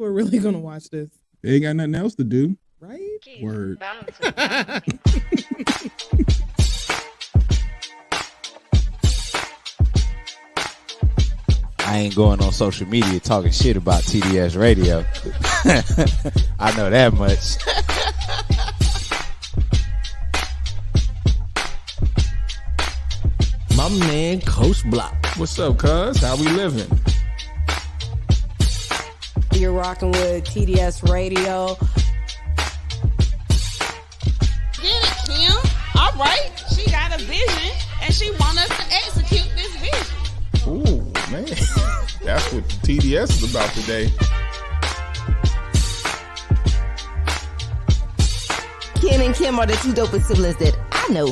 are really gonna watch this, They ain't got nothing else to do. right? Word. I ain't going on social media talking shit about TDS radio. I know that much. My man, Coach Block. What's up, cuz? How we living? You're rocking with TDS Radio. Get it, Kim. All right. She got a vision, and she wants us to execute this vision. Ooh, man. That's what TDS is about today. Ken and Kim are the two dopest siblings that I know.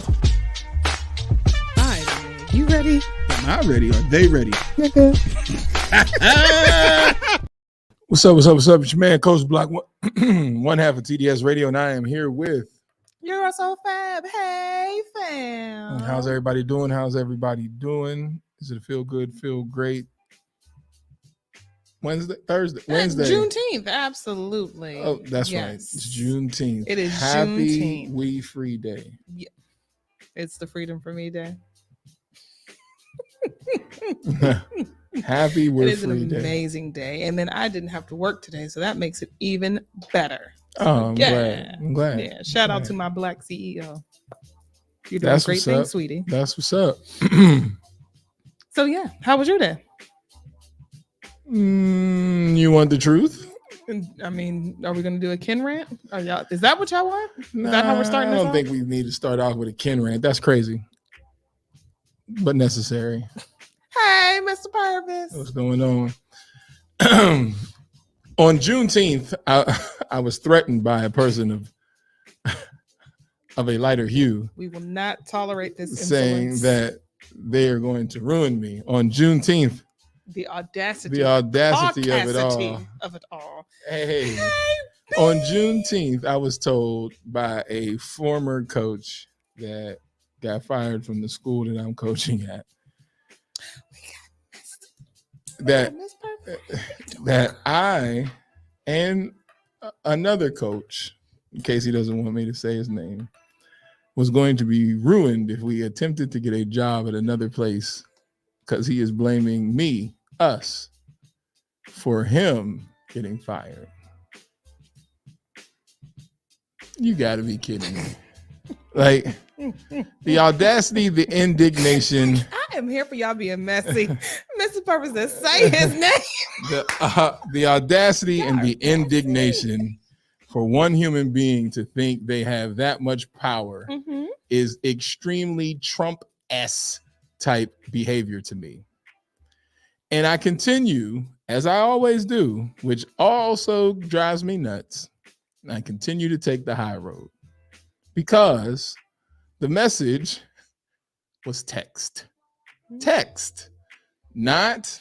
All right, man. You ready? Am I ready? Are they ready? Nigga. What's up? What's up? What's up? It's your man, Coach Block, one half of TDS Radio, and I am here with. You're so fab. Hey, fam. How's everybody doing? How's everybody doing? Is it feel good? Feel great? Wednesday. Juneteenth, absolutely. Oh, that's right. Yes. It's Juneteenth. It is Happy Juneteenth. We Free Day. Yeah. It's the Freedom for Me Day. Happy We're It is Free an Day. amazing day. And then I didn't have to work today, so that makes it even better. Oh, I'm Yeah. glad. I'm glad. Yeah. Shout out Glad. to my Black CEO. You're doing That's great what's things, up. sweetie. That's what's up. So yeah, how was your day? You want the truth? I mean, are we gonna do a Ken rant? Is that what y'all want? Is that how we're starting I this don't off? think we need to start off with a Ken rant. That's crazy, but necessary. Hey, Mr. Purvis. What's going on? On Juneteenth, I was threatened by a person of a lighter hue, We will not tolerate this saying insolence. that they are going to ruin me on Juneteenth. The audacity The audacity of it audacity all. of it all. Hey, on Juneteenth, I was told by a former coach that got fired from the school that I'm coaching at that I and another coach, in case he doesn't want me to say his name, was going to be ruined if we attempted to get a job at another place, because he is blaming us, for him getting fired. You got to be kidding me. Like, the audacity, the indignation, I am here for y'all being messy. Mr. Purvis says, say his name. the audacity and the indignation for one human being to think they have that much power is extremely Trump-esque type behavior to me. And I continue, as I always do, which also drives me nuts, and I continue to take the high road because the message was text, not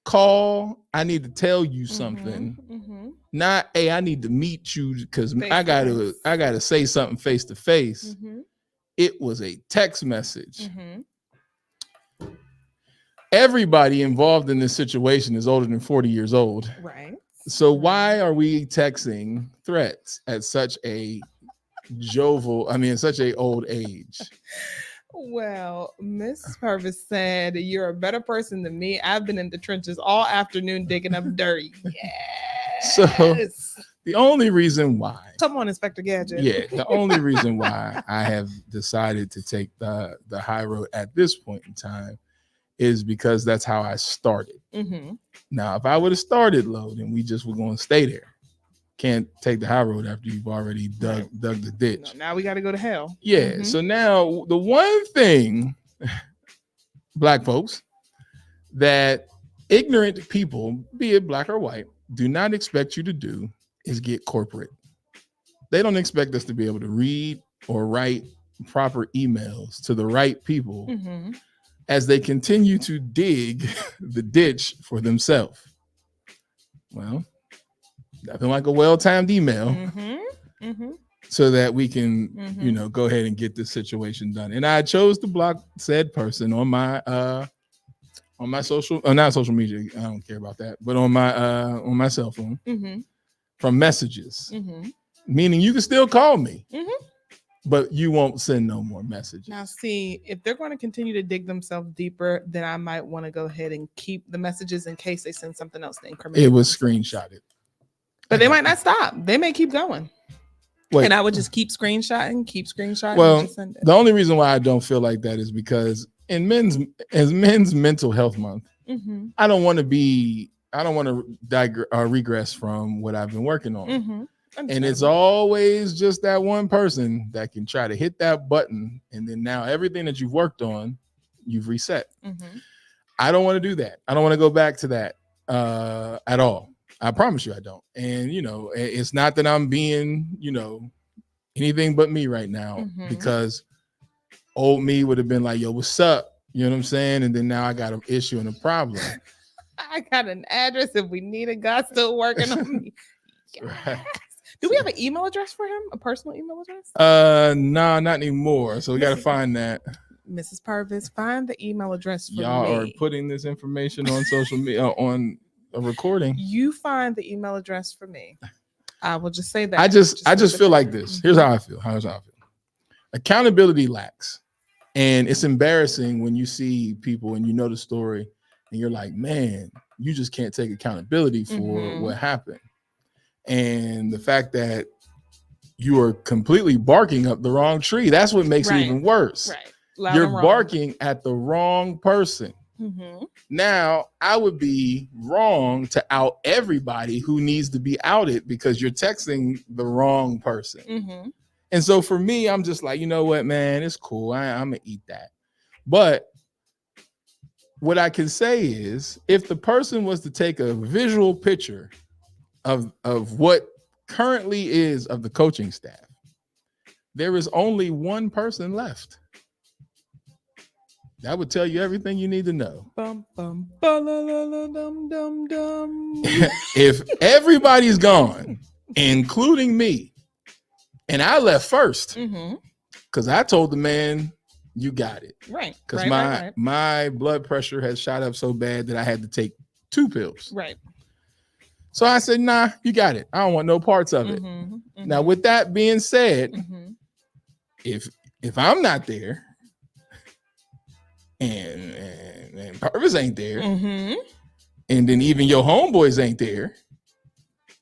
call. I need to tell you something. Not, hey, I need to meet you because I gotta say something face to face. It was a text message. Everybody involved in this situation is older than 40 years old. Right. So why are we texting threats at such a such a old age? Well, Miss Purvis said, you're a better person than me. I've been in the trenches all afternoon digging up dirt. Yes. So the only reason why, Come on, Inspector Gadget. the only reason why I have decided to take the high road at this point in time is because that's how I started. Now, if I would have started low, then we just were going to stay there. Can't take the high road after you've already dug the ditch. No, now we got to go to hell. Yeah. So now the one thing, Black folks, that ignorant people, be it black or white, do not expect you to do is get corporate. They don't expect us to be able to read or write proper emails to the right people as they continue to dig the ditch for themselves. Well, nothing like a well-timed email so that we can, go ahead and get this situation done. And I chose to block said person on my social, not social media. I don't care about that, but on my cell phone. from messages, Mm-hmm. meaning you can still call me, Mm-hmm. but you won't send no more messages. Now, see, if they're going to continue to dig themselves deeper, then I might want to go ahead and keep the messages in case they send something else to incriminate. It was themselves. screenshotted. But they might not stop. They may keep going. Wait, And I would just keep screenshotting, well, and just send it. the only reason why I don't feel like that is because in men's mental health month, Mm-hmm. I don't want to regress from what I've been working on. Mm-hmm. And it's always just that one person that can try to hit that button. And then now everything that you've worked on, you've reset. Mm-hmm. I don't want to do that. I don't want to go back to that at all. I promise you I don't. And, it's not that I'm being, anything but me right now, Mhm. because old me would have been like, yo, what's up? You know what I'm saying? And then now I got an issue and a problem. I got an address if we need it. God's still working on me. Right. Do we have an email address for him? A personal email address? No, not anymore. So we got to find that. Mrs. Purvis, find the email address for Y'all me. are putting this information on social media on a recording. You find the email address for me. I will just say that. I just leave it feel like there. this. Here's how I feel. Accountability lacks. And it's embarrassing when you see people and you know the story and you're like, man, you just can't take accountability for Mhm. what happened. And the fact that you are completely barking up the wrong tree, that's what makes Right. it even worse. Right. Loud You're and wrong. barking at the wrong person. Mhm. Now, I would be wrong to out everybody who needs to be outed because you're texting the wrong person. Mhm. And so for me, I'm just like, you know what, man, it's cool. I'm going to eat that. But what I can say is if the person was to take a visual picture of what currently is of the coaching staff, there is only one person left. That would tell you everything you need to know. Bum, bum, ba-la-la-la-dum, dum, dum. If everybody's gone, including me, and I left first Mhm. because I told the man, you got it. Right. Because Right. my blood pressure has shot up so bad that I had to take 2 pills. Right. So I said, nah, you got it. I don't want no parts of it. Mhm. Mhm. Now, with that being said, Mhm. if I'm not there and Purvis ain't there, Mhm. and then even your homeboys ain't there,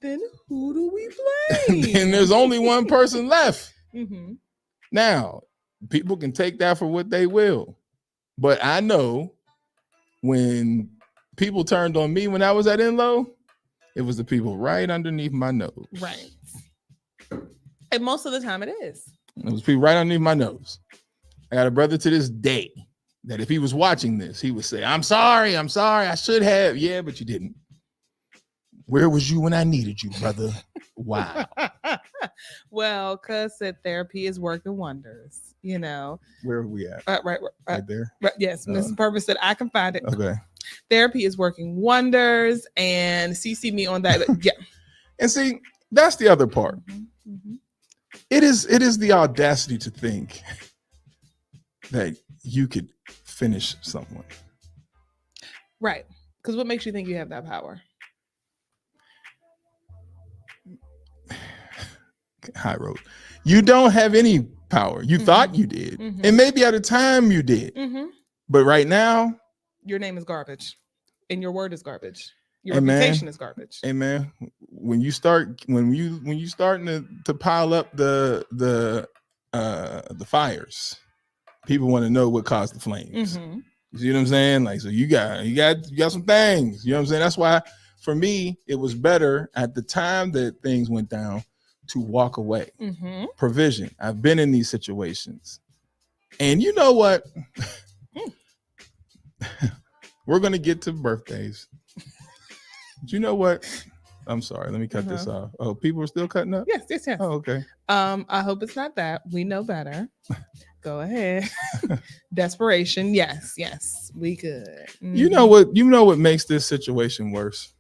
Then who do we blame? then there's only one person left. Mhm. Now, people can take that for what they will. But I know when people turned on me when I was at Enlow, it was the people right underneath my nose. Right. And most of the time it is. It was people right underneath my nose. I got a brother to this day that if he was watching this, he would say, I'm sorry. I should have. Yeah, but you didn't. Where was you when I needed you, brother? Wow. Well, cuz said therapy is working wonders, Where are we at? Right there? yes, Mrs. Purvis said I can find it. Okay. Therapy is working wonders, and CC me on that. Yeah. And see, that's the other part. Mhm, mhm. It is the audacity to think that you could finish someone. Right. Because what makes you think you have that power? High road. You don't have any power. You Mhm. thought you did. Mhm. And maybe at a time you did. Mm-hmm. But right now, Your name is garbage, and your word is garbage. Your Hey, man. reputation is garbage. hey man, when you starting to pile up the fires, people want to know what caused the flames. Mhm. You see what I'm saying? Like, so you got some things. You know what I'm saying? That's why for me, it was better at the time that things went down to walk away. Mhm. Provision. I've been in these situations. And you know what? We're going to get to birthdays. Do you know what? I'm sorry. Let me cut this off. Oh, people are still cutting up? Yes. Oh, okay. I hope it's not that. We know better. Go ahead. Desperation. Yes, we could. You know what makes this situation worse?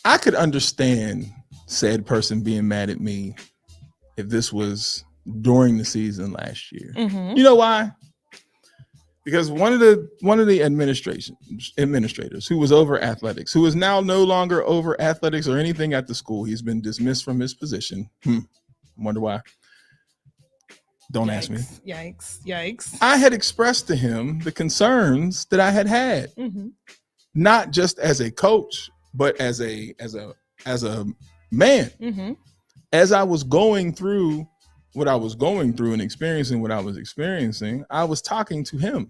I could understand said person being mad at me if this was during the season last year. Mhm. You know why? Because one of the administrators who was over athletics, who is now no longer over athletics or anything at the school, he's been dismissed from his position. Wonder why. Don't ask me. Yikes. I had expressed to him the concerns that I had, not just as a coach, but as a man. As I was going through what I was going through and experiencing what I was experiencing, I was talking to him.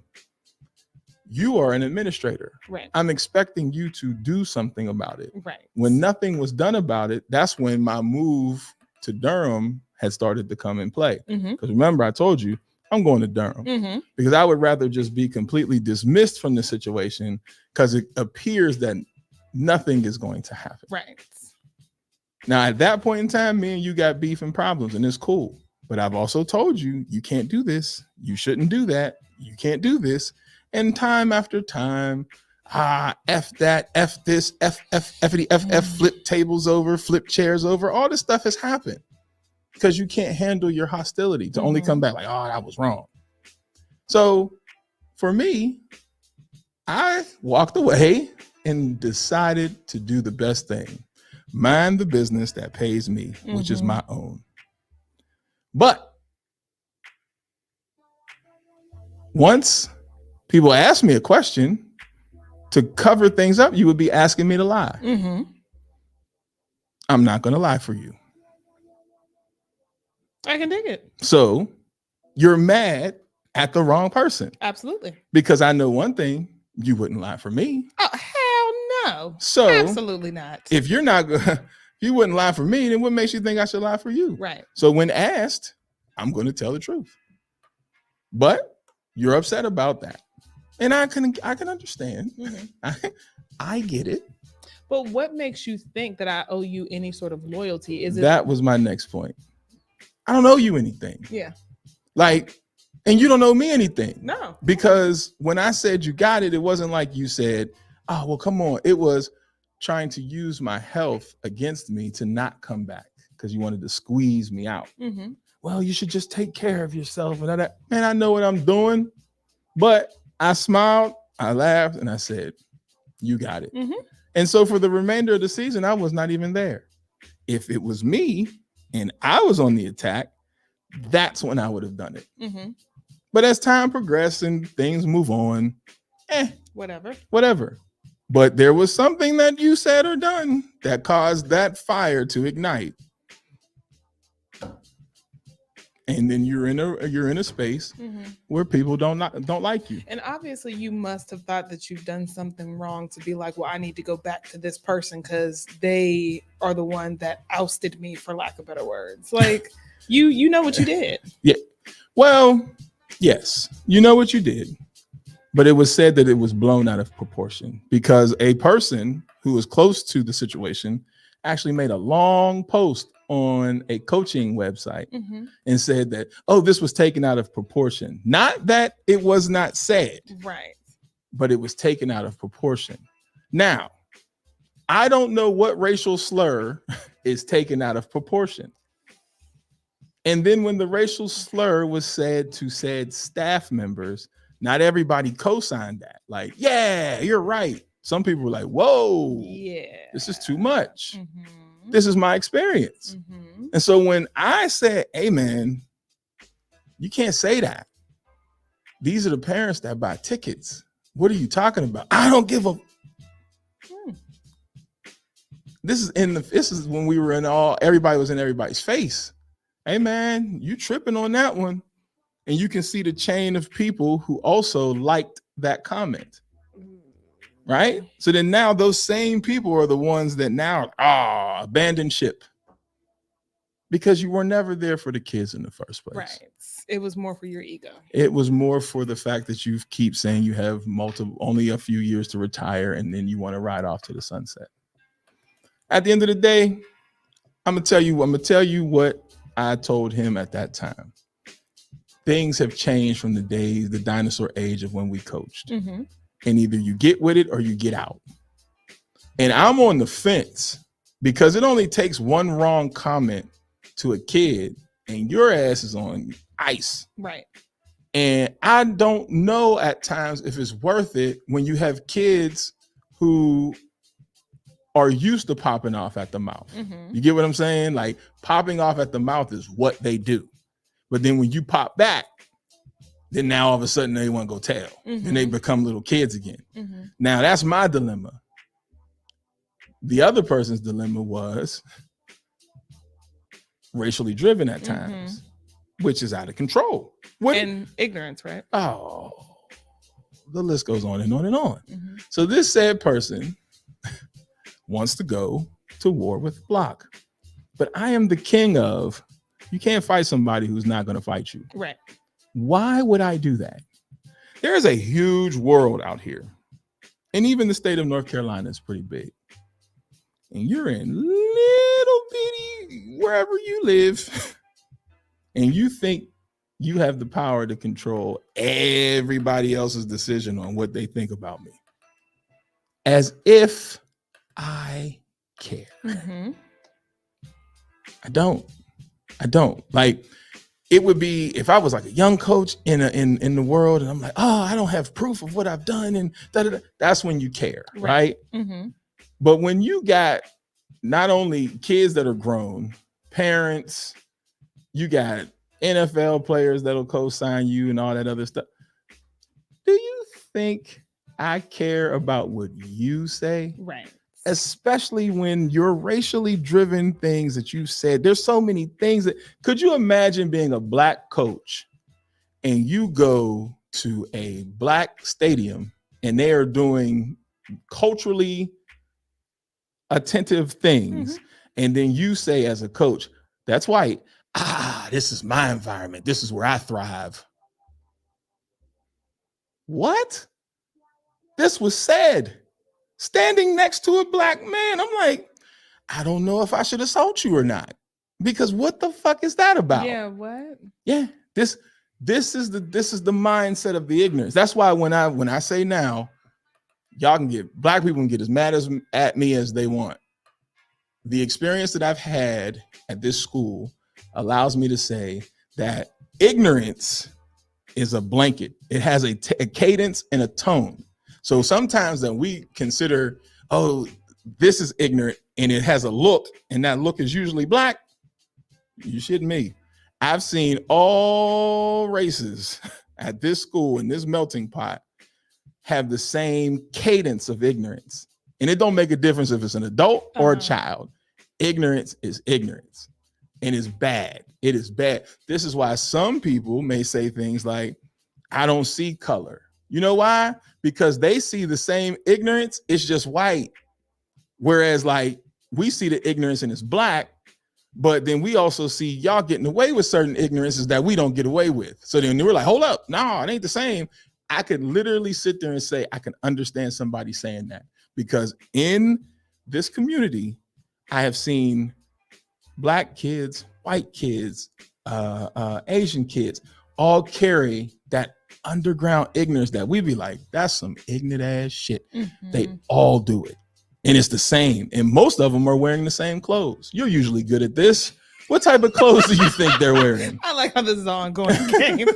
You are an administrator. Right. I'm expecting you to do something about it. Right. When nothing was done about it, that's when my move to Durham had started to come in play. Because remember, I told you, I'm going to Durham because I would rather just be completely dismissed from the situation because it appears that nothing is going to happen. Right. Now, at that point in time, me and you got beef and problems, and it's cool. But I've also told you, you can't do this. You shouldn't do that. You can't do this. And time after time, F that, F this, F, flip tables over, flip chairs over. All this stuff has happened because you can't handle your hostility to only come back like, oh, that was wrong. So for me, I walked away and decided to do the best thing. Mind the business that pays me, which is my own. But once people ask me a question, to cover things up, you would be asking me to lie. I'm not going to lie for you. I can dig it. So you're mad at the wrong person. Absolutely. Because I know one thing, you wouldn't lie for me. Oh, hell no. So absolutely not. If you're not if you wouldn't lie for me, then what makes you think I should lie for you? Right. So when asked, I'm going to tell the truth. But you're upset about that. And I can understand. I get it. But what makes you think that I owe you any sort of loyalty? That was my next point. I don't owe you anything. Yeah. And you don't owe me anything. No. Because when I said you got it, it wasn't like you said, oh, well, come on. It was trying to use my health against me to not come back because you wanted to squeeze me out. Well, you should just take care of yourself. And man, I know what I'm doing. But I smiled, I laughed, and I said, you got it. And so for the remainder of the season, I was not even there. If it was me and I was on the attack, that's when I would have done it. But as time progressed and things move on, whatever. But there was something that you said or done that caused that fire to ignite. And then you're in a space where people don't like you. And obviously you must have thought that you've done something wrong to be like, well, I need to go back to this person because they are the one that ousted me, for lack of better words. Like you know what you did. Yeah. Well, yes, you know what you did. But it was said that it was blown out of proportion because a person who was close to the situation actually made a long post on a coaching website and said that, oh, this was taken out of proportion. Not that it was not said, right? But it was taken out of proportion. Now, I don't know what racial slur is taken out of proportion. And then when the racial slur was said to said staff members, not everybody co-signed that. Like, yeah, you're right. Some people were like, whoa, yeah, this is too much. This is my experience. And so when I said, hey, man, you can't say that. These are the parents that buy tickets. What are you talking about? I don't give a. This is when we were everybody was in everybody's face. Hey, man, you tripping on that one. And you can see the chain of people who also liked that comment. Right? So then now those same people are the ones that now abandon ship. Because you were never there for the kids in the first place. Right. It was more for your ego. It was more for the fact that you keep saying you have only a few years to retire and then you want to ride off to the sunset. At the end of the day, I'm gonna tell you what I told him at that time. Things have changed from the dinosaur age of when we coached. And either you get with it or you get out. And I'm on the fence because it only takes one wrong comment to a kid and your ass is on ice. Right. And I don't know at times if it's worth it when you have kids who are used to popping off at the mouth. Mhm. You get what I'm saying? Like popping off at the mouth is what they do. But then when you pop back, then now all of a sudden they want to go tell. And they become little kids again. Mhm. Now that's my dilemma. The other person's dilemma was racially driven at times, which is out of control. And ignorance, right? Oh, the list goes on and on and on. Mhm. So this said person wants to go to war with Block. But I am the king of, you can't fight somebody who's not going to fight you. Right. Why would I do that? There is a huge world out here. And even the state of North Carolina is pretty big. And you're in little bitty wherever you live. And you think you have the power to control everybody else's decision on what they think about me. As if I care. Mhm. I don't. Like, it would be if I was like a young coach in the world, and I'm like, oh, I don't have proof of what I've done, and da-da-da. That's when you care, right? Mhm. But when you got not only kids that are grown, parents, you got NFL players that'll co-sign you and all that other stuff. Do you think I care about what you say? Right. Especially when your racially driven things that you said, there's so many things that, could you imagine being a black coach and you go to a black stadium and they are doing culturally attentive things, and then you say as a coach, that's white, this is my environment, this is where I thrive. What? This was said standing next to a black man. I'm like, I don't know if I should assault you or not, because what the fuck is that about? Yeah, what? Yeah, this is the mindset of the ignorance. That's why when I say now, y'all can get, black people can get as mad at me as they want. The experience that I've had at this school allows me to say that ignorance is a blanket. It has a cadence and a tone. So sometimes that we consider, oh, this is ignorant, and it has a look, and that look is usually black. You shitting me. I've seen all races at this school in this melting pot have the same cadence of ignorance. And it don't make a difference if it's an adult or a child. Ignorance is ignorance, and it's bad. It is bad. This is why some people may say things like, I don't see color. You know why? Because they see the same ignorance, it's just white. Whereas like we see the ignorance and it's black, but then we also see y'all getting away with certain ignorances that we don't get away with. So then we're like, hold up, no, it ain't the same. I could literally sit there and say, I can understand somebody saying that, because in this community, I have seen black kids, white kids, Asian kids, all carry that underground ignorance that we be like, that's some ignorant ass shit. They all do it. And it's the same. And most of them are wearing the same clothes. You're usually good at this. What type of clothes do you think they're wearing? I like how this is an ongoing game.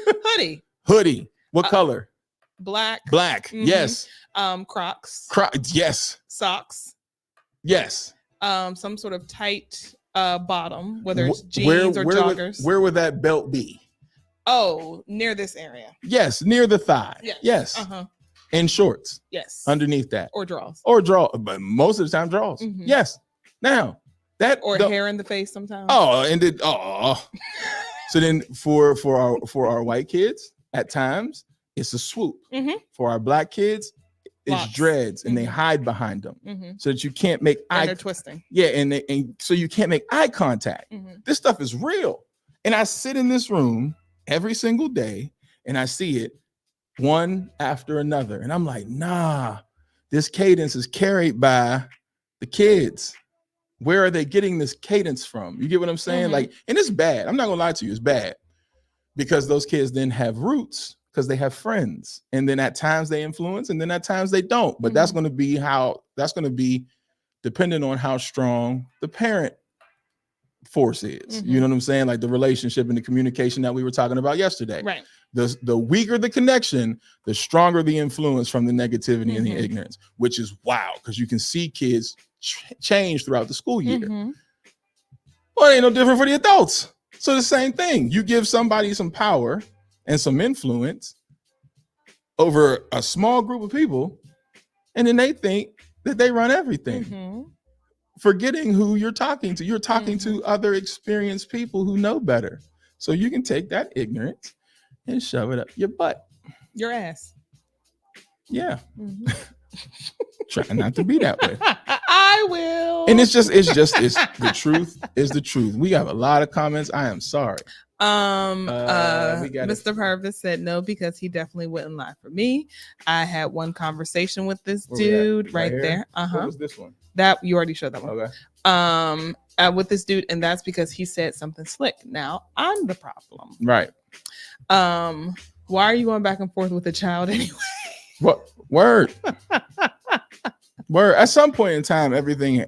Hoodie. What color? Black. Yes. Crocs. Yes. Socks. Yes. Some sort of tight bottom, whether it's jeans or joggers. Where would that belt be? Oh, near this area. Yes, near the thigh. Yes. And shorts. Yes. Underneath that. Or draws. But most of the time draws. Yes. Now that hair in the face sometimes. So then for our white kids, at times it's a swoop. For our black kids, it's Locks. Dreads, and they hide behind them so that you can't make eye. They're twisting. Yeah, and so you can't make eye contact. This stuff is real, and I sit in this room every single day, and I see it one after another, and I'm like, nah, this cadence is carried by the kids. Where are they getting this cadence from? You get what I'm saying? Like, and it's bad. I'm not gonna lie to you, it's bad, because those kids then have roots, because they have friends, and then at times they influence, and then at times they don't. But that's going to be dependent on how strong the parent force is. You know what I'm saying? Like the relationship and the communication that we were talking about yesterday. Right. The weaker the connection, the stronger the influence from the negativity and the Mhm. ignorance, which is wow, because you can see kids change throughout the school year. Mhm. Well, it ain't no different for the adults. So the same thing. You give somebody some power and some influence over a small group of people, and then they think that they run everything, Mhm. forgetting who you're talking to. You're talking Mm-hmm. to other experienced people who know better. So you can take that ignorance and shove it up your butt. Your ass. Yeah. Mhm. Try not to be that way. I will. And it's the truth is the truth. We have a lot of comments. I am sorry. We got Mr. Purvis said no because he definitely wouldn't lie for me. I had one conversation with this Where we at? dude right here? there. What was this one? That you already showed that one. Okay. With this dude, and that's because he said something slick. Now I'm the problem. Right. Why are you going back and forth with a child anyway? What word? Word. At some point in time, everything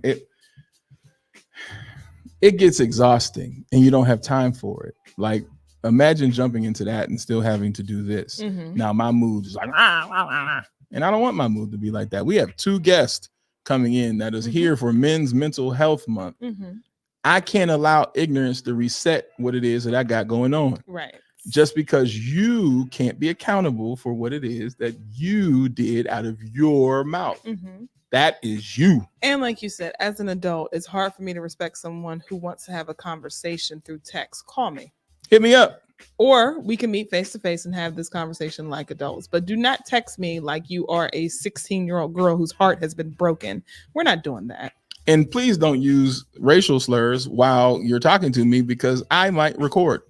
it gets exhausting and you don't have time for it. Like, imagine jumping into that and still having to do this. Mhm. Now my mood is like, and I don't want my mood to be like that. We have 2 guests coming in that is here for Men's Mental Health Month. Mhm. I can't allow ignorance to reset what it is that I got going on. Right. Just because you can't be accountable for what it is that you did out of your mouth. Mm-hmm. That is you. And like you said, as an adult, it's hard for me to respect someone who wants to have a conversation through text. Call me. Hit me up. Or we can meet face to face and have this conversation like adults. But do not text me like you are a 16-year-old girl whose heart has been broken. We're not doing that. And please don't use racial slurs while you're talking to me because I might record.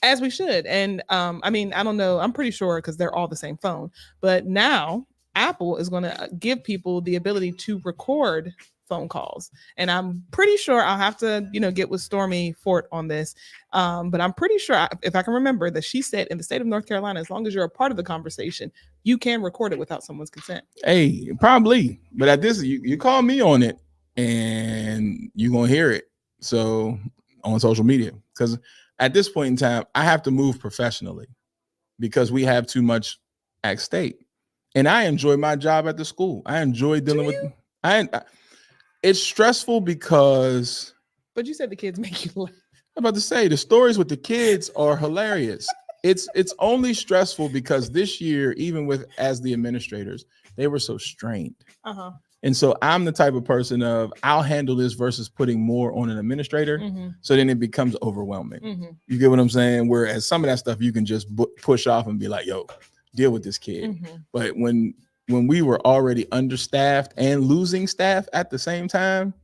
As we should. And I mean, I don't know. I'm pretty sure because they're all the same phone. But now Apple is going to give people the ability to record phone calls. And I'm pretty sure I'll have to, get with Stormy Fort on this. But I'm pretty sure, if I can remember, that she said in the state of North Carolina, as long as you're a part of the conversation, you can record it without someone's consent. Hey, probably. But at this, you call me on it and you're going to hear it. So on social media, because at this point in time, I have to move professionally because we have too much at stake. And I enjoy my job at the school. I enjoy dealing with. It's stressful because. But you said the kids make you laugh. I'm about to say the stories with the kids are hilarious. It's only stressful because this year, even as the administrators, they were so strained. Uh-huh. And so I'm the type of person of I'll handle this versus putting more on an administrator. Mm-hmm. So then it becomes overwhelming. Mm-hmm. You get what I'm saying? Whereas some of that stuff you can just push off and be like, yo, deal with this kid. Mm-hmm. But when we were already understaffed and losing staff at the same time,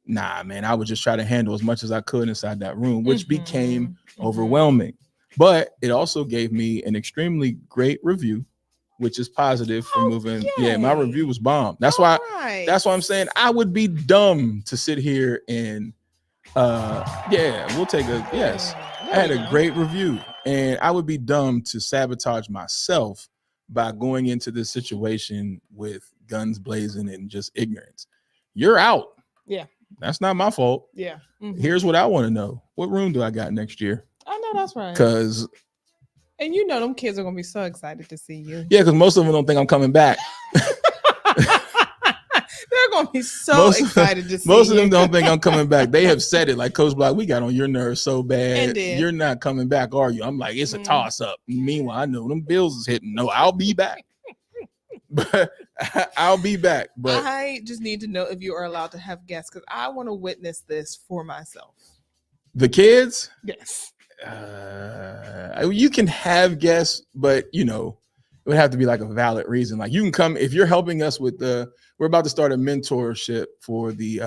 nah, man, I would just try to handle as much as I could inside that room, which became overwhelming. But it also gave me an extremely great review, which is positive for moving. Yay. Yeah, my review was bomb. That's why I'm saying I would be dumb to sit here and we'll take a yes. I had a great review and I would be dumb to sabotage myself by going into this situation with guns blazing and just ignorance. You're out. Yeah. That's not my fault. Yeah. Mm-hmm. Here's what I want to know. What room do I got next year? I know that's right. And them kids are gonna be so excited to see you. Yeah, because most of them don't think I'm coming back. They're gonna be so excited to see you. Most of them don't think I'm coming back. They have said it like Coach Block, we got on your nerves so bad. You're not coming back, are you? I'm like, it's a toss up. Meanwhile, I know them bills is hitting. No, I'll be back. But I'll be back. But I just need to know if you are allowed to have guests because I want to witness this for myself. The kids? Yes. You can have guests, but it would have to be like a valid reason. Like you can come if you're helping us with we're about to start a mentorship for the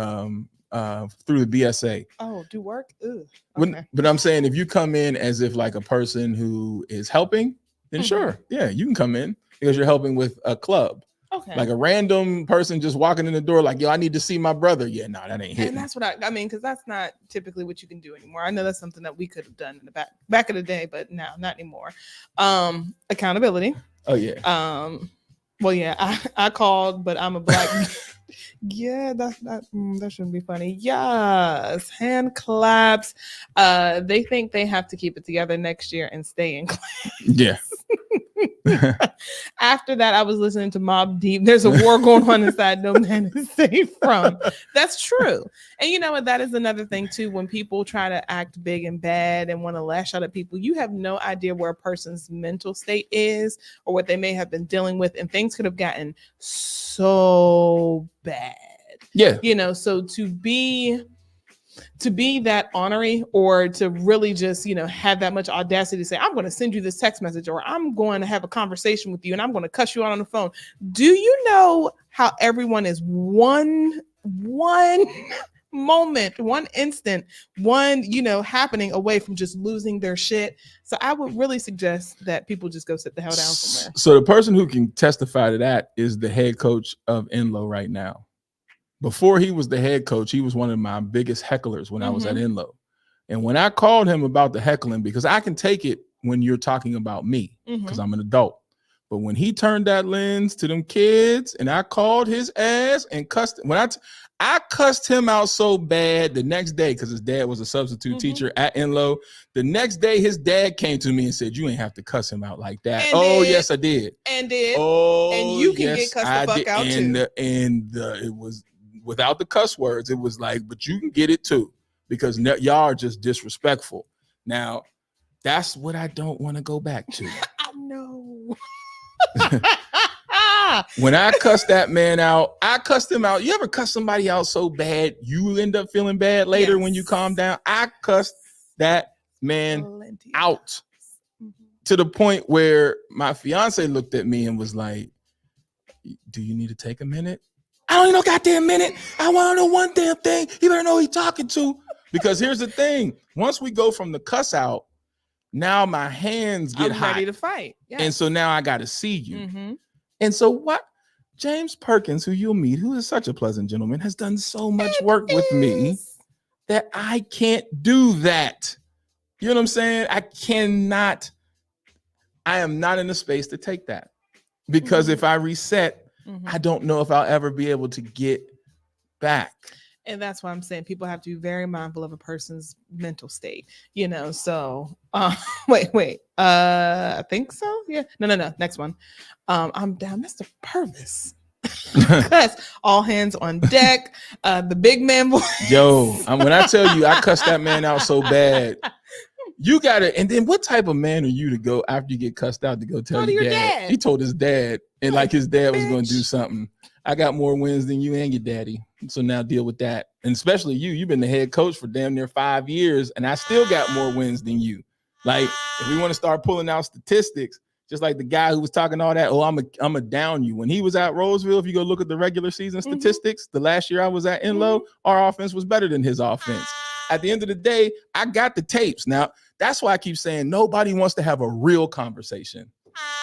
through the BSA. Oh, do work? Ugh. Okay. But I'm saying if you come in as if like a person who is helping, then sure, yeah, you can come in because you're helping with a club. Okay. Like a random person just walking in the door, like, yo, I need to see my brother. Yeah, no, that ain't hitting. And that's what I mean, because that's not typically what you can do anymore. I know that's something that we could have done in the back of the day, but now not anymore. Accountability. Oh yeah. Well, yeah, I called, but I'm a black Yeah, that shouldn't be funny. Yes, hand claps. They think they have to keep it together next year and stay in class. Yeah. After that, I was listening to Mobb Deep. There's a war going on inside no man is safe from. That's true. And you know what? That is another thing too. When people try to act big and bad and want to lash out at people, you have no idea where a person's mental state is or what they may have been dealing with, and things could have gotten so bad. Yeah. You know, so to be that ornery, or to really just, you know, have that much audacity to say, I'm going to send you this text message, or I'm going to have a conversation with you and I'm going to cuss you out on the phone. Do you know how everyone is one moment, one instant, happening away from just losing their shit? So I would really suggest that people just go sit the hell down somewhere. So the person who can testify to that is the head coach of Enloe right now. Before he was the head coach, he was one of my biggest hecklers when I was at Enloe. And when I called him about the heckling, because I can take it when you're talking about me, because I'm an adult. But when he turned that lens to them kids and I called his ass and cussed, I cussed him out so bad the next day, because his dad was a substitute teacher at Enloe. The next day, his dad came to me and said, you ain't have to cuss him out like that. Yes, I did. Oh, and you can get cussed the fuck out too. It was without the cuss words. It was like, but you can get it too, because y'all are just disrespectful. Now, that's what I don't want to go back to. I know. When I cussed that man out, I cussed him out. You ever cuss somebody out so bad you end up feeling bad later when you calm down? I cussed that man out to the point where my fiance looked at me and was like, do you need to take a minute? I don't need no goddamn minute. I want to know one damn thing. You better know who he's talking to. Because here's the thing. Once we go from the cuss out, now my hands get hot. I'm ready to fight. Yes. And so now I got to see you. And so what? James Perkins, who you'll meet, who is such a pleasant gentleman, has done so much work with me that I can't do that. You know what I'm saying? I am not in the space to take that. Because if I reset, I don't know if I'll ever be able to get back. And that's why I'm saying people have to be very mindful of a person's mental state, you know. So wait. I think so. Yeah. No. Next one. I'm down, Mr. Purvis. Cuss, all hands on deck. The big man voice. Yo, when I tell you I cussed that man out so bad. You gotta, and then what type of man are you to go after you get cussed out to go tell your dad? He told his dad, and like his dad was going to do something. I got more wins than you and your daddy, so now deal with that. And especially you've been the head coach for damn near 5 years, and I still got more wins than you. Like, if we want to start pulling out statistics, just like the guy who was talking all that, I'm a down you. When he was at Roseville, if you go look at the regular season statistics, the last year I was at Enloe, our offense was better than his offense. At the end of the day, I got the tapes. Now, that's why I keep saying nobody wants to have a real conversation.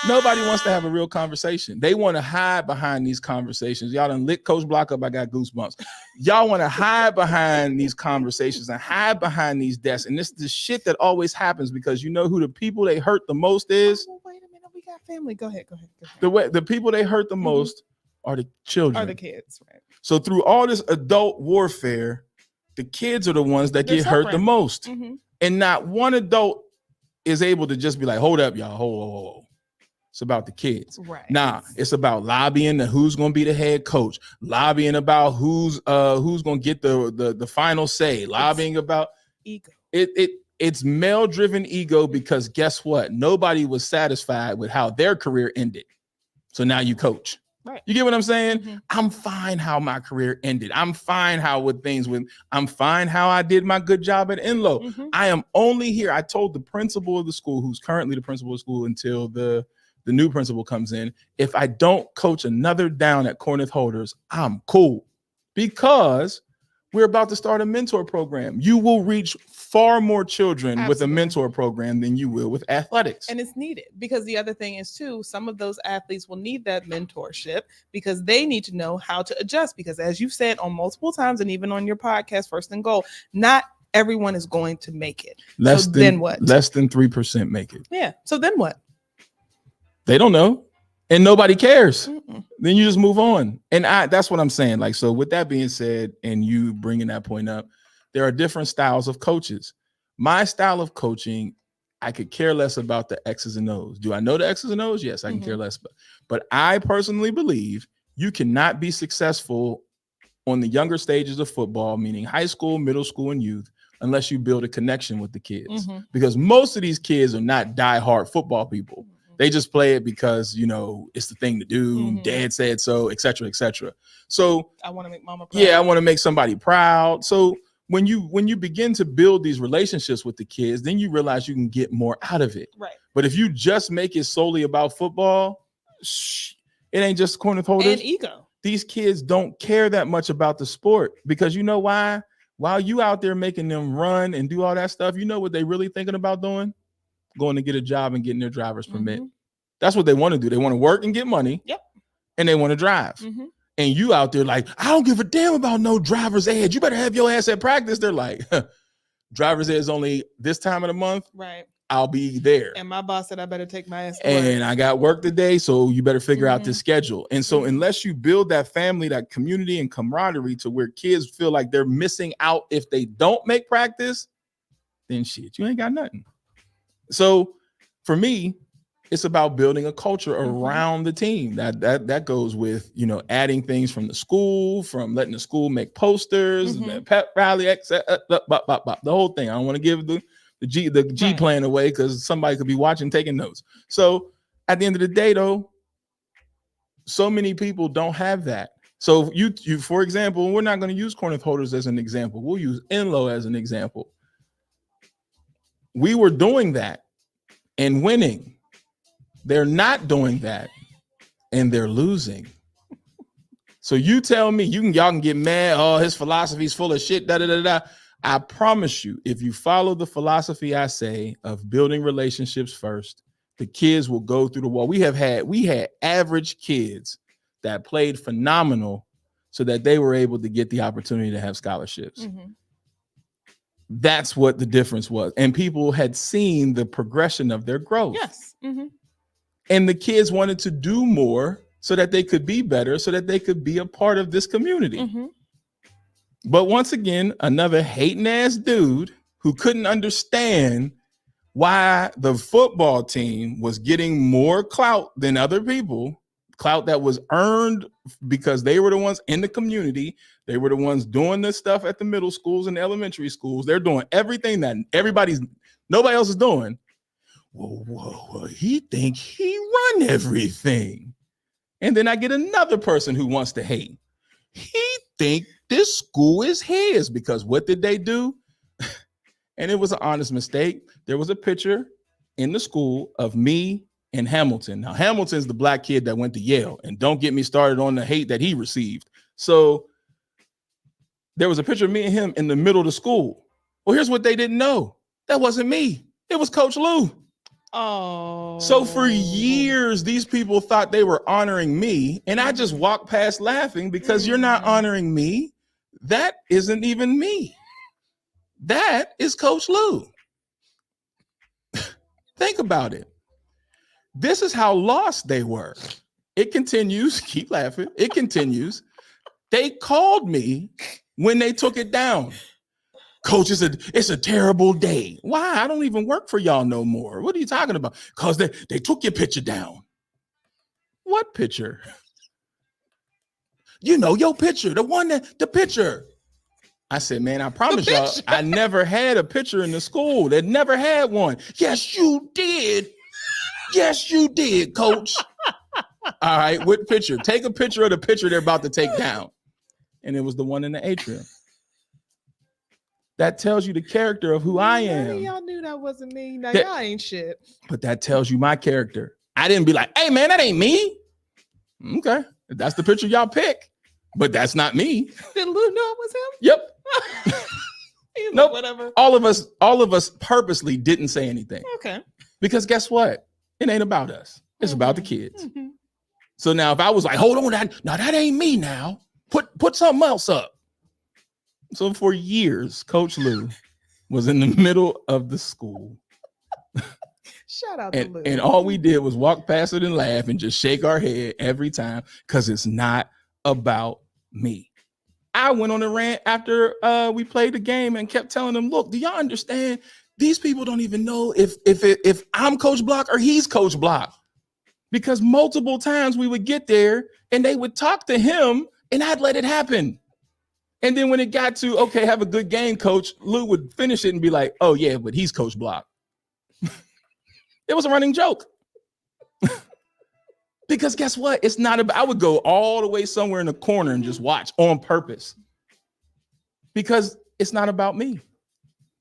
Nobody wants to have a real conversation. They want to hide behind these conversations. Y'all done lit Coach Block up. I got goosebumps. Y'all want to hide behind these conversations and hide behind these desks. And this is the shit that always happens, because you know who the people they hurt the most is? Oh, wait a minute. We got family. Go ahead. The people they hurt the most are the children. Are the kids, right? So through all this adult warfare, the kids are the ones that get hurt the most. And not one adult is able to just be like, hold up, y'all. Hold. It's about the kids. Right. Nah, it's about lobbying who's going to be the head coach, lobbying about who's going to get the final say, lobbying about ego. It's male-driven ego, because guess what? Nobody was satisfied with how their career ended. So now you coach. Right. You get what I'm saying? I'm fine how my career ended. I'm fine I'm fine how I did my good job at Enloe. I am only here. I told the principal of the school, who's currently the principal of the school until the new principal comes in, if I don't coach another down at Corneth Holders, I'm cool, because we're about to start a mentor program. You will reach far more children with a mentor program than you will with athletics. And it's needed, because the other thing is too, some of those athletes will need that mentorship, because they need to know how to adjust. Because as you've said on multiple times, and even on your podcast, First and Goal, not everyone is going to make it. Then what? Less than 3% make it. Yeah. So then what? They don't know. and nobody cares. Mm-mm. Then you just move on. And that's what I'm saying. Like, so with that being said, and you bringing that point up, there are different styles of coaches. My style of coaching, I could care less about the X's and O's. Do I know the X's and O's? Yes, I can care less. But I personally believe you cannot be successful on the younger stages of football, meaning high school, middle school, and youth, unless you build a connection with the kids. Because most of these kids are not diehard football people. They just play it because, you know, it's the thing to do. Dad said so, et cetera, et cetera. So I want to make mama proud. Yeah, I want to make somebody proud. So when you begin to build these relationships with the kids, then you realize you can get more out of it. Right. But if you just make it solely about football, it ain't just corner holders. And ego. These kids don't care that much about the sport, because you know why? While you out there making them run and do all that stuff, you know what they really thinking about doing? Going to get a job and getting their driver's permit. That's what they want to do. They want to work and get money. Yep. And they want to drive. And you out there like, I don't give a damn about no driver's ed. You better have your ass at practice. They're like, driver's ed is only this time of the month. Right. I'll be there. And my boss said I better take my ass to And work. I got work today, so you better figure out the schedule. And so unless you build that family, that community and camaraderie to where kids feel like they're missing out if they don't make practice, then shit, you ain't got nothing. So for me, it's about building a culture around the team. That goes with, you know, adding things from the school, from letting the school make posters, pep rally, the whole thing. I don't want to give the G plan away because somebody could be watching, taking notes. So at the end of the day, though, so many people don't have that. So you for example, we're not going to use corner holders as an example. We'll use Enloe as an example. We were doing that and winning. They're not doing that and they're losing. So you tell me, y'all can get mad. Oh, his philosophy is full of shit. Da da da da. I promise you, if you follow the philosophy I say of building relationships first, the kids will go through the wall. We had average kids that played phenomenal so that they were able to get the opportunity to have scholarships. That's what the difference was. And people had seen the progression of their growth. Yes. And the kids wanted to do more so that they could be better, so that they could be a part of this community. But once again, another hating ass dude who couldn't understand why the football team was getting more clout than other people, clout that was earned because they were the ones in the community. They were the ones doing this stuff at the middle schools and elementary schools. They're doing everything that nobody else is doing. Whoa, he think he run everything. And then I get another person who wants to hate. He think this school is his because what did they do? And it was an honest mistake. There was a picture in the school of me and Hamilton. Now, Hamilton's the black kid that went to Yale, and don't get me started on the hate that he received. So there was a picture of me and him in the middle of the school. Well, here's what they didn't know. That wasn't me. It was Coach Lou. Oh. So for years, these people thought they were honoring me, and I just walked past laughing because you're not honoring me. That isn't even me. That is Coach Lou. Think about it. This is how lost they were. It continues. Keep laughing. It continues. They called me when they took it down. Coach, it's a terrible day. Why? I don't even work for y'all no more. What are you talking about? Because they took your picture down. What picture? You know, your picture, the picture. I said, man, I promise y'all, I never had a picture in the school. They never had one. Yes, you did. Yes, you did, Coach. All right, what picture? Take a picture of the picture they're about to take down. And it was the one in the atrium. That tells you the character of who I am. Y'all knew that wasn't me. Now y'all ain't shit. But that tells you my character. I didn't be like, hey, man, that ain't me. Okay, that's the picture y'all pick. But that's not me. Did Lou know it was him? Yep. Nope. Whatever. All of us purposely didn't say anything. Okay. Because guess what? It ain't about us. It's about the kids. So now if I was like, hold on, that ain't me now. Put something else up. So for years, Coach Lou was in the middle of the school. Shout out to Lou. And all we did was walk past it and laugh and just shake our head every time because it's not about me. I went on a rant after we played the game and kept telling them, look, do y'all understand? These people don't even know if I'm Coach Block or he's Coach Block. Because multiple times we would get there and they would talk to him and I'd let it happen. And then when it got to, okay, have a good game, coach, Lou would finish it and be like, oh yeah, but he's Coach Block. It was a running joke. Because guess what? It's not about, I would go all the way somewhere in the corner and just watch on purpose. Because it's not about me.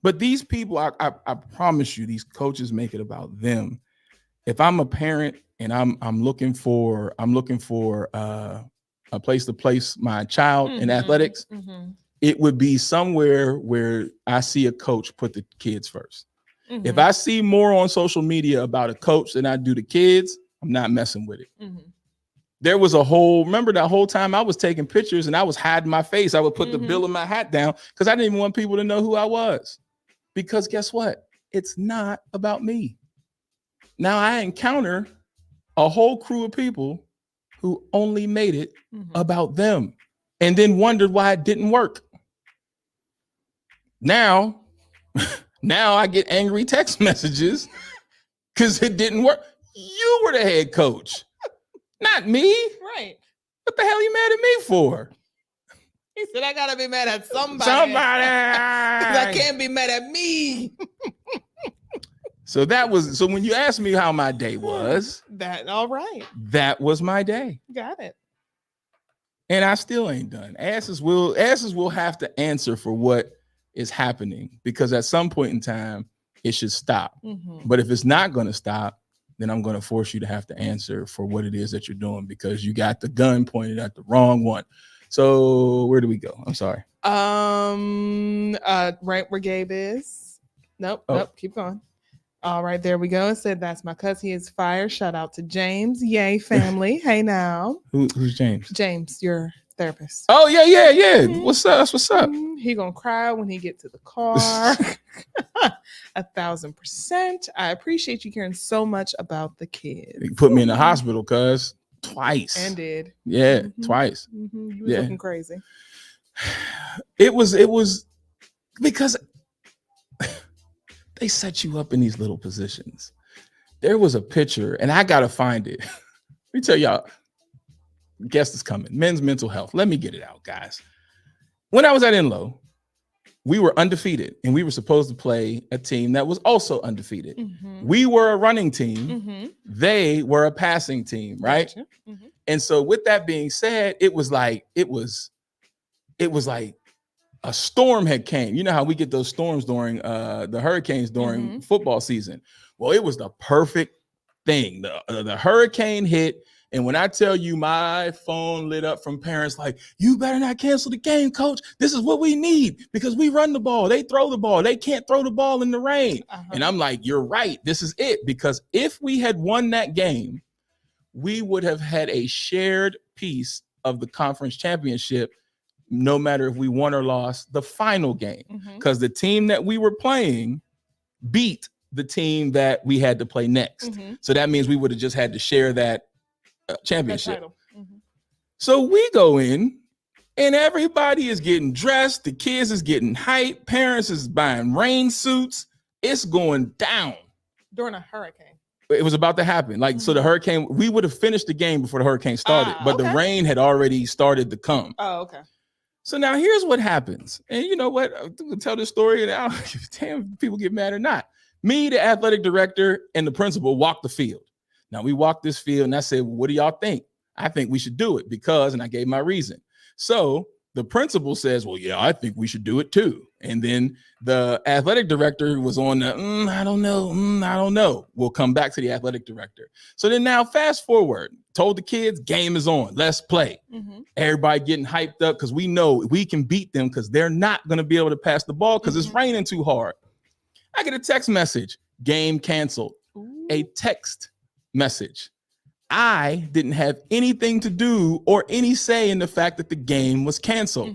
But these people, I promise you, these coaches make it about them. If I'm a parent and I'm looking for a place to place my child in athletics, it would be somewhere where I see a coach put the kids first. If I see more on social media about a coach than I do the kids, I'm not messing with it. There was remember that whole time I was taking pictures and I was hiding my face. I would put the bill of my hat down because I didn't even want people to know who I was. Because guess what? It's not about me. Now I encounter a whole crew of people who only made it about them and then wondered why it didn't work. Now I get angry text messages because it didn't work. You were the head coach, not me. Right. What the hell are you mad at me for? He said, I gotta be mad at somebody. Somebody. I can't be mad at me. So when you asked me how my day was, All right. That was my day. Got it. And I still ain't done. Asses will have to answer for what is happening because at some point in time, it should stop. But if it's not going to stop, then I'm going to force you to have to answer for what it is that you're doing because you got the gun pointed at the wrong one. So where do we go? I'm sorry. Right where Gabe is. Nope. Keep going. All right, there we go. It said, that's my cousin. He is fire. Shout out to James. Yay, family. Hey, now. Who's James? James, your therapist. Oh, yeah. What's up? What's up? He gonna cry when he get to the car. 1,000%. I appreciate you caring so much about the kids. He put me in the hospital, cuz. Twice. And did. Yeah, twice. You was looking crazy. It was because they set you up in these little positions. There was a picture, and I gotta find it. Let me tell y'all, guest is coming. Men's mental health. Let me get it out, guys. When I was at Enloe, we were undefeated, and we were supposed to play a team that was also undefeated. We were a running team. They were a passing team, right? Gotcha. And so with that being said, it was like a storm had came. You know how we get those storms during the hurricanes during football season. Well, it was the perfect thing. The hurricane hit. And when I tell you my phone lit up from parents like, you better not cancel the game, coach. This is what we need because we run the ball. They throw the ball. They can't throw the ball in the rain. And I'm like, you're right. This is it. Because if we had won that game, we would have had a shared piece of the conference championship, no matter if we won or lost the final game. Because the team that we were playing beat the team that we had to play next. So that means we would have just had to share that championship. So we go in and everybody is getting dressed. The kids is getting hyped. Parents is buying rain suits. It's going down. During a hurricane. It was about to happen. So the hurricane, we would have finished the game before the hurricane started, but the rain had already started to come. Oh, okay. So now here's what happens. And you know what? I'll tell this story and I don't give a damn if people get mad or not. Me, the athletic director, and the principal walked the field. Now we walked this field and I said, well, what do y'all think? I think we should do it because, and I gave my reason. So the principal says, well, yeah, I think we should do it too. And then the athletic director was on the, I don't know. We'll come back to the athletic director. So then now fast forward, told the kids, game is on, let's play. Everybody getting hyped up because we know we can beat them because they're not going to be able to pass the ball because it's raining too hard. I get a text message, game canceled. A text message. I didn't have anything to do or any say in the fact that the game was canceled.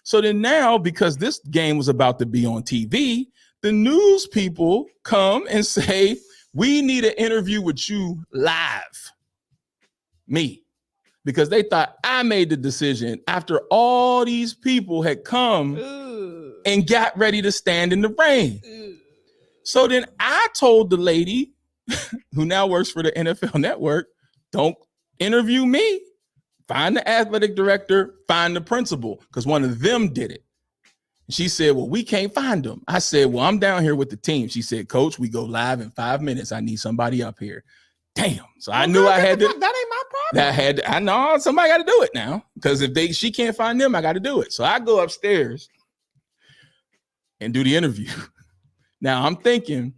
So then now, because this game was about to be on TV, the news people come and say, We need an interview with you live. Me. Because they thought I made the decision after all these people had come and got ready to stand in the rain. So then I told the lady who now works for the NFL Network, don't interview me. Find the athletic director, find the principal, because one of them did it. She said, well, we can't find them. I said, well, I'm down here with the team. She said, Coach, we go live in 5 minutes. I need somebody up here. Damn. So I knew I had to. That ain't my problem. I know somebody got to do it now. Because if she can't find them, I got to do it. So I go upstairs and do the interview. Now I'm thinking,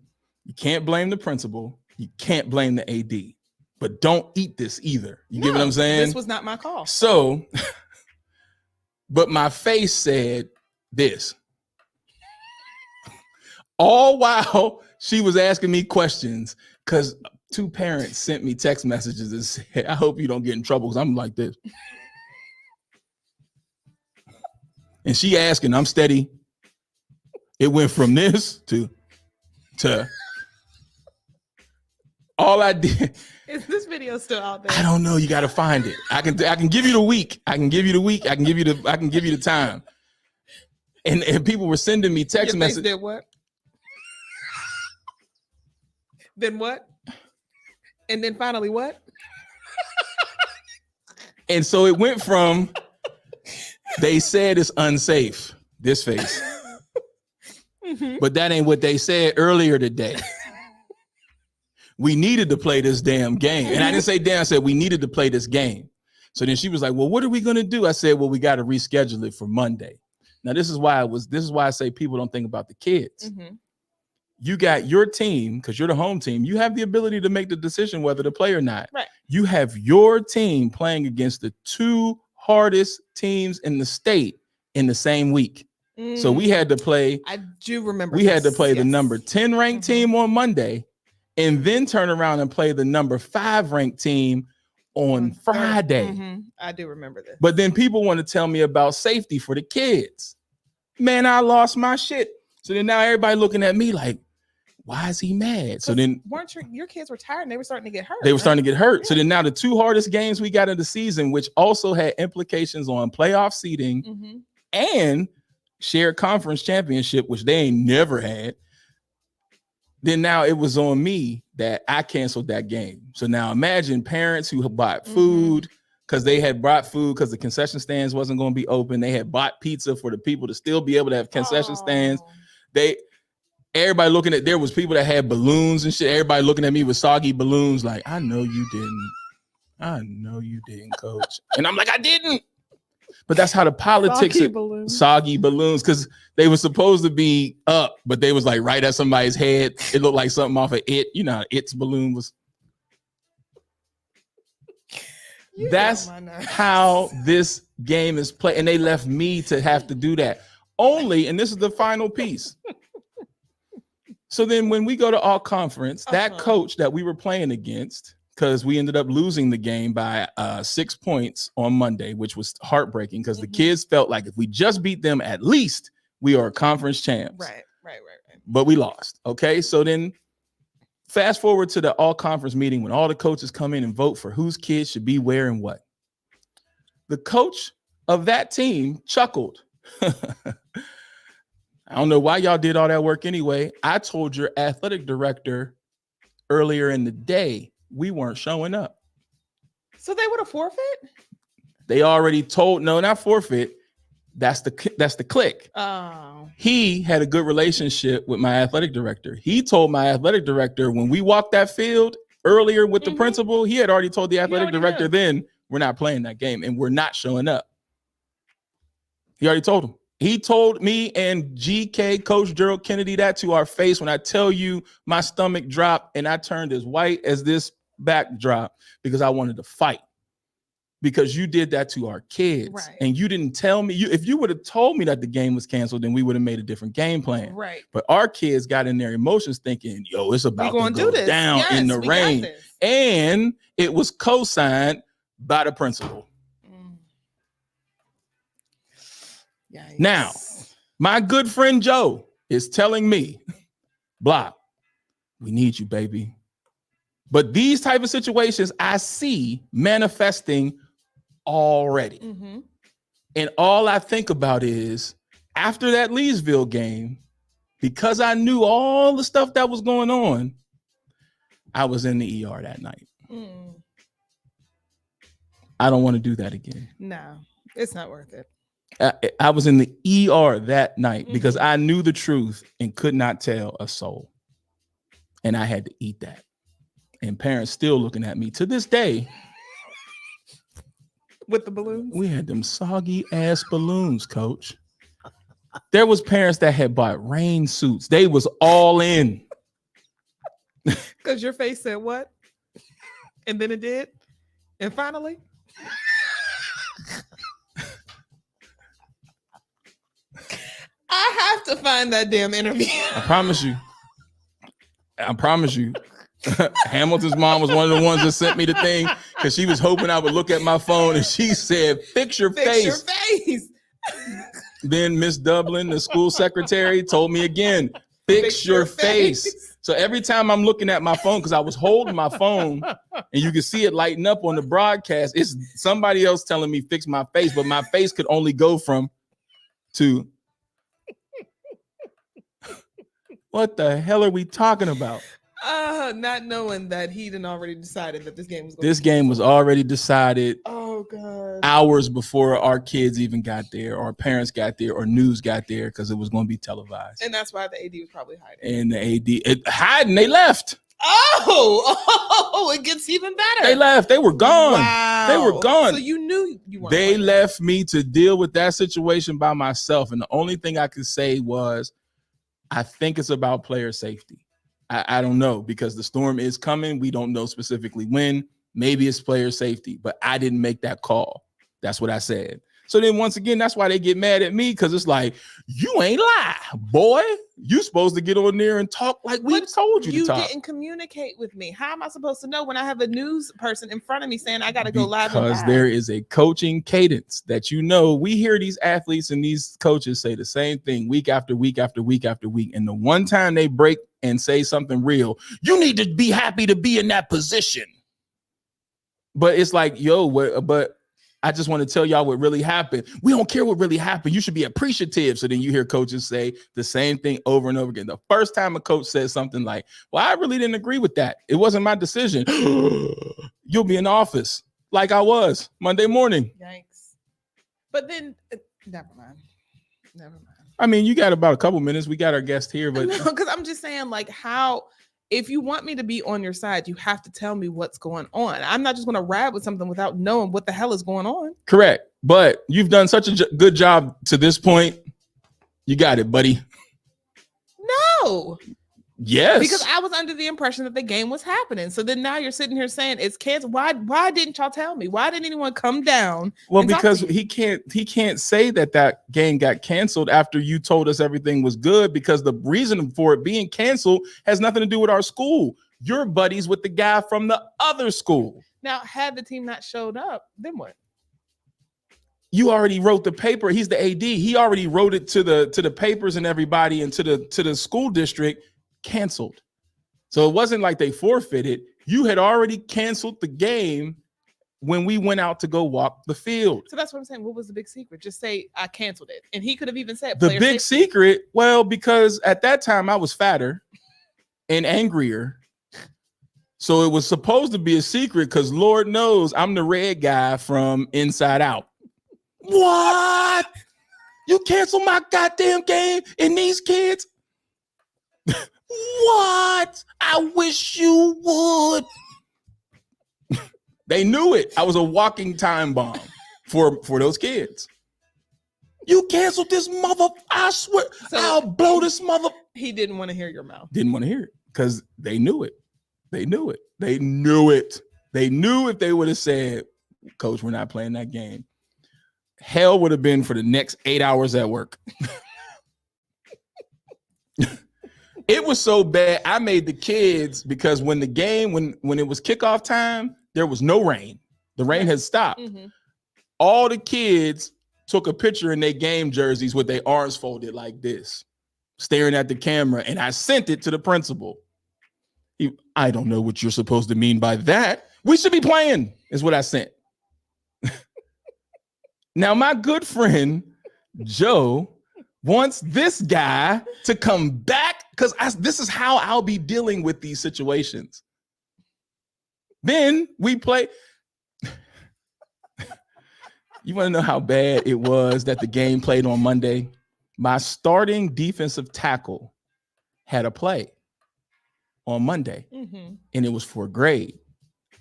you can't blame the principal. You can't blame the AD. But don't eat this either. You get what I'm saying? This was not my call. So, but my face said this. All while she was asking me questions, because 2 parents sent me text messages and said, I hope you don't get in trouble, because I'm like this. And she asking, I'm steady. It went from this to all I did. Is this video still out there? I don't know. You got to find it. I can give you the week. I can give you the time. And people were sending me text messages. Did what? Then what? And then finally what? And so it went from, they said it's unsafe, this face. But that ain't what they said earlier today. We needed to play this damn game. And I didn't say damn, I said we needed to play this game. So then she was like, well, what are we going to do? I said, well, we got to reschedule it for Monday. Now, this is why I say people don't think about the kids. You got your team, because you're the home team. You have the ability to make the decision whether to play or not. Right. You have your team playing against the 2 hardest teams in the state in the same week. So we had to play. I do remember. We had to play the number 10 ranked team on Monday, and then turn around and play the number 5 ranked team on Friday. I do remember this. But then people want to tell me about safety for the kids. Man, I lost my shit. So then now everybody looking at me like, why is he mad? So then weren't your kids were tired and they were starting to get hurt. They were starting to get hurt. Yeah. So then now the 2 hardest games we got in the season, which also had implications on playoff seeding and shared conference championship, which they ain't never had. Then now it was on me that I canceled that game. So now imagine parents who bought food because they had brought food because the concession stands wasn't going to be open. They had bought pizza for the people to still be able to have concession stands. Everybody looking at, there was people that had balloons and shit. Everybody looking at me with soggy balloons like, I know you didn't, coach. And I'm like, I didn't. But that's how the politics soggy balloons, because they were supposed to be up, but they was like right at somebody's head. It looked like something off of It. You know, It's balloon was. That's how this game is played. And they left me to have to do that. Only, and this is the final piece. So then when we go to all conference, that coach that we were playing against, because we ended up losing the game by 6 points on Monday, which was heartbreaking because the kids felt like if we just beat them, at least we are conference champs. Right. But we lost. Okay. So then fast forward to the all conference meeting when all the coaches come in and vote for whose kids should be where and what. The coach of that team chuckled. I don't know why y'all did all that work anyway. I told your athletic director earlier in the day we weren't showing up. So they would have forfeit? They already told, no, not forfeit. That's the click. Oh. He had a good relationship with my athletic director. He told my athletic director when we walked that field earlier with the principal, he had already told the athletic director then we're not playing that game and we're not showing up. He already told him. He told me and GK, Coach Gerald Kennedy, that to our face. When I tell you my stomach dropped and I turned as white as this backdrop because I wanted to fight. Because you did that to our kids. Right. And you didn't tell me. If you would have told me that the game was canceled, then we would have made a different game plan. Right. But our kids got in their emotions thinking, yo, it's about to go down in the rain. And it was co-signed by the principal. Yikes. Now, my good friend Joe is telling me, Block, we need you, baby. But these type of situations I see manifesting already. Mm-hmm. And all I think about is after that Leesville game, because I knew all the stuff that was going on, I was in the ER that night. Mm. I don't want to do that again. No, it's not worth it. I was in the ER that night because I knew the truth and could not tell a soul. And I had to eat that. And parents still looking at me to this day. With the balloons? We had them soggy ass balloons, coach. There was parents that had bought rain suits. They was all in. Because your face said what? And then it did. And finally. I have to find that damn interview. I promise you. Hamilton's mom was one of the ones that sent me the thing because she was hoping I would look at my phone, and she said, fix your face. Then Miss Dublin, the school secretary, told me again, fix your face. So every time I'm looking at my phone, because I was holding my phone and you can see it lighting up on the broadcast, it's somebody else telling me fix my face, but my face could only go from to. What the hell are we talking about? Not knowing that he didn't already decided that this game was. This game was already decided. Oh God! Hours before our kids even got there, or parents got there, or news got there, because it was going to be televised. And that's why the AD was probably hiding. And the AD hiding, they left. Oh, it gets even better. They left. They were gone. Wow. They were gone. So you knew you weren't. They left me to deal with that situation by myself, and the only thing I could say was, I think it's about player safety. I don't know, because the storm is coming. We don't know specifically when. Maybe it's player safety, but I didn't make that call. That's what I said. So then once again, that's why they get mad at me, because it's like, you ain't lie, boy. You supposed to get on there and talk like we told you to talk. You didn't communicate with me. How am I supposed to know when I have a news person in front of me saying I got to go live? Because there is a coaching cadence that, we hear these athletes and these coaches say the same thing week after week after week after week. And the one time they break and say something real, you need to be happy to be in that position. But it's like, but I just want to tell y'all what really happened. We don't care what really happened. You should be appreciative. So then you hear coaches say the same thing over and over again. The first time a coach says something like, well, I really didn't agree with that. It wasn't my decision. You'll be in the office like I was Monday morning. Yikes. But then, never mind. I mean, you got about a couple minutes. We got our guest here, but because I'm just saying, like, how, if you want me to be on your side, you have to tell me what's going on. I'm not just going to ride with something without knowing what the hell is going on. Correct. But you've done such a good job to this point. You got it, buddy. No. Yes. Because I was under the impression that the game was happening. So then now you're sitting here saying it's canceled. Why didn't y'all tell me? Why didn't anyone come down? Well, because he can't say that game got canceled after you told us everything was good, because the reason for it being canceled has nothing to do with our school. You're buddies with the guy from the other school. Now, had the team not showed up, then what? You already wrote the paper. He's the AD. He already wrote it to the papers and everybody, and to the school district. Canceled. So it wasn't like they forfeited. You had already canceled the game when we went out to go walk the field. So that's what I'm saying. What was the big secret? Just say I canceled it. And he could have even said the big secret. Well, because at that time I was fatter and angrier. So it was supposed to be a secret, because Lord knows I'm the red guy from Inside Out. What? You canceled my goddamn game and these kids? What? I wish you would. They knew it. I was a walking time bomb for those kids. You canceled this mother. I swear, so I'll blow this mother. He didn't want to hear your mouth. Didn't want to hear it because they knew it. They knew it. They knew it. They knew if they would have said, Coach, we're not playing that game, hell would have been for the next 8 hours at work. It was so bad. I made the kids, because when the game, when it was kickoff time, there was no rain. The rain had stopped. Mm-hmm. All the kids took a picture in their game jerseys with their arms folded like this, staring at the camera. And I sent it to the principal. I don't know what you're supposed to mean by that. We should be playing, is what I sent. Now, my good friend, Joe, wants this guy to come back because this is how I'll be dealing with these situations. Then we play. You want to know how bad it was that the game played on Monday? My starting defensive tackle had a play on Monday, and it was for a grade.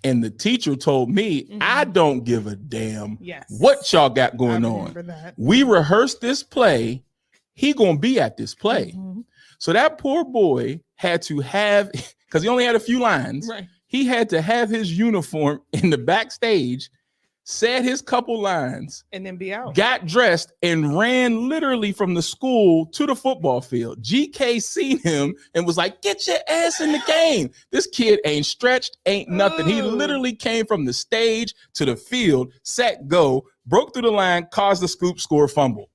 And the teacher told me, I don't give a damn what y'all got going on. That. We rehearsed this play. He gonna be at this play. So that poor boy had to have, because he only had a few lines, he had to have his uniform in the backstage, said his couple lines, and then be out. Got dressed and ran literally from the school to the football field. GK seen him and was like, get your ass in the game. This kid ain't stretched, ain't nothing. He literally came from the stage to the field, set, go, broke through the line, caused the scoop, score, fumble.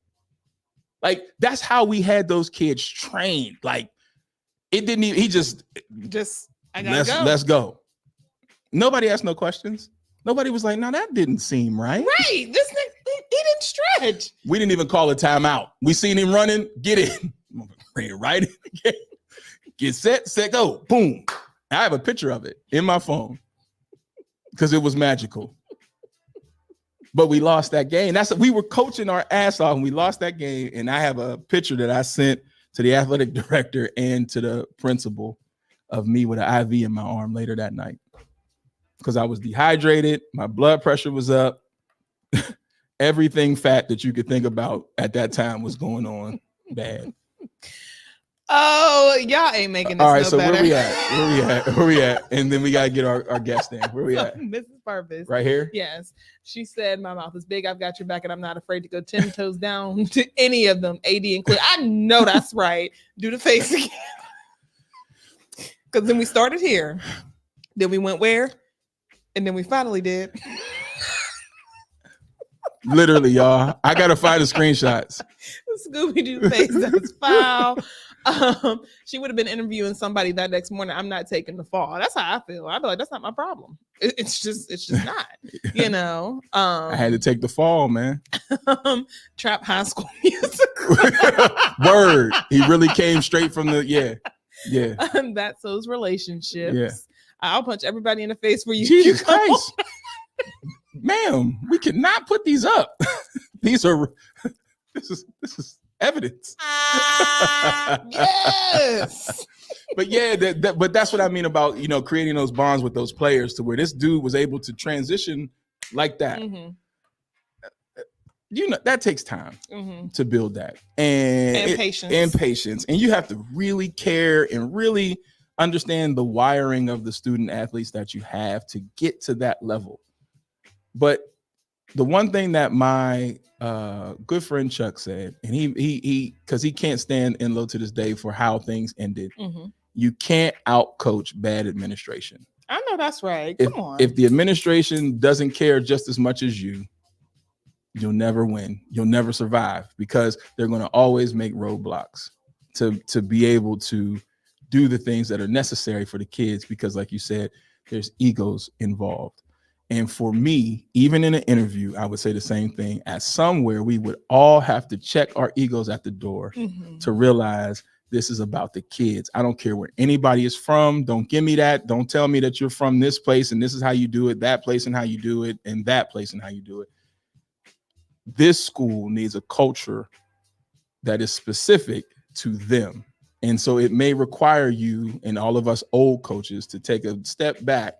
Like, that's how we had those kids trained. Like, it didn't even, he just I gotta go. Let's go. Nobody asked no questions. Nobody was like, no, that didn't seem right. Right. This thing, he didn't stretch. We didn't even call a timeout. We seen him running. Get in. Right in. Get set, go. Boom. I have a picture of it in my phone because it was magical. But we lost that game. We were coaching our ass off and we lost that game. And I have a picture that I sent to the athletic director and to the principal of me with an IV in my arm later that night. Because I was dehydrated, my blood pressure was up, everything fat that you could think about at that time was going on bad. Oh, y'all ain't making this all right, no so better. Where we at? And then we got to get our guest in. Where we at? Mrs. Purpose. Right here? Yes. She said, my mouth is big. I've got your back and I'm not afraid to go 10 toes down to any of them, AD included. I know that's right. Do the face again. Because then we started here. Then we went where? And then we finally did. Literally, y'all. I got to find the screenshots. Scooby-Doo face, that's foul. She would have been interviewing somebody that next morning. I'm not taking the fall. That's how I feel. I'd be like, that's not my problem. It's just not, you know. I had to take the fall, man. Trap High School Musical. Word. He really came straight from the, yeah. That's those relationships. Yeah. I'll punch everybody in the face for you. Jesus Christ. Ma'am, we cannot put these up. This is evidence. Yes. But yeah, but that's what I mean about, you know, creating those bonds with those players to where this dude was able to transition like that. You know, that takes time to build that. And patience. And you have to really care and really understand the wiring of the student athletes that you have to get to that level. But the one thing that my good friend Chuck said, and he because he can't stand Enlow to this day for how things ended. You can't outcoach bad administration. I know that's right. Come on. If the administration doesn't care just as much as you, you'll never win. You'll never survive because they're going to always make roadblocks to be able to do the things that are necessary for the kids. Because like you said, there's egos involved. And for me, even in an interview, I would say the same thing. At somewhere, we would all have to check our egos at the door to realize this is about the kids. I don't care where anybody is from. Don't give me that. Don't tell me that you're from this place and this is how you do it, that place and how you do it, and that place and how you do it. This school needs a culture that is specific to them. And so it may require you and all of us old coaches to take a step back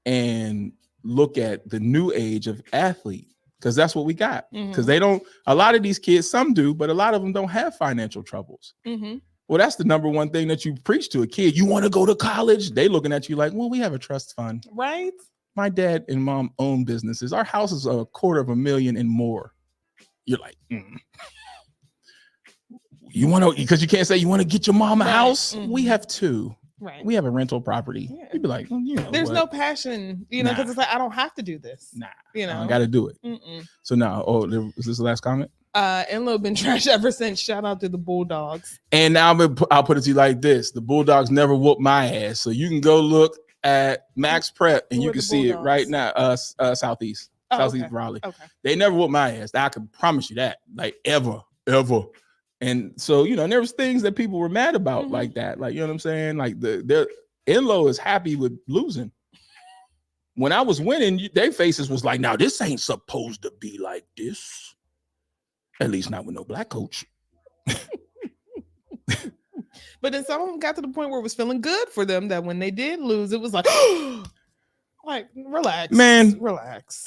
and look at the new age of athlete, because that's what we got. Because they don't, a lot of these kids, some do, but a lot of them don't have financial troubles. Well, that's the number one thing that you preach to a kid. You want to go to college? They looking at you like, well, we have a trust fund. Right. My dad and mom own businesses. Our house is $250,000 and more. You're like, you want to, because you can't say you want to get your mom a house. We have two. Right. We have a rental property. Yeah. You'd be like, well, you know, there's no passion, you know, because it's like, I don't have to do this. Nah, you know, I got to do it. So now, is this the last comment? Enlo been trash ever since. Shout out to the Bulldogs. And now I'll put it to you like this: the Bulldogs never whooped my ass, so you can go look at Max Prep and Who you are can the see it Bulldogs? right now. Southeast Raleigh. Okay. They never whooped my ass. I can promise you that, like ever. And so and there was things that people were mad about like that, like you know what I'm saying. Like their Enlo is happy with losing. When I was winning, their faces was like, "Now this ain't supposed to be like this. At least not with no black coach." But then some of them got to the point where it was feeling good for them that when they did lose, it was like, like relax, man, relax.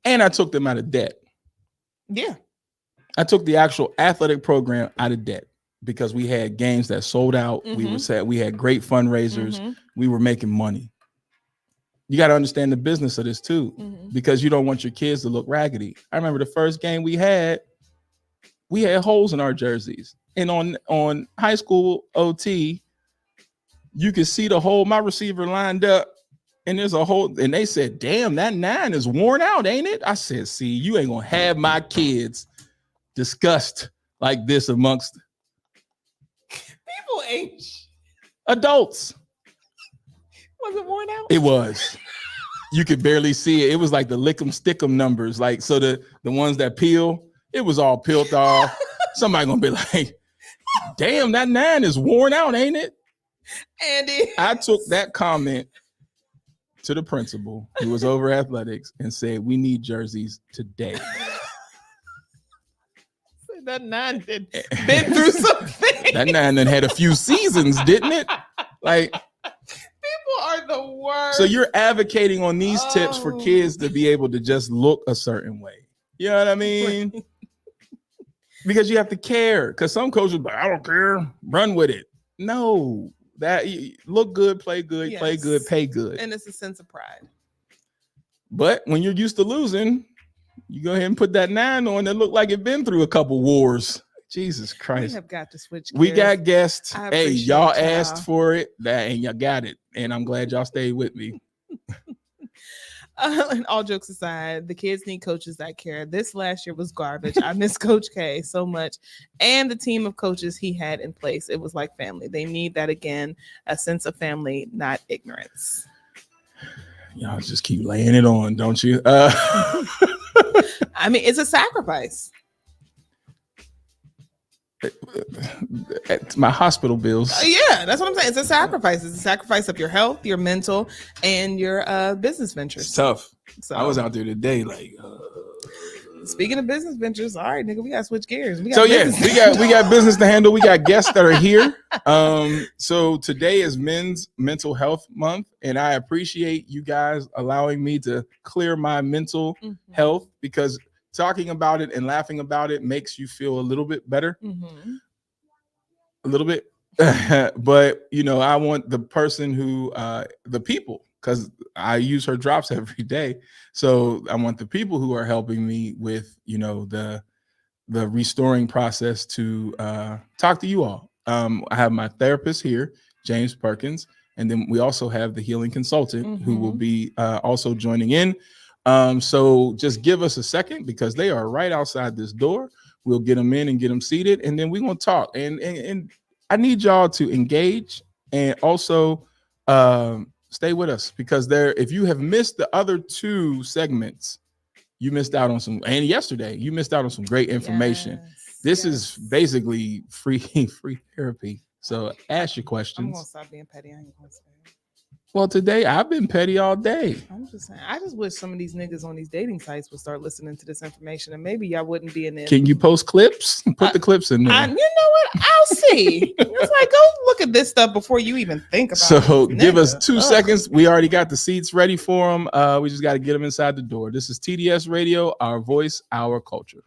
And I took them out of debt. Yeah. I took the actual athletic program out of debt because we had games that sold out. We had great fundraisers. We were making money. You got to understand the business of this too, because you don't want your kids to look raggedy. I remember the first game we had holes in our jerseys, and on high school OT, you could see the hole. My receiver lined up, and there's a hole, and they said, "Damn, that 9 is worn out, ain't it?" I said, "See, you ain't gonna have my kids discussed like this amongst People ain't adults." Was it worn out? It was. You could barely see it. It was like the lick 'em stick 'em numbers. Like, so the ones that peel, it was all peeled off. Somebody gonna be like, "Damn, that 9 is worn out, ain't it?" Andy. I took that comment to the principal who was over athletics and said, "We need jerseys today." That 9 did been through something. That 9 then had a few seasons, didn't it? Like, people are the worst. so you're advocating on these tips for kids to be able to just look a certain way. You know what I mean? Because you have to care. Because some coaches are like, "I don't care. Run with it." No, that look good, play good, play good, pay good. And it's a sense of pride. But when you're used to losing, you go ahead and put that 9 on that look like it been through a couple wars. Jesus Christ. We have got to switch gears. We got guests. Hey, y'all appreciate asked for it, and y'all got it. And I'm glad y'all stayed with me. And all jokes aside, the kids need coaches that care. This last year was garbage. I miss Coach K so much. And the team of coaches he had in place. It was like family. They need that again, a sense of family, not ignorance. Y'all just keep laying it on, don't you? I mean, it's a sacrifice. It's my hospital bills. Yeah, that's what I'm saying. It's a sacrifice. It's a sacrifice of your health, your mental, and your business ventures. It's tough. So I was out there today, like. Speaking of business ventures, all right, nigga, we gotta switch gears. We got business to handle. We got guests that are here. So today is Men's Mental Health Month, and I appreciate you guys allowing me to clear my mental health, because talking about it and laughing about it makes you feel a little bit better. A little bit. But I want the person who the people, because I use her drops every day. So I want the people who are helping me with, the restoring process to talk to you all. I have my therapist here, James Perkins, and then we also have the healing consultant who will be also joining in. So just give us a second, because they are right outside this door. We'll get them in and get them seated, and then we're going to talk. And I need y'all to engage and also stay with us, because if you have missed the other 2 segments, you missed out on some, and yesterday you missed out on some great information. This is basically free therapy. So ask your questions. I'm gonna stop being petty. I ain't gonna say it. Well, today I've been petty all day. I'm just saying, I just wish some of these niggas on these dating sites would start listening to this information, and maybe y'all wouldn't be in there. Can you post clips? Put the clips in there. You know what? I'll see. It's like, go look at this stuff before you even think about it. So give us 2 seconds. We already got the seats ready for them. We just got to get them inside the door. This is TDS Radio, our voice, our culture.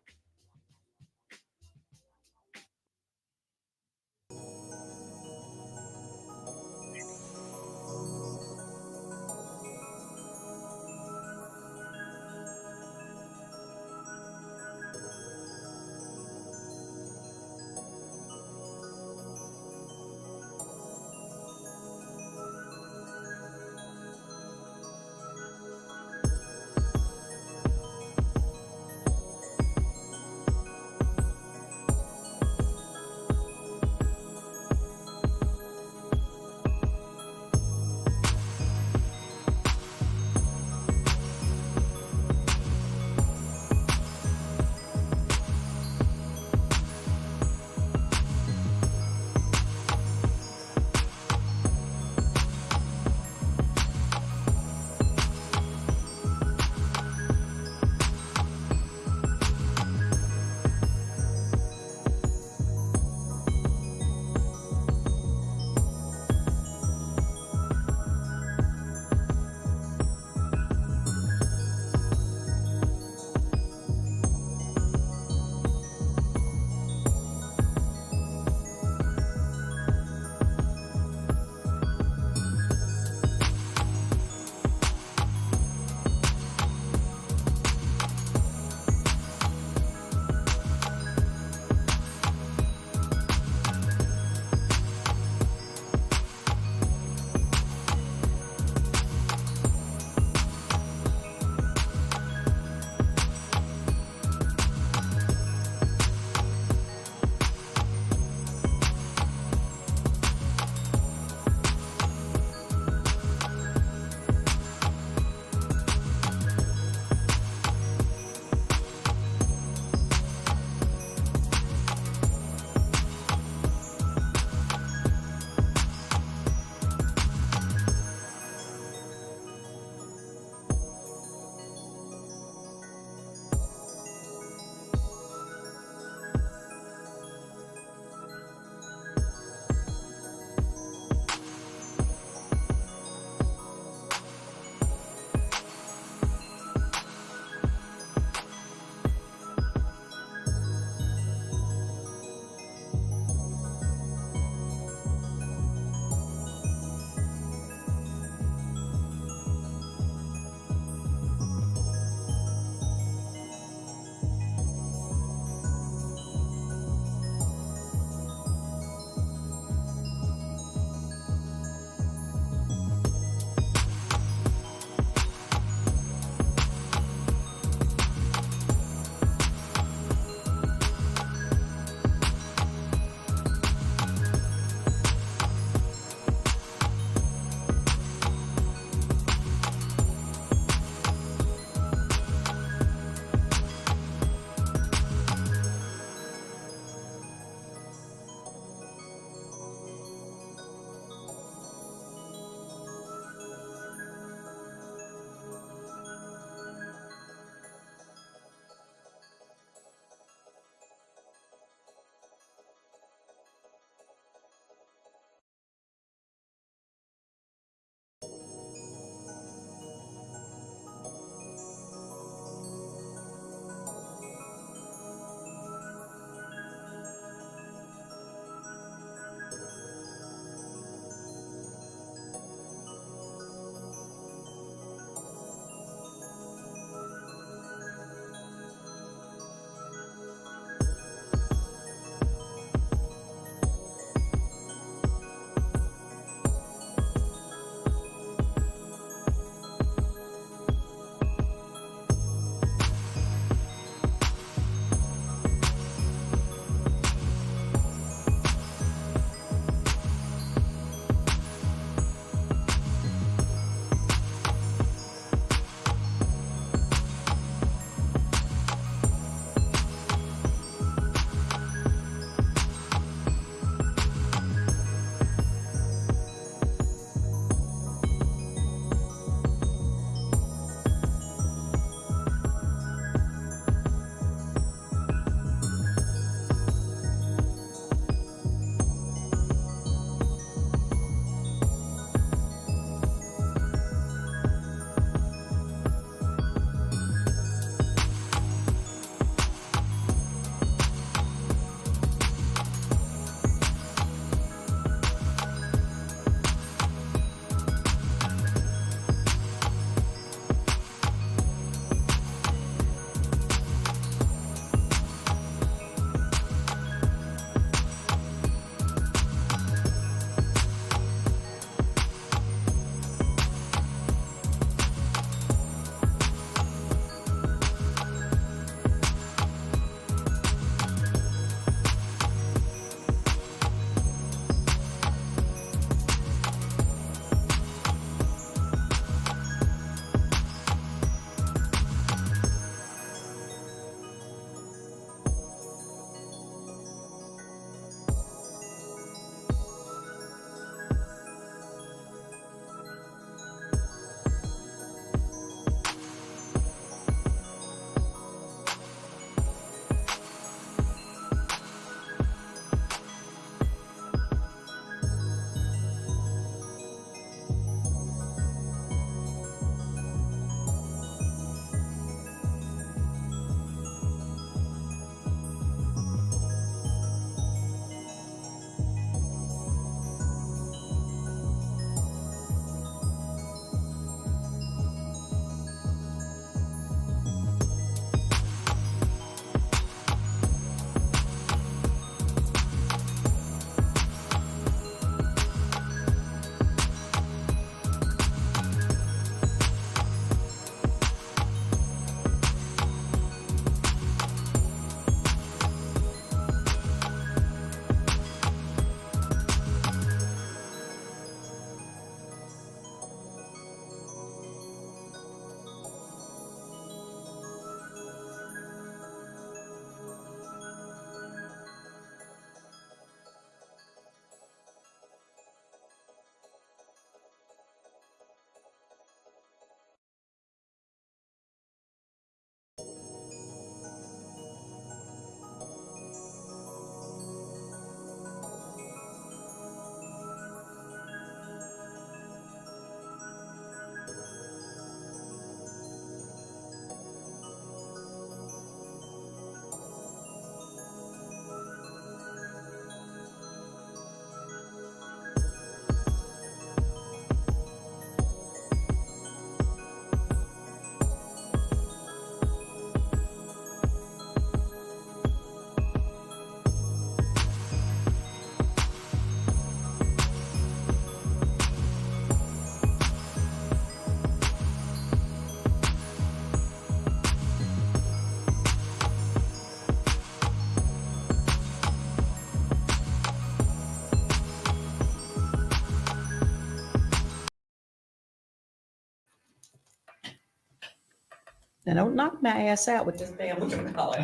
Now don't knock my ass out with this damn color.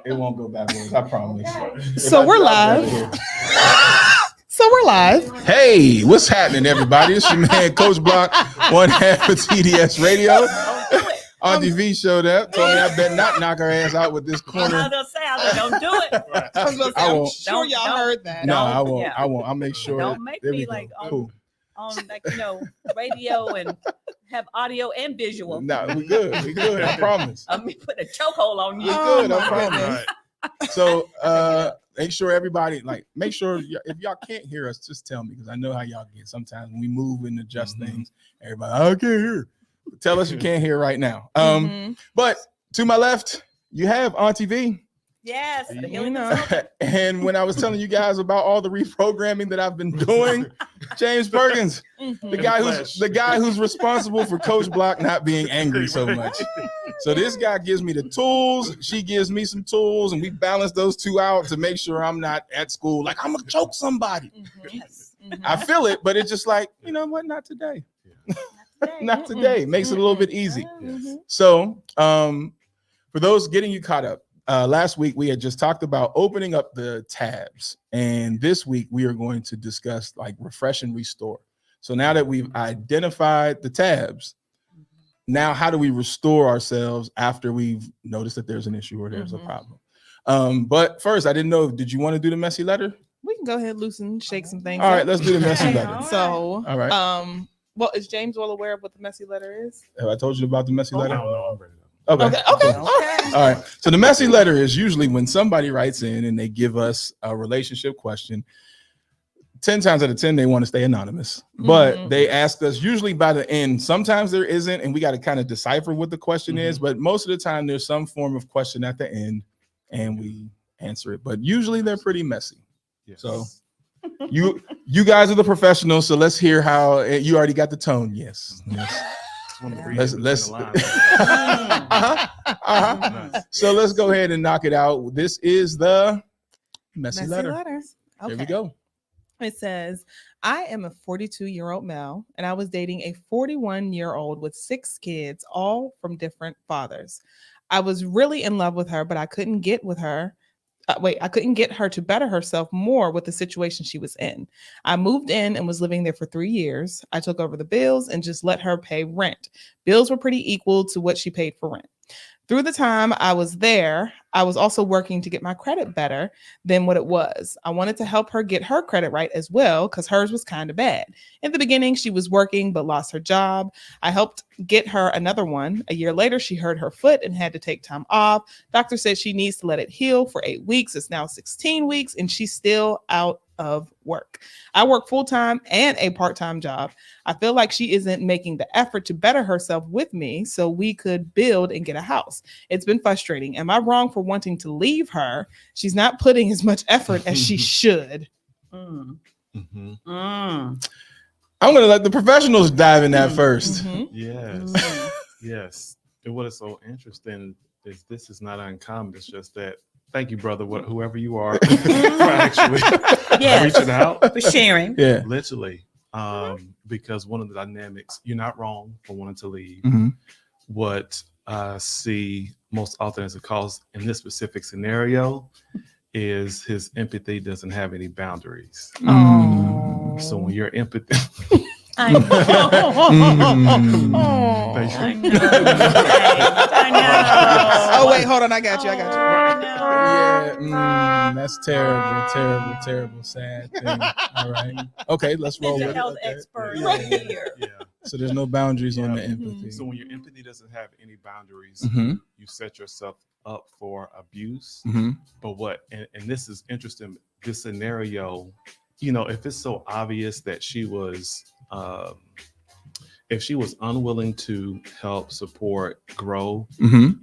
It won't go backwards. I promise. So we're live. Hey, what's happening, everybody? It's your man, Coach Block, one half of TDS Radio. Auntie V showed up. Told me I better not knock her ass out with this corner. I was gonna say, don't do it. I was gonna say, I I'm won't. sure y'all heard that. No, I won't. Yeah. I won't. I'll make sure. Don't make There we me go. like Cool. on like radio and have audio and visual. No, we good. We good. I promise. I mean, put a chokehold on you. We good. I promise. So make sure everybody make sure if y'all can't hear us, just tell me, because I know how y'all get sometimes when we move and adjust things. Everybody, I can't hear. Tell us you can't hear right now. But to my left, you have Auntie V. Yes, the healing And when I was telling you guys about all the reprogramming that I've been doing, James Perkins, the guy who's responsible for Coach Block not being angry so much. So this guy gives me the tools, she gives me some tools, and we balance those two out to make sure I'm not at school like I'm gonna choke somebody. I feel it, but it's just like, you know what, not today. Not today. Makes it a little bit easy. So for those getting you caught up, last week we had just talked about opening up the tabs, and this week we are going to discuss refresh and restore. So now that we've identified the tabs, now how do we restore ourselves after we've noticed that there's an issue or there's a problem? But first, I didn't know, did you want to do the messy letter? We can go ahead, loosen, shake some things. All right, let's do the messy letter. So, all right. Well, is James well aware of what the messy letter is? Have I told you about the messy letter? I don't know. I'm ready. Okay. All right. So the messy letter is usually when somebody writes in and they give us a relationship question. 10 times out of 10, they want to stay anonymous, but they ask us usually by the end. Sometimes there isn't, and we got to kind of decipher what the question is. But most of the time, there's some form of question at the end, and we answer it. But usually, they're pretty messy. Yes. So you guys are the professionals. So let's hear how you already got the tone. Yes. Let's So let's go ahead and knock it out. This is the messy letter. Okay. Here we go. It says, I am a 42-year-old male, and I was dating a 41-year-old with 6 kids, all from different fathers. I was really in love with her, but I couldn't get with her. I couldn't get her to better herself more with the situation she was in. I moved in and was living there for 3 years. I took over the bills and just let her pay rent. Bills were pretty equal to what she paid for rent. Through the time I was there, I was also working to get my credit better than what it was. I wanted to help her get her credit right as well, because hers was kind of bad. In the beginning, she was working but lost her job. I helped get her another one. A year later, she hurt her foot and had to take time off. Doctor said she needs to let it heal for 8 weeks. It's now 16 weeks, and she's still out of work. I work full-time and a part-time job. I feel like she isn't making the effort to better herself with me so we could build and get a house. It's been frustrating. Am I wrong for wanting to leave her? She's not putting as much effort as she should. I'm going to let the professionals dive in that first. Yes. Yes. And what is so interesting is this is not uncommon. It's just that, thank you, brother, whoever you are, for actually reaching out. For sharing. Yeah. Literally. Because one of the dynamics, you're not wrong for wanting to leave. What I see most often as a cause in this specific scenario is his empathy doesn't have any boundaries. So when your empathy... I know. I know. Oh, wait, hold on. I got you. Yeah, that's terrible, sad thing. All right. Okay, let's roll with it. Health expert here. Yeah. So there's no boundaries on the empathy. So when your empathy doesn't have any boundaries, you set yourself up for abuse. But and this is interesting, this scenario, if it's so obvious that she was if she was unwilling to help, support, grow,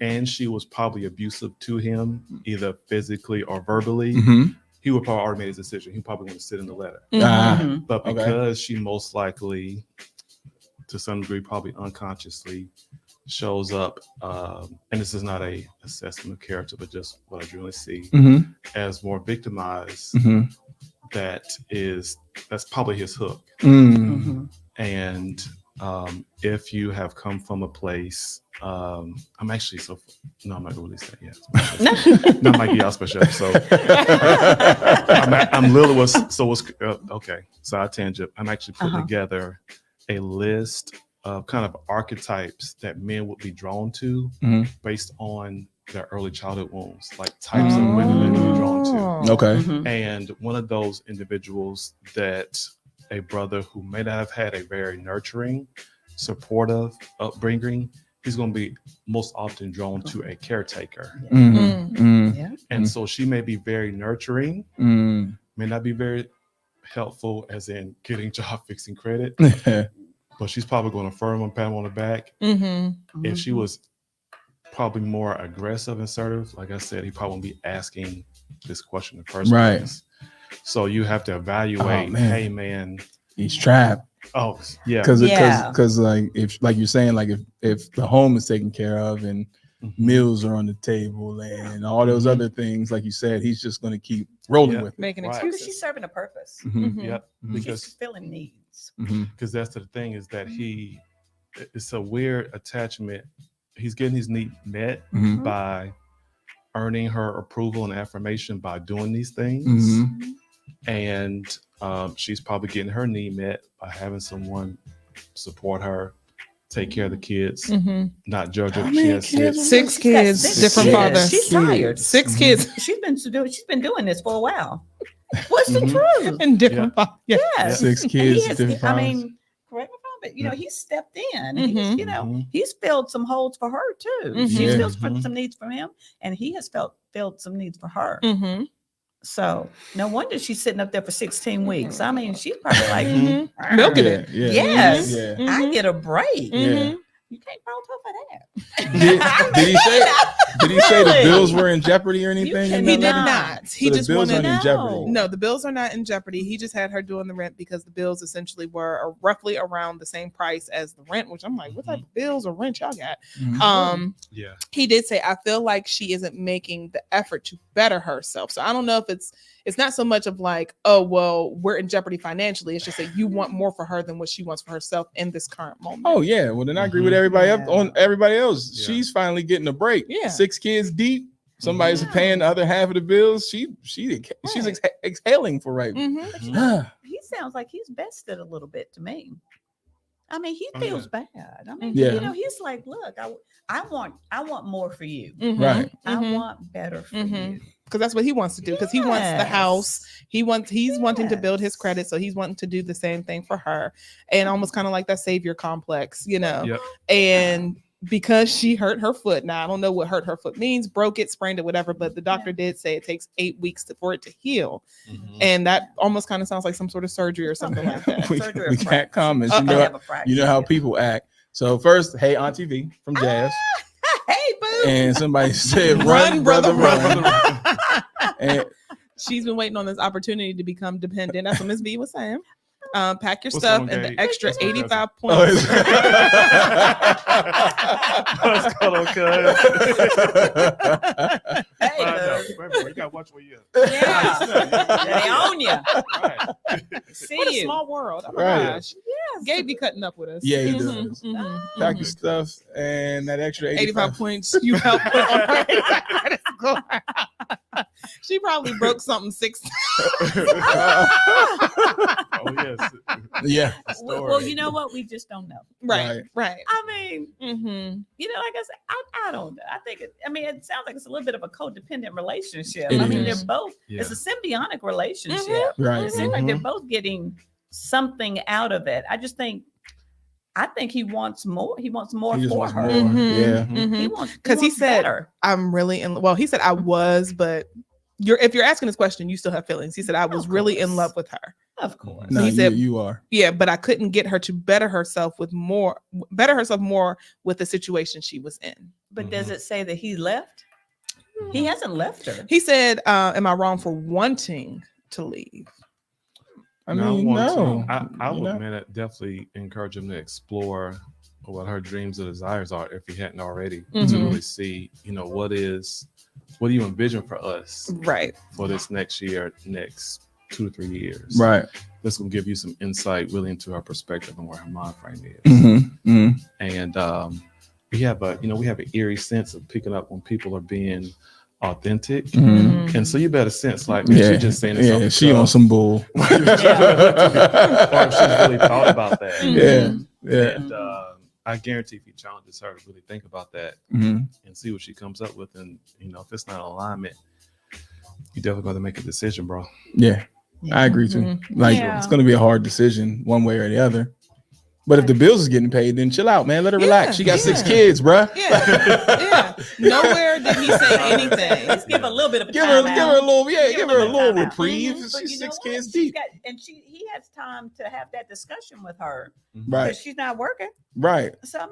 and she was probably abusive to him, either physically or verbally, he would probably already made his decision. He probably want to sit in the letter. But because she most likely, to some degree, probably unconsciously, shows up, and this is not a assessment of character, but just what I generally see, as more victimized, that's probably his hook. And if you have come from a place, I'm actually I'm not gonna release that yet. No, I might give y'all a special episode. I'm little okay. So I tangent. I'm actually putting together a list of kind of archetypes that men would be drawn to based on their early childhood wounds, like types of women that they're drawn to. Okay. And one of those individuals that a brother who may not have had a very nurturing, supportive upbringing, he's going to be most often drawn to a caretaker. And so she may be very nurturing, may not be very helpful as in getting job fixing credit, but she's probably going to affirm him, pat him on the back. If she was probably more aggressive and assertive, like I said, he probably won't be asking this question in the first place. So you have to evaluate, hey man, he's trapped. Oh yeah, because like if like you're saying, like if the home is taken care of and meals are on the table and all those other things, like you said, he's just going to keep rolling with it. Making Because excuses. she's serving a purpose. Yep, She's because filling needs. because that's the thing is that it's a weird attachment. He's getting his need met by earning her approval and affirmation by doing these things. And she's probably getting her need met by having someone support her, take care of the kids, not judge her. She has Six kids, different fathers. She's tired. 6 kids She's been doing this for a while. What's the truth? and different fathers. Yes. 6 And kids, he has, different I fathers. mean, correct me if I'm wrong, but he's stepped in. He's, he's filled some holes for her too. She's filled some needs from him, and he has filled some needs for her. So no wonder she's sitting up there for 16 weeks. I mean, she's probably like Milking it. Yes, Yeah. I get a break. Yeah. You can't fault her for that. Did he say the bills were in jeopardy or anything? can- in He that did letter? not. He So the just bills wanted aren't in jeopardy. No, the bills are not in jeopardy. He just had her doing the rent because the bills essentially were roughly around the same price as the rent, which I'm like, what type of bills or rent y'all got? Yeah. He did say, I feel like she isn't making the effort to better herself. So I don't know if it's not so much of like, oh, well, we're in jeopardy financially. It's just that you want more for her than what she wants for herself in this current moment. Oh yeah, well then I agree with everybody up on everybody else. Yeah. She's finally getting a break. Yeah. 6 kids deep. Somebody's paying the other half of the bills. She's exhaling for right. He sounds like he's bested a little bit to me. I mean, he feels bad. I mean, Yeah. he's like, look, I want more for you. Right. I want better for you. Because that's what he wants to do. Because he wants the house. He's wanting to build his credit, so he's wanting to do the same thing for her, and almost kind of like that savior complex, Yep. And because she hurt her foot, now I don't know what hurt her foot means, broke it, sprained it, whatever, but the doctor did say it takes 8 weeks for it to heal, and that almost kind of sounds like some sort of surgery or something like that. we can't comment. You know how people act. So first, hey Auntie V from Jazz. Hey, boo. And somebody said, "Run, brother, run." And She's been waiting on this opportunity to become dependent. That's what Miss B was saying. Pack your What's stuff on, and Gabe? the extra What's on, 85 Oh, points. What's going on, cuz? Hey, boo. You gotta watch where you Yeah. They own you. Right. See What a you. small world. Oh my Right. gosh. Gabe be cutting up with us. Yeah, he Mhm, does. mhm, pack mhm. your stuff and that extra 85 points you helped put on her credit score. She probably broke something 6 times. Oh yes. Yeah. Well, you know what? We just don't know. Right. I mean, Mm-hmm. like I said, I don't know. I think it sounds like it's a little bit of a codependent relationship. It I mean, is. they're both, it's a symbiotic relationship. Right. It seems like they're both getting something out of it. I think he wants more. He wants more He just for wants her. more. Mm-hmm. Yeah. He wants, Because he wants said, better. I'm really in. Well, he said I was, but if you're asking this question, you still have feelings. He said I was really in love with her. Of course. No, He said- you are. Yeah, but I couldn't get her to better herself more with the situation she was in. But does it say that he left? He hasn't left her. He said, "Am I wrong for wanting to leave?" I No, mean, no. I You would know? definitely encourage him to explore what her dreams and desires are if he hadn't already, to Mhm. really see, what do you envision for us Right. for this next year, next 2 to 3 years. Right. This will give you some insight really into her perspective and where her mind frame is. And we have an eerie sense of picking up when people are being authentic. And so you better sense like, man, she just saying this off the she cuff. on some bull. Or if she's really thought about that. And I guarantee if you challenges her to really think about that and see what she comes up with, and if it's not in alignment, you definitely got to make a decision, bro. Yeah, I agree too. Like it's going to be a hard decision one way or the other. But if the bills is getting paid, then chill out, man. Let her relax. She got 6 kids, bruh. Nowhere did he say anything. Just give a little bit of give her a little reprieve. She's 6 kids deep. He has time to have that discussion with her. Right. Because she's not working. Right. So have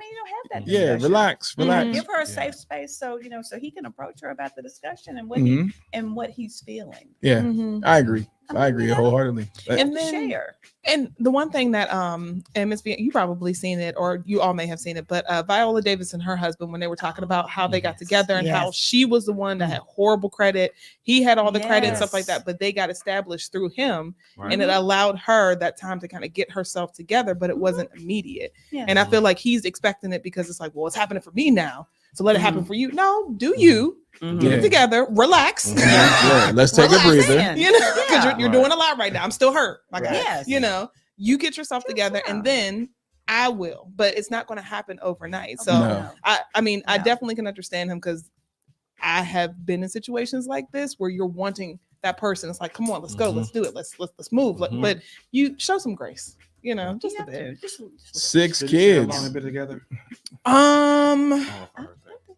that discussion. Yeah, relax. Give her a safe space so he can approach her about the discussion and what he's feeling. Yeah, I agree. I agree wholeheartedly. And then share. And the one thing that and Miss V, you probably seen it, or you all may have seen it, but Viola Davis and her husband, when they were talking about how they got together and how she was the one that had horrible credit, he had all the credit and stuff like that, but they got established through him, and it allowed her that time to kind of get herself together, but it wasn't immediate. And I feel like he's expecting it because it's like, well, it's happening for me now, so let it happen for you. No, do you get it together, relax. Let's take a breather. Because you're doing a lot right now. I'm still hurt, my guy. You get yourself together, and then I will. But it's not going to happen overnight. So I definitely can understand him, because I have been in situations like this where you're wanting that person. It's like, come on, let's go, let's do it, let's move. But you show some grace. Just a bit. 6 kids. How long have been together?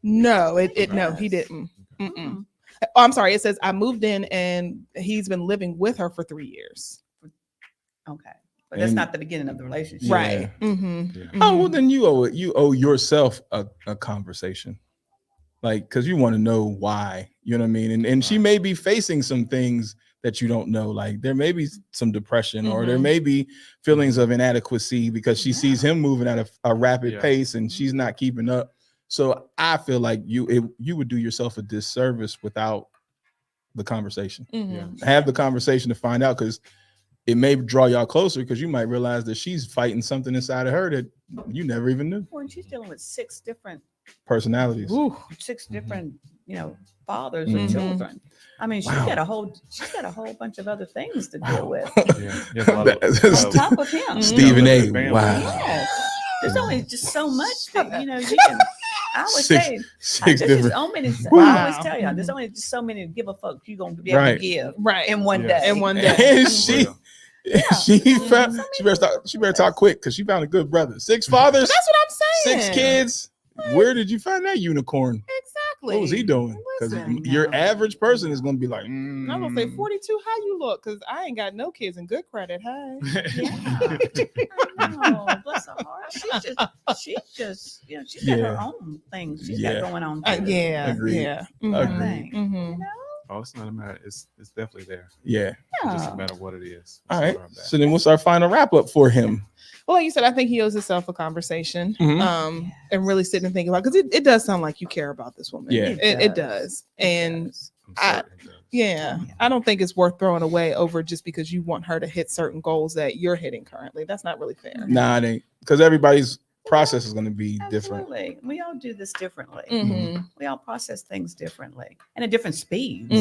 No, he didn't. Oh, I'm sorry. It says I moved in and he's been living with her for 3 years. Okay, but that's not the beginning of the relationship, right? Oh well, then you owe yourself a conversation, like, because you want to know why. You know what I mean? And she may be facing some things that you don't know. Like there may be some depression, or there may be feelings of inadequacy because she sees him moving at a rapid pace and she's not keeping up. So I feel like you would do yourself a disservice without the conversation. Have the conversation to find out, because it may draw y'all closer, because you might realize that she's fighting something inside of her that you never even knew. Well, and she's dealing with 6 different personalities. 6 different, fathers of children. I mean, she's got a whole bunch of other things to deal with. On top of him. Stephen A. Wow. Yes. There's only just so much that you can. I always say, I always tell y'all, there's only just so many give a fuck you're gonna be able to give in one day. In one day. And she better talk quick, because she found a good brother. 6 fathers. That's what I'm saying. 6 kids. Where did you find that unicorn? Exactly. What was he doing? Because your average person is going to be like, I'm going to say 42. How you look? Because I ain't got no kids in good credit. Hey. Oh, bless her heart. She's just she's got her own things she's got going on. Agreed. Oh, it's not a matter. It's definitely there. Yeah. It's just a matter of what it is. All right. So then what's our final wrap up for him? Well, like you said, I think he owes himself a conversation, and really sitting and thinking about, because it does sound like you care about this woman. Yeah, it does. And I don't think it's worth throwing away over just because you want her to hit certain goals that you're hitting currently. That's not really fair. Nah, it ain't, because everybody's process is going to be different. We all do this differently. We all process things differently and at different speeds.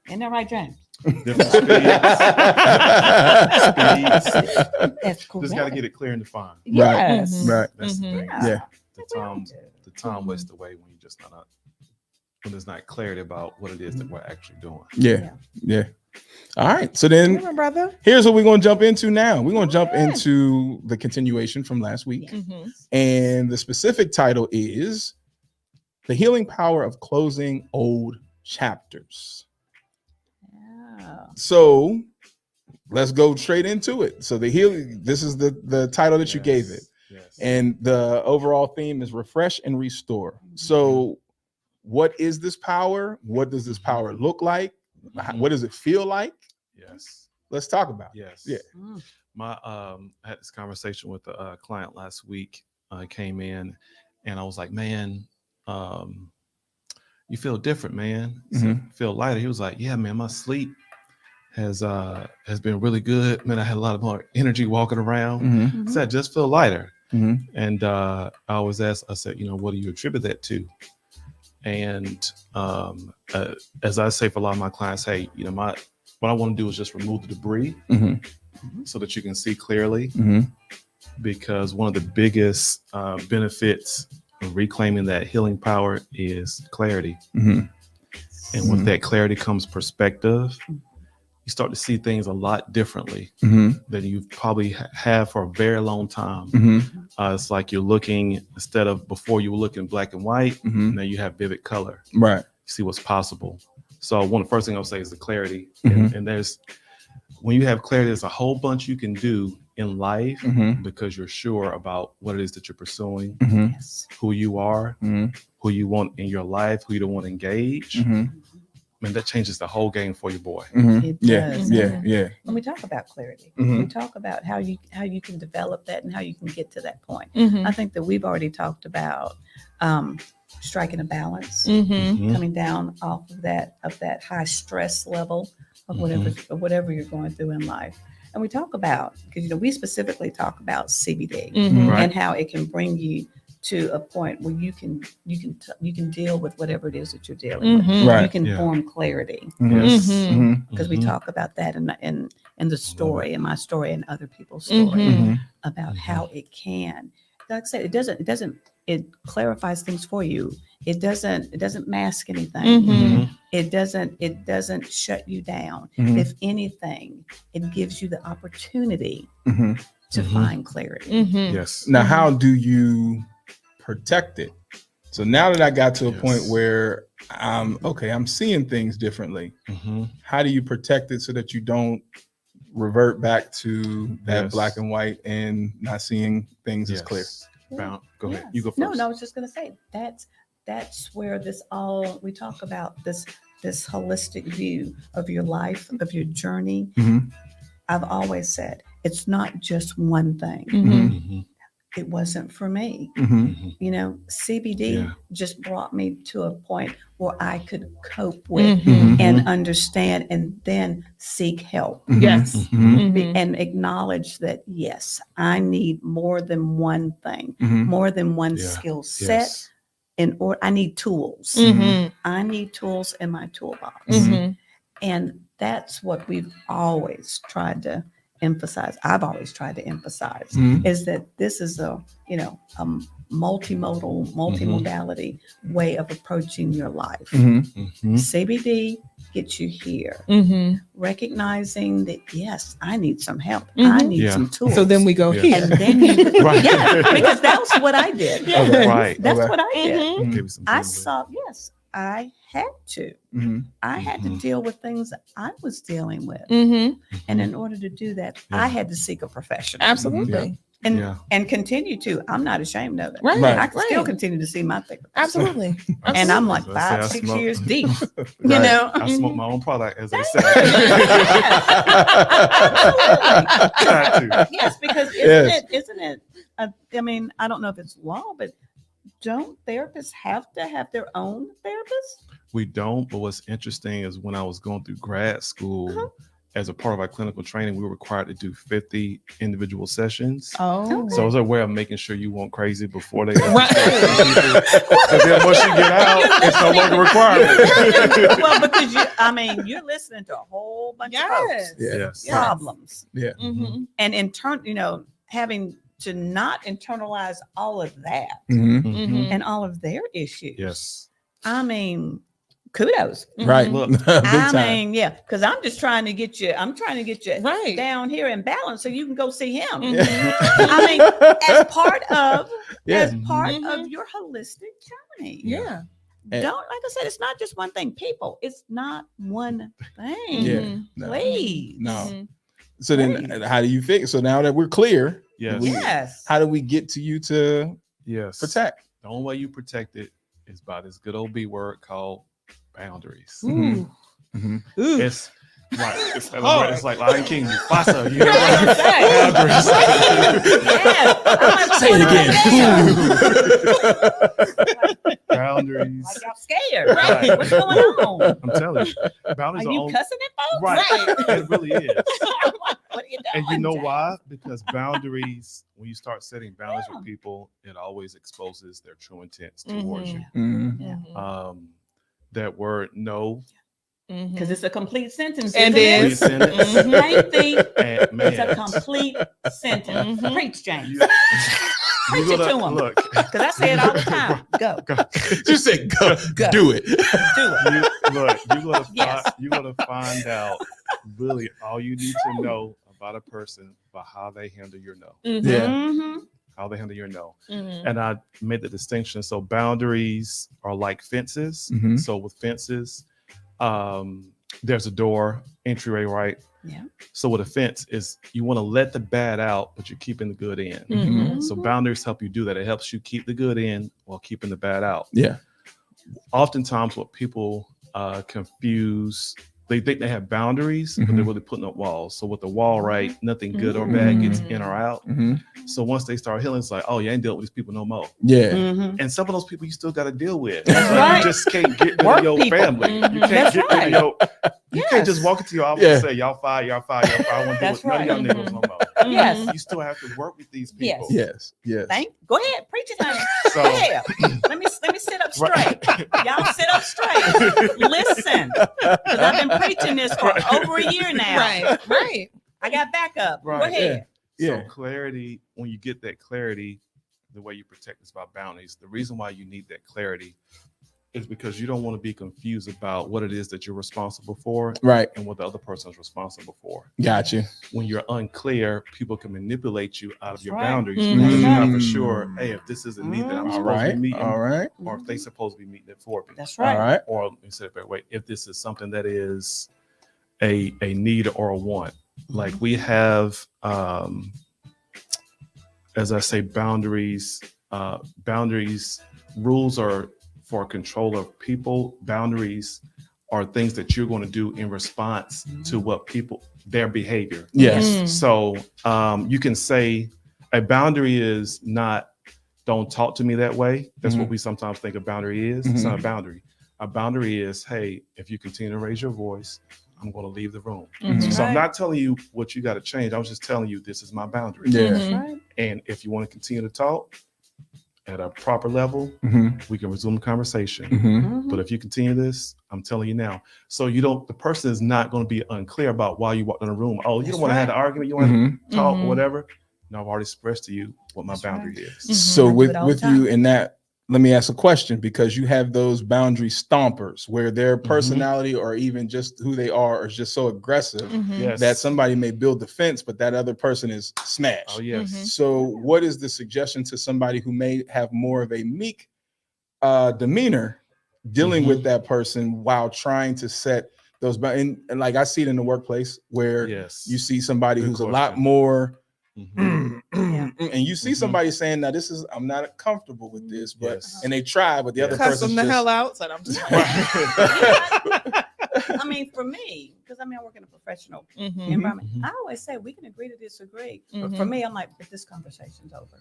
Isn't that right, James? Different speeds. That's cool. Just got to get it clear and defined. Yes. Right. That's the thing. Yeah. The time wastes away when you just not when there's not clarity about what it is that we're actually doing. Yeah. All right. So then here's what we're going to jump into now. We're going to jump into the continuation from last week. And the specific title is The Healing Power of Closing Old Chapters. So let's go straight into it. So the healing, this is the title that you gave it. And the overall theme is refresh and restore. So what is this power? What does this power look like? What does it feel like? Yes. Let's talk about it. Yes. Yeah. I had this conversation with a client last week. I came in and I was like, man, you feel different, man. You feel lighter. He was like, yeah, man, my sleep has been really good. Man, I had a lot of more energy walking around. Mm-hmm. So I just feel lighter. Mm-hmm. And I always ask, I said, what do you attribute that to? And as I say for a lot of my clients, hey, what I want to do is just remove the debris so that you can see clearly. Because one of the biggest benefits of reclaiming that healing power is clarity. And with that clarity comes perspective. You start to see things a lot differently than you probably have for a very long time. It's like you're looking, instead of before you were looking black and white, now you have vivid color. Right. You see what's possible. So one of the first things I'll say is the clarity. And when you have clarity, there's a whole bunch you can do in life because you're sure about what it is that you're pursuing, who you are, who you want in your life, who you don't want to engage. Man, that changes the whole game for your boy. It does. Yeah. When we talk about clarity, we talk about how you can develop that and how you can get to that point. I think that we've already talked about striking a balance, coming down off of that high stress level of whatever you're going through in life. And we talk about, because we specifically talk about CBD and how it can bring you to a point where you can deal with whatever it is that you're dealing with. Right. You can form clarity. Because we talk about that in the story, in my story and other people's story, about how it can. Like I said, it clarifies things for you. It doesn't mask anything. It doesn't shut you down. If anything, it gives you the opportunity to find clarity. Yes. Now, how do you protect it? So now that I got to a point where I'm seeing things differently, how do you protect it so that you don't revert back to that black and white and not seeing things as clear? Go ahead. You go first. No, I was just going to say that's where we talk about this holistic view of your life, of your journey. I've always said it's not just one thing. It wasn't for me. CBD just brought me to a point where I could cope with and understand and then seek help. Yes. And acknowledge that, yes, I need more than one thing, more than one skill set. I need tools. I need tools in my toolbox. And that's what we've always tried to emphasize. I've always tried to emphasize is that this is a multimodality way of approaching your life. CBD gets you here, recognizing that, yes, I need some help. I need some tools. So then we go here. And then because that's what I did. Right. That's what I did. Give you some I time. saw, I had to. I had to deal with things that I was dealing with. And in order to do that, I had to seek a professional. Absolutely. And continue to. I'm not ashamed of it. Right. I can still continue to see my therapist. Absolutely. And I'm like Let's say I 5-6 smoke. years deep. I smoke my own product, as they say. Yes, because isn't it? I mean, I don't know if it's law, but don't therapists have to have their own therapist? We don't, but what's interesting is when I was going through grad school, as a part of our clinical training, we were required to do 50 individual sessions. Oh. So it was a way of making sure you weren't crazy before they So then once you get out, it's no longer required. Well, because you're listening to a whole bunch of folks. Yes. Problems. And And having to not internalize all of that and all of their issues. Yes. I mean, kudos. right. Look, because I'm just trying to get you. I'm trying to get you Right. down here in balance so you can go see him. I mean, as part of your holistic journey. Yeah. Like I said, it's not just one thing. People, it's not one thing. Please. No. So then how do you fix? So now that we're clear, Yes. how do we get to you to protect? The only way you protect it is by this good old B word called boundaries. Ooh. It's right. It's like Lion King, Mufasa. Say it again. boundaries. Like y'all scared, right? What's going on? I'm telling you, boundaries Are are you only, cussing at folks? right. It really is. What are you doing? And you know James? why? Because boundaries, when you start setting boundaries with people, it always exposes their true intents towards you. That word no. Because it's a complete sentence. And isn't is. it? Thank thee. And, It's a man, complete sentence. Preach, James. you Preach it gotta to him. look. Because I say it all the time. Go. You said go. Go. Do it. Do it. You're gonna find out really all you need to know about a person by how they handle your no. Mm-hmm. How they handle your no. And I made the distinction. So boundaries are like fences. So with fences, there's a door, entryway, right? Yeah. So with a fence is you want to let the bad out, but you're keeping the good in. So boundaries help you do that. It helps you keep the good in while keeping the bad out. Yeah. Oftentimes what people confuse, they think they have boundaries, but they're really putting up walls. So with the wall, right, nothing good or bad gets in or out. So once they start healing, it's like, oh, you ain't dealing with these people no more. Yeah. And some of those people you still got to deal with. That's Like, right. you just can't get rid Work of your people. family. You can't That's get rid of your. You can't just walk into your office and say, y'all fired, y'all fired, y'all fired. I want to deal That's with none of y'all right. niggas no more. Yes. You still have to work with these Yes. people. Yes. Yes. Go ahead. Preach it, honey. So, Go ahead. Let me sit up straight. Y'all sit up straight. Listen. Because I've been preaching this for over a year now. Right. I got backup. Right. Go ahead. Yeah. So clarity, when you get that clarity, the way you protect is about boundaries. The reason why you need that clarity is because you don't want to be confused about what it is that you're responsible for Right. and what the other person is responsible for. Gotcha. When you're unclear, people can manipulate you out of That's your right. boundaries Mhm. because you're not for sure, hey, if this is a need that I'm All supposed to right. be meeting, All right. or if they supposed to be meeting it for me. That's All right. right. Or let me say it better way, if this is something that is a need or a want. Like we have as I say, boundaries, rules are for control of people. Boundaries are things that you're going to do in response to what their behavior. Yes. So you can say a boundary is not, don't talk to me that way. That's what we sometimes think a boundary is. It's not a boundary. A boundary is, hey, if you continue to raise your voice, I'm going to leave the room. So I'm not telling you what you got to change. I was just telling you this is my boundary. Yeah. That's right. And if you want to continue to talk at a proper level, we can resume the conversation. But if you continue this, I'm telling you now. So the person is not going to be unclear about why you walked in the room. Oh, you don't want to have an argument. You want to talk or whatever. No, I've already expressed to you what my boundary is. So I do it all the with you in that, let me ask a question, because you have those boundary stompers where their personality or even just who they are is just so aggressive Yes. that somebody may build the fence, but that other person is smashed. Oh, yes. So what is the suggestion to somebody who may have more of a meek demeanor dealing with that person while trying to set those boundaries? And like I see it in the workplace where you see somebody Good who's question. a lot more Yeah. and you see somebody saying, now this is, I'm not comfortable with this, but and they try, but the other Cuss person's them the just, hell out. So I'm just I mean, for me, because I work in a professional environment, I always say we can agree to disagree. But for me, I'm like, but this conversation's over.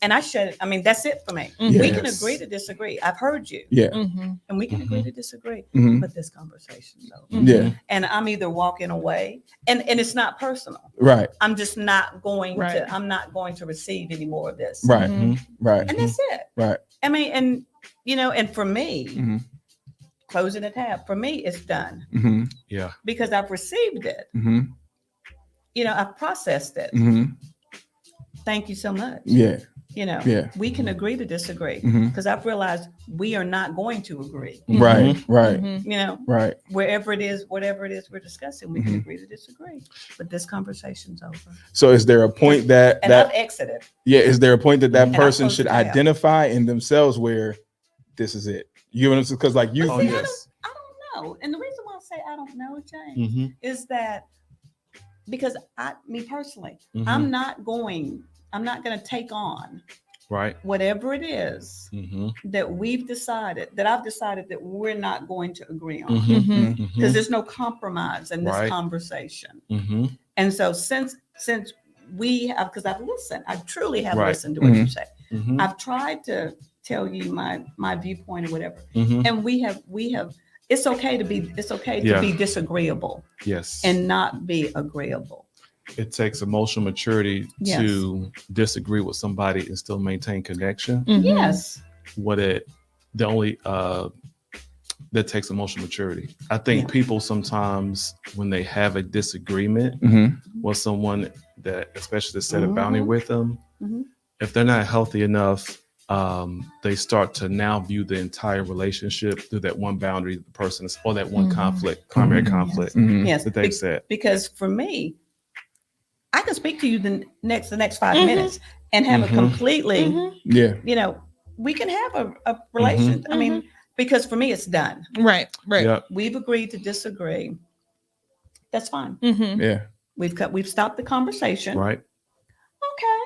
And I shut it. I mean, that's it for me. We can agree to disagree. I've heard you. Yeah. And we can agree to disagree. But this conversation's over. Yeah. And I'm either walking away, and it's not personal. Right. I'm just not going Right. to, I'm not going to receive any more of this. Right. Right. And that's it. Right. I mean, and and for me, closing the tab, for me, it's done. Yeah. Because I've received it. I've processed it. Thank you so much. Yeah. We can agree to disagree because I've realized we are not going to agree. Right. Right. Right. Wherever it is, whatever it is we're discussing, we can agree to disagree. But this conversation's over. So is there a point that I've exited. Yeah, is there a point that And I person closed should the tab. identify in themselves where this is it? You know what I'm saying? Because like you, Oh, See, yes. I don't know. And the reason why I say I don't know, James, is that because me personally, I'm not going to take on Right. whatever it is that I've decided that we're not going to agree on, because there's no compromise in this Right. conversation. And so since we have, because I've listened, I truly have Right. listened to what you say. Mhm. I've tried to tell you my viewpoint or whatever. Mhm. And we have it's okay to be disagreeable Yes. and not be agreeable. It takes emotional maturity Yes. to disagree with somebody and still maintain connection. Yes. That takes emotional maturity. I think people sometimes, when they have a disagreement with someone that, especially to set a boundary with them, if they're not healthy enough, they start to now view the entire relationship through that one boundary, the person is, or that one conflict, primary conflict Yes. that they've set. Because for me, I can speak to you the next 5 minutes and have a completely, we can have a relation. I mean, because for me, it's done. Right. Yep. We've agreed to disagree. That's fine. Yeah. We've stopped the conversation. Right. Okay.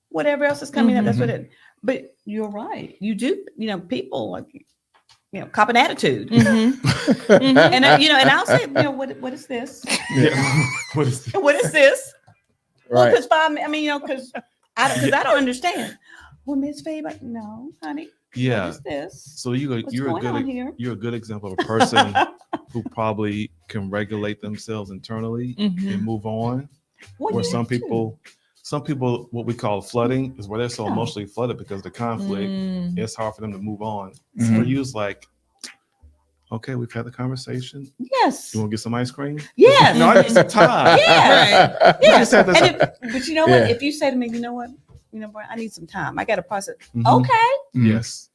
Whatever else is coming up, that's what it. But you're right. You do. People like, cop an attitude. And and I'll say, what is this? Yeah. What is this? What is this? Right. Because because I don't understand. Well, Miss Faber, no, honey. Yeah. What is this? So you're a good example of a person who probably can regulate themselves internally and move on. Where some people, what we call flooding, is where they're so emotionally flooded because of the conflict, it's hard for them to move on. So for you, it's like, okay, we've had the conversation. Yes. You want to get some ice cream? Yes. No, I need some time. Yeah. Yes. But you know what? If you say to me, you know what, I need some time. I got to process. Okay. Yes.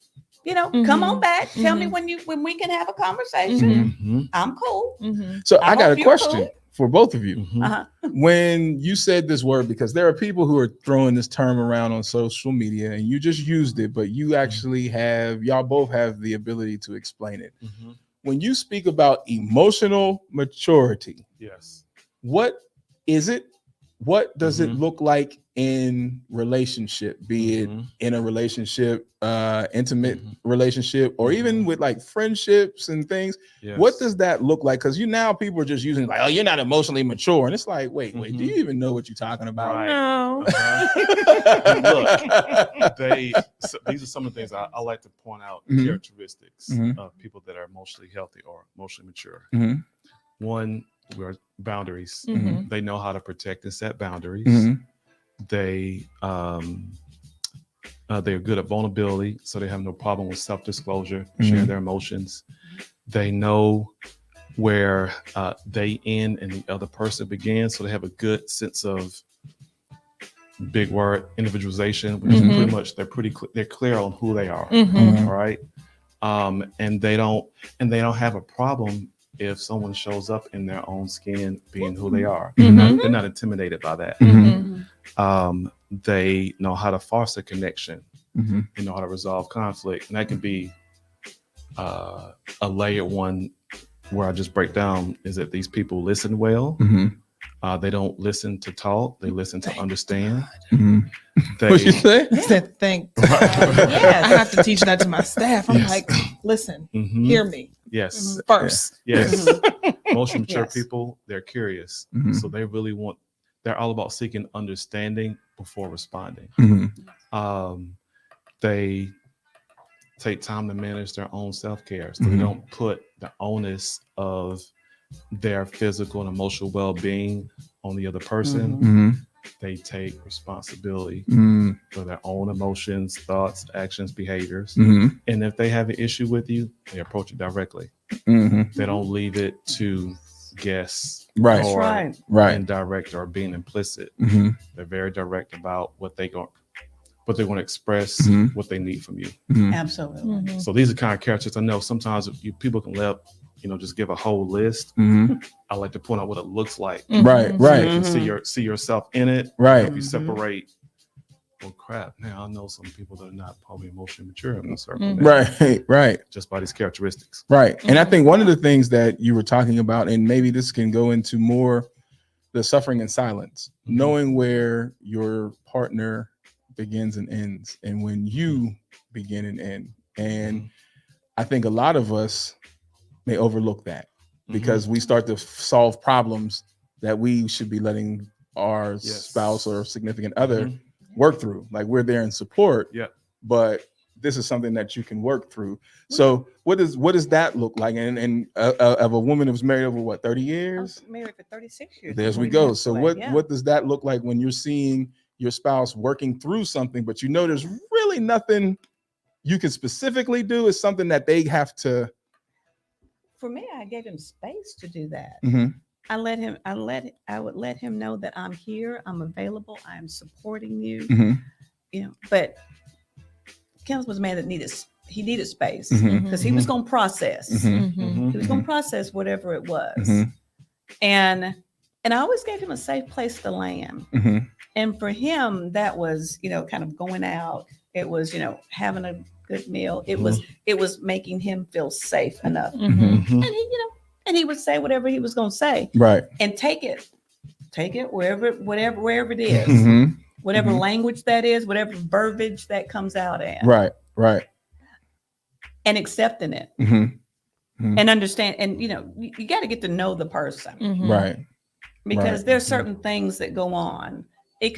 Come on back. Tell me when we can have a conversation. I'm cool. So I got a you're question cool. for both of you. Uh-huh. When you said this word, because there are people who are throwing this term around on social media and you just used it, but you actually y'all both have the ability to explain it. When you speak about emotional maturity, Yes. what is it? What does it look like in relationship, be it in a relationship, intimate relationship, or even with like friendships and things? Yes. What does that look like? Because people are just using like, oh, you're not emotionally mature. And it's like, wait, do you even know what you're talking about? Right. No. Look, these are some of the things I like to point out, characteristics of people that are emotionally healthy or emotionally mature. One, we're boundaries. They know how to protect and set boundaries. They're good at vulnerability, so they have no problem with self-disclosure, sharing their emotions. They know where they end and the other person begins, so they have a good sense of, big word, individualization, which is pretty much they're clear on who they are. All right. And they don't have a problem if someone shows up in their own skin being who they are. They're not intimidated by that. They know how to foster connection. They know how to resolve conflict. And that can be a layered one where I just break down is that these people listen well. They don't listen to talk. They listen to understand. What you say? I said, thank God. I have to teach that to my staff. I'm like, listen, hear me. Yes. First. Yes. Emotionally mature people, they're curious. So they're all about seeking understanding before responding. They take time to manage their own self-care. So they don't put the onus of their physical and emotional well-being on the other person. They take responsibility for their own emotions, thoughts, actions, behaviors. And if they have an issue with you, they approach it directly. They don't leave it to guess or indirect or being implicit. They're very direct about what they want to express, what they need from you. Absolutely. So these are kind of characters I know sometimes people can just give a whole list. I like to point out what it looks like. Right. You can see yourself in it. Right. If you separate, oh crap, now I know some people that are not probably emotionally mature in the circle. Right. Just by these characteristics. Right. And I think one of the things that you were talking about, and maybe this can go into more the suffering in silence, knowing where your partner begins and ends, and when you begin and end. And I think a lot of us may overlook that because we start to solve problems that we should be letting our spouse or significant other work through. Like we're there in support, but this is something that you can work through. So what does that look like? And of a woman that was married over what, 30 years? I was married for 36 years. There we go. So what does that look like when you're seeing your spouse working through something, but you know there's really nothing you can specifically do? Is something that they have to. For me, I gave him space to do that. Mm-hmm. I would let him know that I'm here, I'm available, I'm supporting you. Mm-hmm. You know, but Kenneth was a man that needed space because Mm-hmm. he was going to process. Mm-hmm. He was going to process whatever it was. Mm-hmm. And I always gave him a safe place to land. Mm-hmm. And for him, that was, kind of going out. It was, having a good meal. It was making him feel safe enough. Mm-hmm. And he would say whatever he was going to say. Right. And take it wherever it is, Mm-hmm. whatever Mm-hmm. language that is, whatever verbiage that comes out in. Right. And accepting it. Mm-hmm. Mm-hmm. And understand. And, you got to get to know the person. Mhm. Right. Because Right. there's certain things that go on. It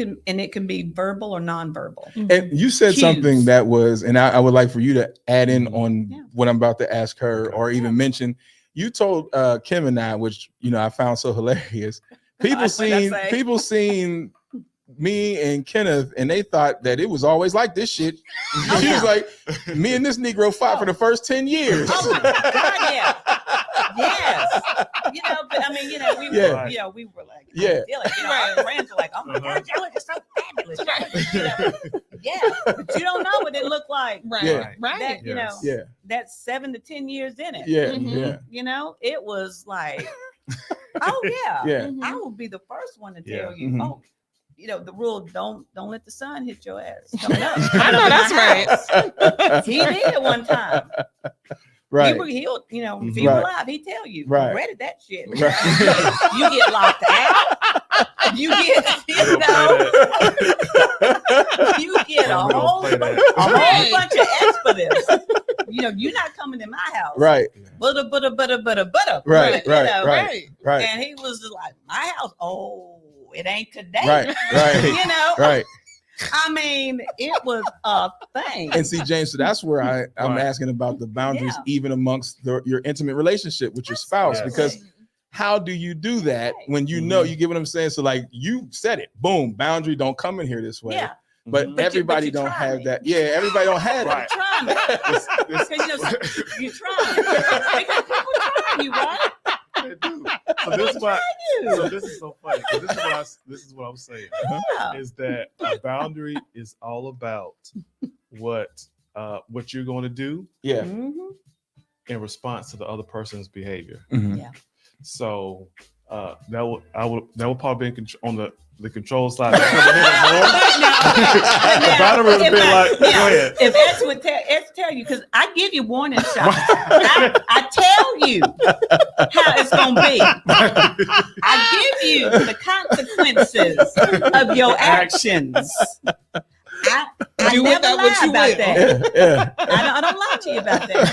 can be verbal or nonverbal. And you said Cues. something that was, and I would like for you to add in on Yeah. what I'm about to ask her, or even mention. You told Kim and I, which I found so hilarious. People seen me and Kenneth, and they thought that it was always like this shit. She was like, me and this Negro fought for the first 10 years. Oh my God, yeah. Yes. But I mean, we were like, our friends were like, oh my God, y'all are so fabulous. Yeah. But you don't know what it looked like. Right. Yeah. Right. That, that's 7 to 10 years in it. Yeah. Mhm. Yeah. It was like, oh yeah. Yeah. I will be the first one to tell you, Mhm. the rule, don't let the sun hit your ass coming up. I know that's right. He did it one time. Right. If he Right. were alive, he'd tell you, Right. regretted that shit. Right. You get locked out. You get, you get a whole bunch of X for this. You're not coming in my house. Right. Butter. Right. Right. Right. And he was just like, my house. Oh, it ain't today. Right. Right. Right. I mean, it was a thing. And see, James, so that's where I'm Right. asking about the boundaries, Yeah. even amongst your intimate relationship with your spouse, Yes. because how do you do that when you know, you get what I'm saying? So like you said it, boom, boundary, don't come in here this way. Yeah. But But everybody you don't try have it. that. Yeah, everybody don't have Right. that. You're trying you're trying. Because people trying you, right? They do. So this is why. So this is so funny. So this is what I'm saying. Yeah. Is that a boundary is all about what you're going to do Yeah. Mhm. in response to the other person's behavior. Mhm. Yeah. So that will probably be on the control side. The boundary would have been like, go ahead. If X would tell you, because I give you warning shots. I tell you how it's gonna be. I give you the consequences of your actions. I Do with never that lie what you about will. that. Yeah. I don't lie to you about that.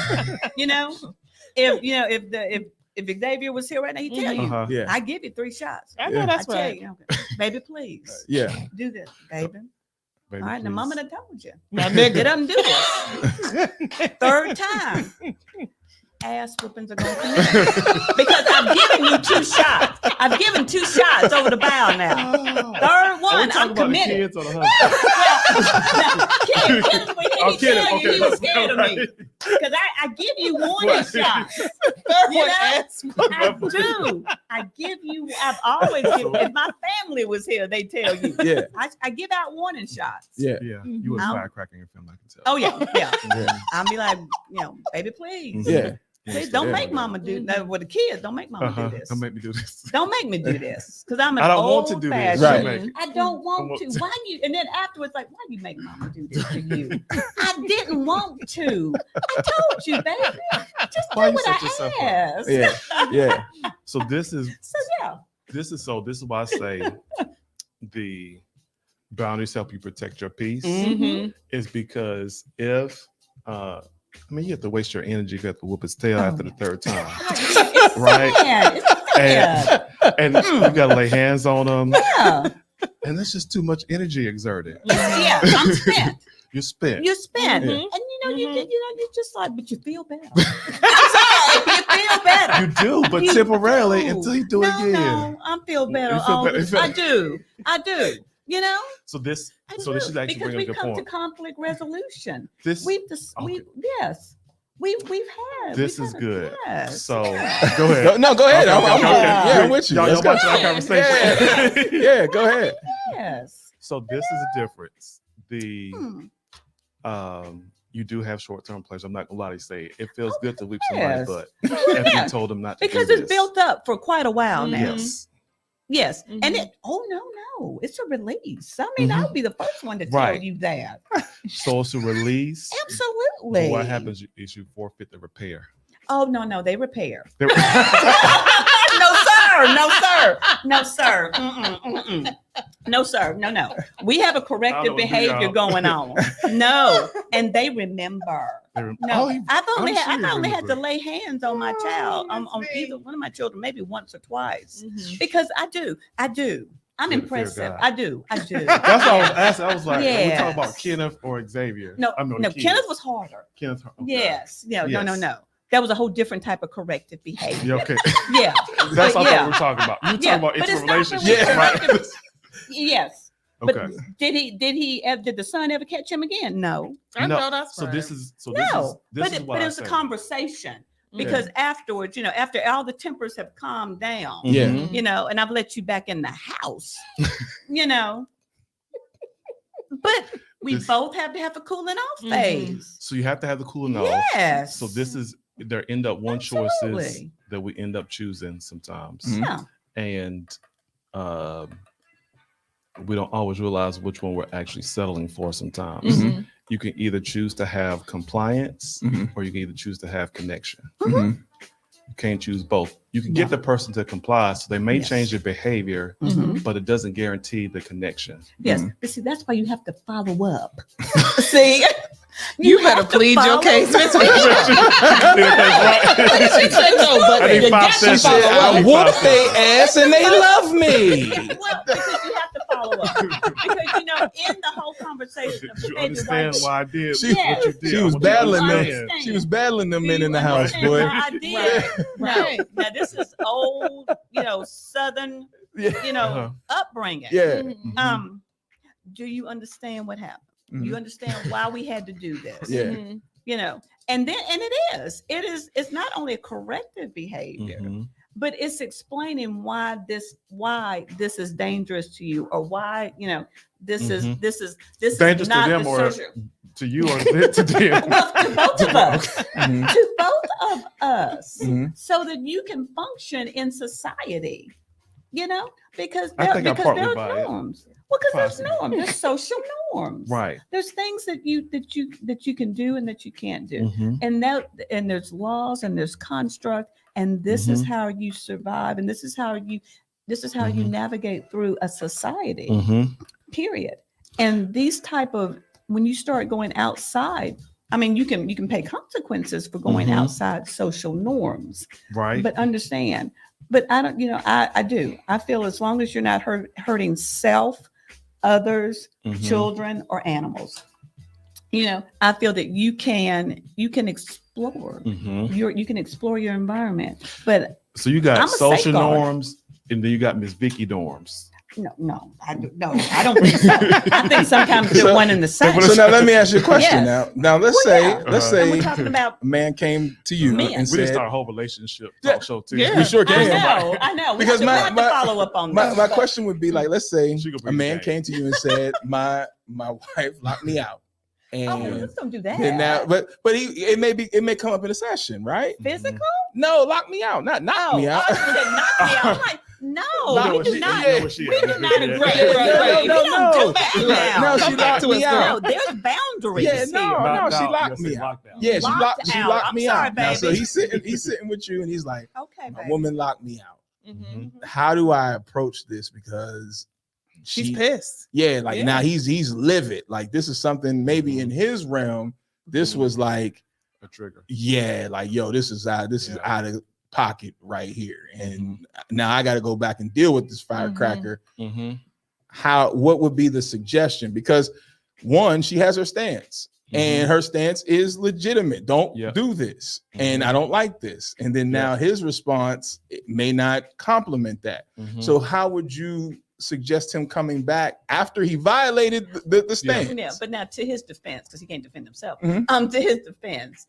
If Xavier was here right now, he'd tell you. Uh-huh. Yeah. I give you 3 shots. I know Yeah. that's I tell right. you, baby, please Yeah. do this, baby. Baby, All right, now please. mama done told you. Now, nigga. Get up and do this. 3rd time. Ass whoopings are going to come in. Because I've given you 2 shots. I've given 2 shots over the bow now. 3rd one, I'm committed. Kids or the husband? Kid was I'm he kidding. tell you Okay, he was scared of me. Because I give you warning shots. You know? I do. I've always given. If my family was here, they tell you. Yeah. I give out warning shots. Yeah. Yeah, you was firecracking your film, I can tell. Oh yeah. Yeah. I'll be like, baby, please. Yeah. Please don't Yeah. make mama do that with the kids. Don't make mama do this. Don't make me do this. Don't make me do this. Because I'm an I don't old want to do this. fashioned- Right. Make it. I don't want to. Why you? And then afterwards, like, why you make mama do this to you? I didn't want to. I told you, baby. Just Why do you what set yourself I up? asked. Yeah. Yeah. So this is So this is why I say the boundaries help you protect your peace. Mm-hmm. Is because if you have to waste your energy if you have to whoop his tail after the 3rd time. It's Right. sad. It's sad. And you gotta lay hands on them. Yeah. And that's just too much energy exerted. Yeah. I'm spent. You're spent. You're spent. Yeah. And you just like, but you feel better. I'm sorry, you feel better. You do, but You temporarily do. until you do it again. No, I feel better. You feel better. I do. You know. So this I is do, actually because bringing we a good come point. to conflict resolution. This We've okay. This is good. Yes. So go ahead. No, go ahead. Okay, I'm with you. Y'all Let's go. watching our conversation. Yeah, go ahead. Yes. So this is a difference. You do have short-term pleasure. I'm not gonna lie to you, say it feels good to weep somebody's butt if you told them not to Because do it's this. built up for quite a while now. Yes. And it it's a release. I mean, I'll be the first one to tell you that. So it's a release. Absolutely. But what happens is you forfeit the repair. Oh no, they repair. They- No, sir. No, sir. No. We have a corrective behavior going on. No, and they remember. No, I've only had to lay hands on my child, on either one of my children, maybe once or twice, because I do. I'm impressive. I do. That's what I was asking. I was like, are we talking about Kenneth or Xavier? No, Kenneth was harder. Kenneth. Okay. Yes. No. That was a whole different type of corrective behavior. Yeah, okay. Yeah. That's what we're talking about. You're talking about but interrelationship, right? Yes. Okay. But did the son ever catch him again? No. I know that's so right. this is But it was a conversation, because afterwards, after all the tempers have calmed down, and I've let you back in the house, but we both have to have a cooling off phase. So you have to have the cooling off. Yes. So there end up choices that we end up choosing sometimes. Yeah. And we don't always realize which one we're actually settling for sometimes. You can either choose to have compliance or you can either choose to have connection. You can't choose both. You can get the person to comply, so they may change their behavior, but it doesn't guarantee the connection. Yes. But see, that's why you have to follow up. See? You better plead your case. I whooped their ass and they love me. Well, because you have to follow up. Because in the whole conversation, Did you understand why I did She- what you did? She was I want you to battling them. understand. She was battling them men in the house, understand boy. why I did. Right. Now this is old, Southern, upbringing. Yeah. Do you understand what happened? You understand why we had to do this? Yeah. And it's not only a corrective behavior, but it's explaining why this is dangerous to you, or why this is Dangerous not to them the or social. to you or to them. Well, to both of us, to both of us, so that you can function in society. Because I think I partly there's buy it. norms. Well, because there's Possibly. norms, there's social norms. Right. There's things that you can do and that you can't do, and there's laws and there's construct, and this is how you survive, and this is how you navigate through a society. Period. And these type of, when you start going outside, I mean, you can pay consequences for going outside social norms. Right. But understand. But I don't, I do. I feel as long as you're not hurting self, others, children, or animals, I feel that you can explore. You can explore your environment. But so you got I'm a social safeguard. norms, and then you got Miss Vicky norms. No, I don't think so. I think sometimes they're one and the same. So now let me ask you a question. Yes. Now let's say And we're talking a about man came to you men. and We said, didn't start a whole relationship talk show too. Yeah. "We sure can." I know. Because we my have to follow up on my that. question would be like, let's say She gonna a bring man the came to you and said, "My wife locked me out," and Let's don't do that. then now, but it may come up in a session, right? Physical? No, lock me out, not knock me out. Oh, you said knock me out. I'm like, no, know we what do she- not. you know what she We is. do not Yeah. agree. Right. We don't do that now. No, she locked me No, out. there's boundaries. Yeah, here. no, she out. locked Yes, me out. lockdown. Yeah, Locked she out. locked I'm me sorry, out. Now, so baby. he's sitting with you, and he's like, Okay, "My baby. woman locked me out. Mm-hmm. How do I approach this?" Because She's pissed. Yeah, like Yeah. now he's livid. Like this is something maybe in his realm. This was like A trigger. yeah, like yo, this is out of pocket right here, and now I got to go back and deal with this firecracker. What would be the suggestion? Because one, she has her stance, And her stance is legitimate. Don't Yeah. do this. And I don't like this. And then now his response may not complement that. So how would you suggest him coming back after he violated the stance? Yeah, but now to his defense, because he can't defend himself. To his defense,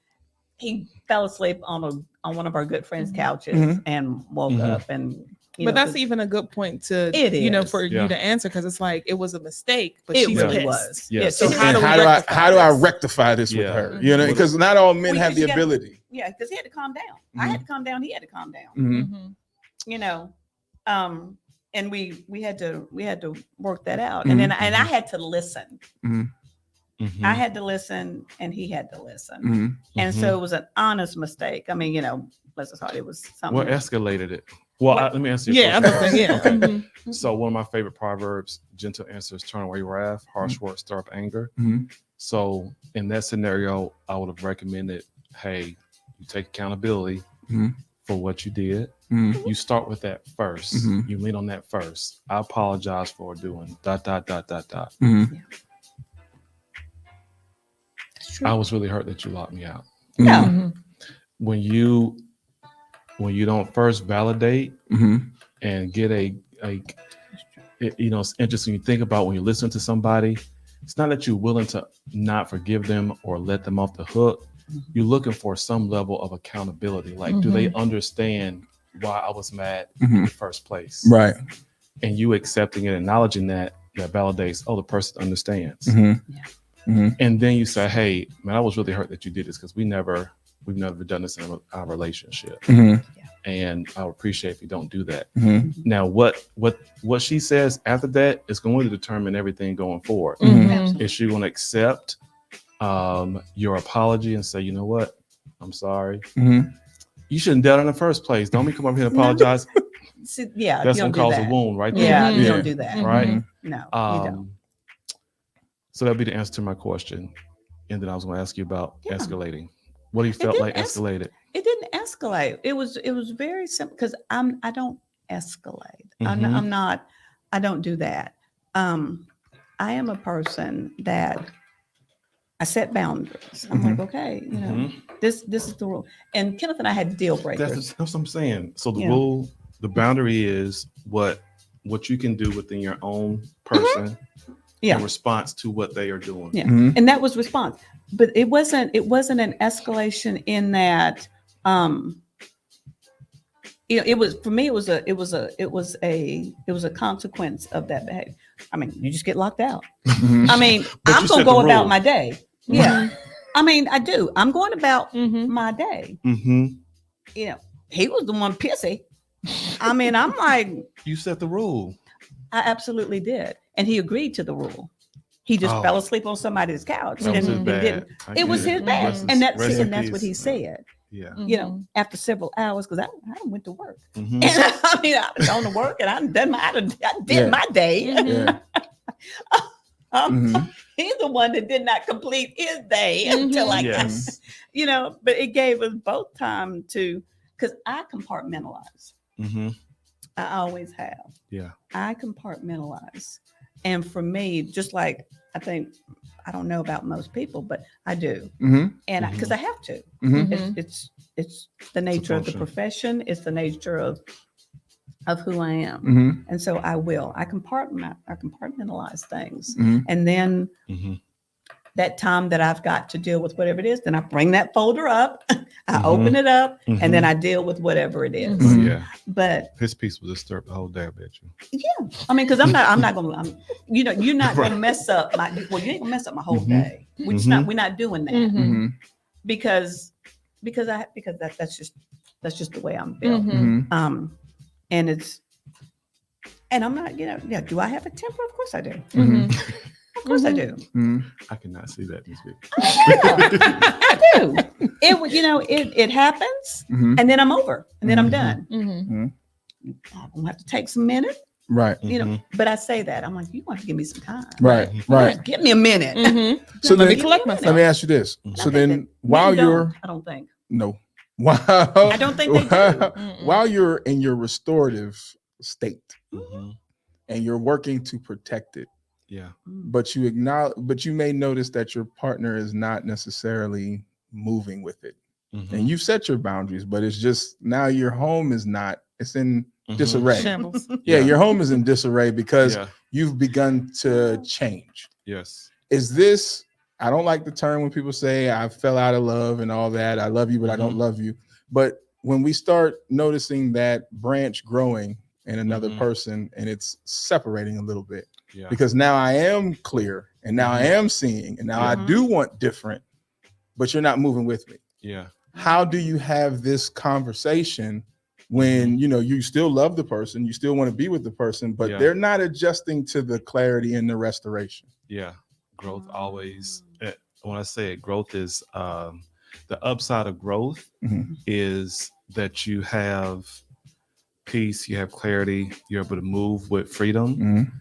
he fell asleep on one of our good friends' couches and woke up and. But that's even a good point to for you to answer, because it's like it was a mistake, but it she's really pissed. was. Yeah. So How do I rectify this with her? You know, because not all men have the ability. Yeah, because he had to calm down. I had to calm down. He had to calm down. You know, and we had to work that out, and then I had to listen. I had to listen, and he had to listen, and so it was an honest mistake. I mean, you know, bless his heart, it was something. What escalated it? Well, let me answer your question. So one of my favorite proverbs: "Gentle answers turn away wrath; harsh words stir up anger." So in that scenario, I would have recommended, hey, you take accountability for what you did. You start with that first. You lean on that first. I apologize for doing ... I was really hurt that you locked me out. Yeah. When you don't first validate and get it's interesting. You think about when you listen to somebody, it's not that you're willing to not forgive them or let them off the hook. You're looking for some level of accountability. Like, do they understand why I was mad in the first place? Right. And you accepting and acknowledging that validates, the person understands. And then you say, hey, man, I was really hurt that you did this, because we've never done this in our relationship. And I would appreciate if you don't do that. Now, what she says after that is going to determine everything going forward. Is she going to accept your apology and say, you know what, I'm sorry. You shouldn't doubt in the first place. Don't come up here and apologize. That's going to cause a wound right there. Yeah, you don't do that. Right? No, you don't. So that'd be the answer to my question. And then I was going to ask you about escalating. What do you felt like escalated? It didn't escalate. It was very simple, because I don't escalate. I don't do that. I am a person that I set boundaries. I'm like, okay, you know, this is the rule. And Kenneth and I had deal breakers. That's what I'm saying. So the rule, the boundary is what you can do within your own person in response to what they are doing. Yeah. And that was response. But it wasn't an escalation in that it was, for me, it was a consequence of that behavior. I mean, you just get locked out. I mean, I'm gonna go about my day. Yeah. I mean, I do. I'm going about my day. You know, he was the one pissy. I mean, I'm like, you set the rule. I absolutely did. And he agreed to the rule. He just fell asleep on somebody's couch. That was his bad. It was his bad. And that's what he said. Yeah. You know, after several hours, because I went to work. And I mean, I was going to work, and I did my day. He's the one that did not complete his day until I got, you know, but it gave us both time to, because I compartmentalize. I always have. Yeah. I compartmentalize. And for me, just like, I don't know about most people, but I do. And because I have to. It's the nature of the profession. It's the nature of who I am. And so I will. I compartmentalize things. And then that time that I've got to deal with whatever it is, then I bring that folder up, I open it up, and then I deal with whatever it is. But his piece will disturb the whole day, I bet you. Yeah. I mean, because I'm not gonna, you know, you're not gonna mess up you ain't gonna mess up my whole day. We're not doing that. Because that's just the way I'm built. And I'm not, you know, do I have a temper? Of course I do. Of course I do. I cannot see that in this video. I do. It happens, and then I'm over, and then I'm done. I'm gonna have to take some minutes. Right. You know, but I say that I'm like, you want to give me some time. Right. Give me a minute. So let me then, collect myself. let me ask you this. So then, while you're, I don't think. No. Wow. I don't think they do. While you're in your restorative state and you're working to protect it, Yeah. but you acknowledge, but you may notice that your partner is not necessarily moving with it. And you've set your boundaries, but it's just now your home is not, it's in disarray. Shambles. Yeah, your home is in disarray because Yeah. you've begun to change. Yes. Is this, I don't like the term when people say I fell out of love and all that. I love you, but I don't love you. But when we start noticing that branch growing in another person and it's separating a little bit, because now I am clear and now I am seeing and now I do want different, but you're not moving with me. Yeah. How do you have this conversation when you still love the person, you still want to be with the person, but they're not adjusting to the clarity and the restoration? Yeah. Growth always, when I say it, growth is the upside of growth is that you have peace, you have clarity, you're able to move with freedom.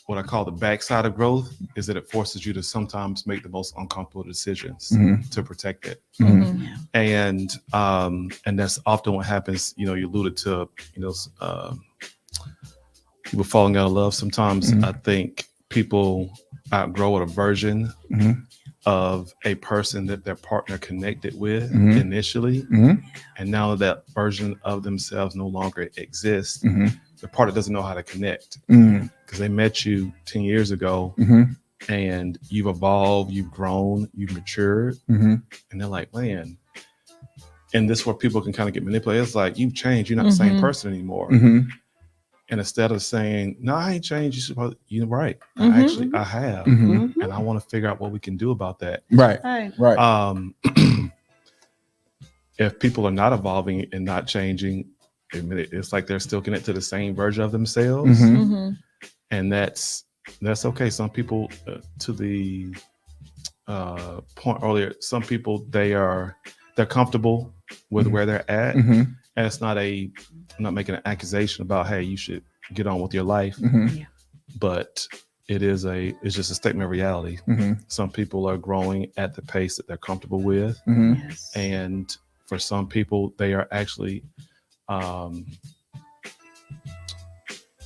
What I call the backside of growth is that it forces you to sometimes make the most uncomfortable decisions to protect it. And that's often what happens. You alluded to, people falling out of love. Sometimes I think people outgrow a version of a person that their partner connected with initially. And now that version of themselves no longer exists, the partner doesn't know how to connect because they met you 10 years ago and you've evolved, you've grown, you've matured. And they're like, man, and this is where people can kind of get manipulated. It's like, you've changed. You're not the same person anymore. And instead of saying, no, I ain't changed, you're right. I have. And I want to figure out what we can do about that. Right. If people are not evolving and not changing, it's like they're still connected to the same version of themselves. And that's okay. Some people, to the point earlier, some people, they're comfortable with where they're at. And it's not I'm not making an accusation about, hey, you should get on with your life. But it's just a statement of reality. Some people are growing at the pace that they're comfortable with. And for some people, they are actually,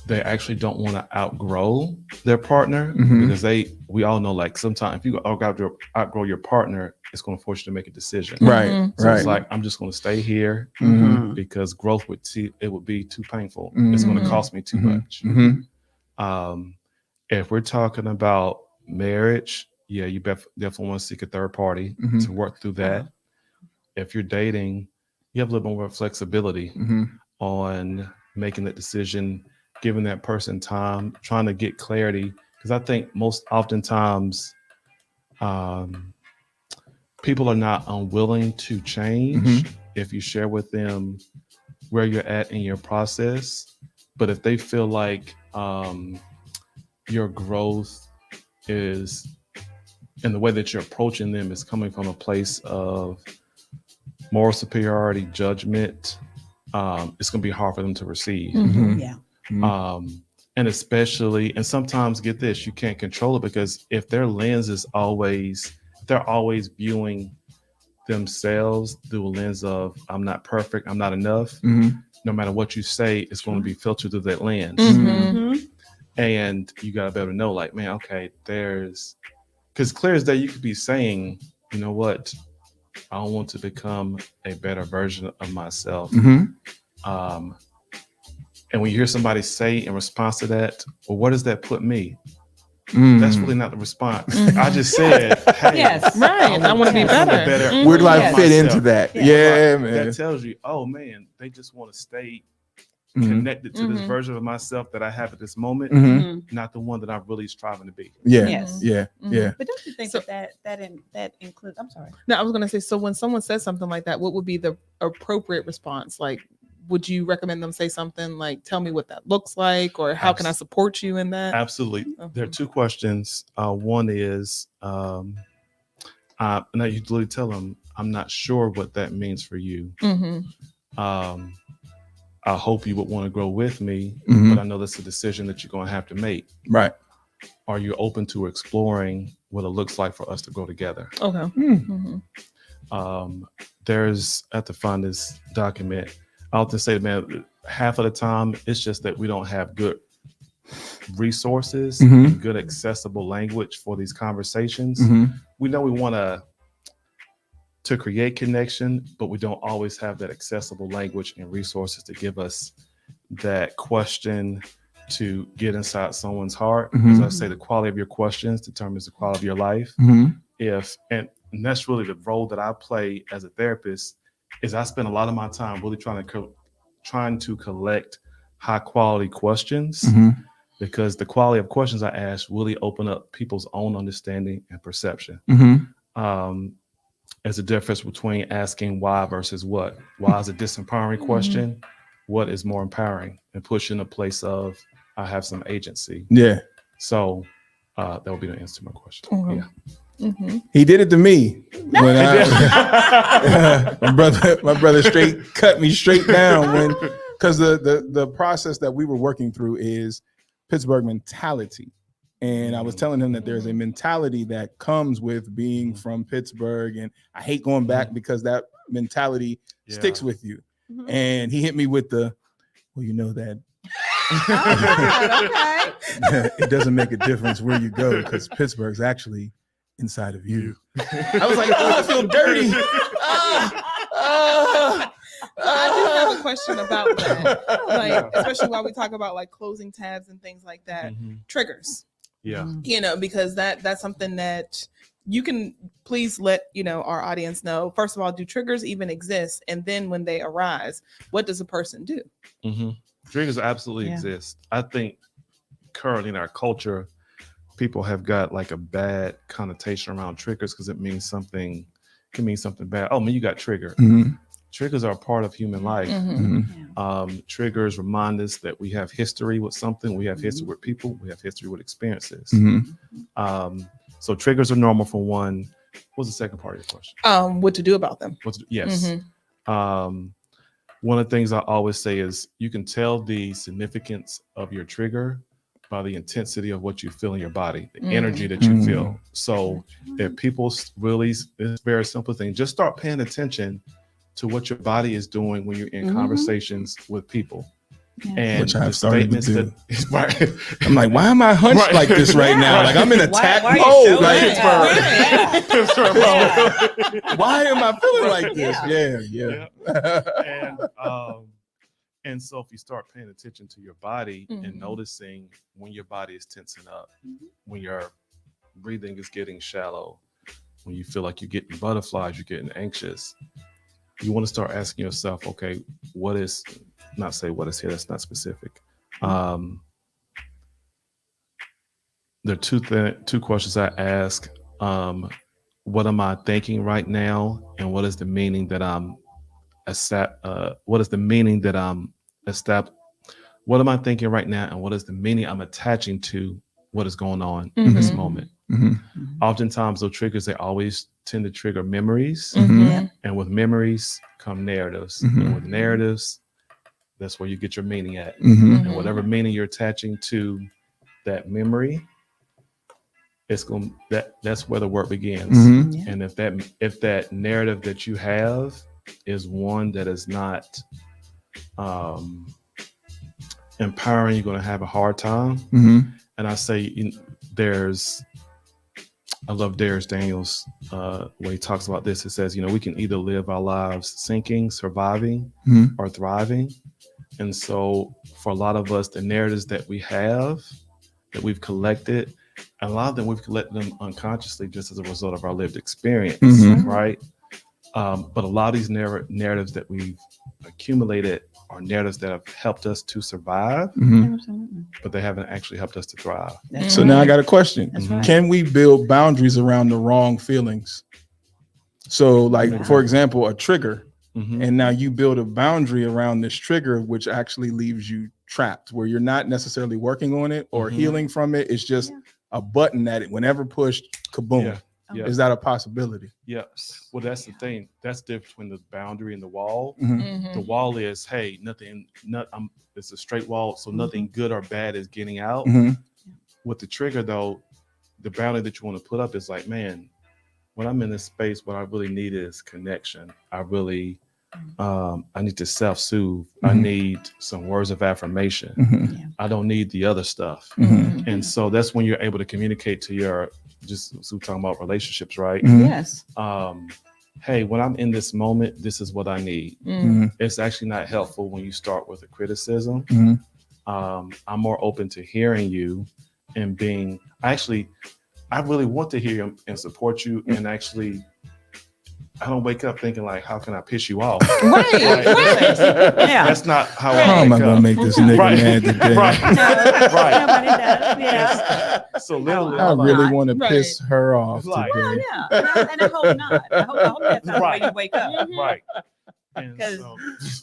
they actually don't want to outgrow their partner because we all know, like, sometimes if you outgrow your partner, it's going to force you to make a decision. So it's like, I'm just going to stay here because growth would be too painful. It's going to cost me too much. If we're talking about marriage, you definitely want to seek a third party to work through that. If you're dating, you have a little more flexibility on making that decision, giving that person time, trying to get clarity. Because I think most oftentimes people are not unwilling to change if you share with them where you're at in your process. But if they feel like your growth is, and the way that you're approaching them is coming from a place of moral superiority, judgment, it's going to be hard for them to receive. And especially, and sometimes, get this, you can't control it, because if their lens is they're always viewing themselves through a lens of, I'm not perfect, I'm not enough. No matter what you say, it's going to be filtered through that lens. And you got to be able to know, like, man, okay, because clear as day, you could be saying, you know what, I want to become a better version of myself. And when you hear somebody say in response to that, well, where does that put me? That's really not the response. I just said, hey, I want to be better. Where do I fit into that? Man. That tells you, oh man, they just want to stay connected to this version of myself that I have at this moment, not the one that I'm really striving to be. But don't you think that includes? I'm sorry. No, I was going to say. So when someone says something like that, what would be the appropriate response? Like, would you recommend them say something like, "Tell me what that looks like," or "How can I support you in that?" Absolutely. There are two questions. One is, and I usually tell them, "I'm not sure what that means for you. I hope you would want to grow with me, but I know that's a decision that you're going to have to make. Right. Are you open to exploring what it looks like for us to grow together?" Okay. There's, at the front, this document. I often say, man, half of the time, it's just that we don't have good resources Mhm. and good accessible language for these conversations. We know we want to create connection, but we don't always have that accessible language and resources to give us that question to get inside someone's heart. As I say, the quality of your questions determines the quality of your life. And that's really the role that I play as a therapist, is I spend a lot of my time really trying to collect high quality questions, because the quality of questions I ask really open up people's own understanding and perception. There's a difference between asking why versus what. Why is a disempowering question? What is more empowering and push in a place of I have some agency? Yeah. So that would be the answer to my question. Yeah. He did it to me. When my brother straight cut me straight down because the process that we were working through is Pittsburgh mentality. And I was telling him that there's a mentality that comes with being from Pittsburgh. And I hate going back because that mentality sticks with you. And he hit me with well, you know that. It doesn't make a difference where you go because Pittsburgh's actually inside of you. I was like, oh, I feel dirty. I do have a question about that. Like, especially while we talk about like closing tabs and things like that. Triggers. Yeah. You know, because that's something that you can please let, our audience know. First of all, do triggers even exist? And then when they arise, what does a person do? Triggers absolutely exist. I think currently in our culture, people have got like a bad connotation around triggers because it means something, can mean something bad. Oh man, you got triggered. Triggers are a part of human life. Triggers remind us that we have history with something. We have history with people. We have history with experiences. So triggers are normal for one. What was the second part of your question? What to do about them? Yes. One of the things I always say is you can tell the significance of your trigger by the intensity of what you feel in your body, the energy that you feel. So if people really, it's a very simple thing, just start paying attention to what your body is doing when you're in conversations with people. And which I've started to do. Right. I'm like, why am I hunched like this right now? Like I'm in attack mode. Like, why am I feeling like this? And so if you start paying attention to your body and noticing when your body is tensing up, when your breathing is getting shallow, when you feel like you're getting butterflies, you're getting anxious, you want to start asking yourself, okay, what is here, that's not specific. There are two questions I ask. What am I thinking right now? And what is the meaning that what am I thinking right now? And what is the meaning I'm attaching to what is going on in this moment? Oftentimes those triggers, they always tend to trigger memories. And with memories come narratives. And with narratives, that's where you get your meaning at. And whatever meaning you're attaching to that memory, that's where the work begins. And if that narrative that you have is one that is not empowering, you're going to have a hard time. And I say I love Darius Daniels when he talks about this. It says, we can either live our lives sinking, surviving, or thriving. And so for a lot of us, the narratives that we have, that we've collected, a lot of them we've collected them unconsciously just as a result of our lived experience, right? But a lot of these narratives that we've accumulated are narratives that have helped us to survive, but they haven't actually helped us to thrive. So now I got a question. Can we build boundaries around the wrong feelings? So like, for example, a trigger, and now you build a boundary around this trigger, which actually leaves you trapped, where you're not necessarily working on it or healing from it. It's just a button that whenever pushed, kaboom. Is that a possibility? Yes. Well, that's the thing. That's the difference between the boundary and the wall. The wall is, hey, it's a straight wall, so nothing good or bad is getting out. With the trigger, though, the boundary that you want to put up is like, man, when I'm in this space, what I really need is connection. I really I need to self-soothe. I need some words of affirmation. I don't need the other stuff. And so that's when you're able to communicate to your, just so we're talking about relationships, right? Yes. Hey, when I'm in this moment, this is what I need. It's actually not helpful when you start with a criticism. I'm more open to hearing you and being, I really want to hear you and support you. And actually, I don't wake up thinking like, how can I piss you off? Right. Yeah. That's not how How I am I wake gonna up. make this nigga mad today? Right. Nobody does. Yeah. So literally, I I'm really like, want to piss her off Like- today. Well, yeah. And I hope not. I hope that's not the way you wake up. right. And Because so,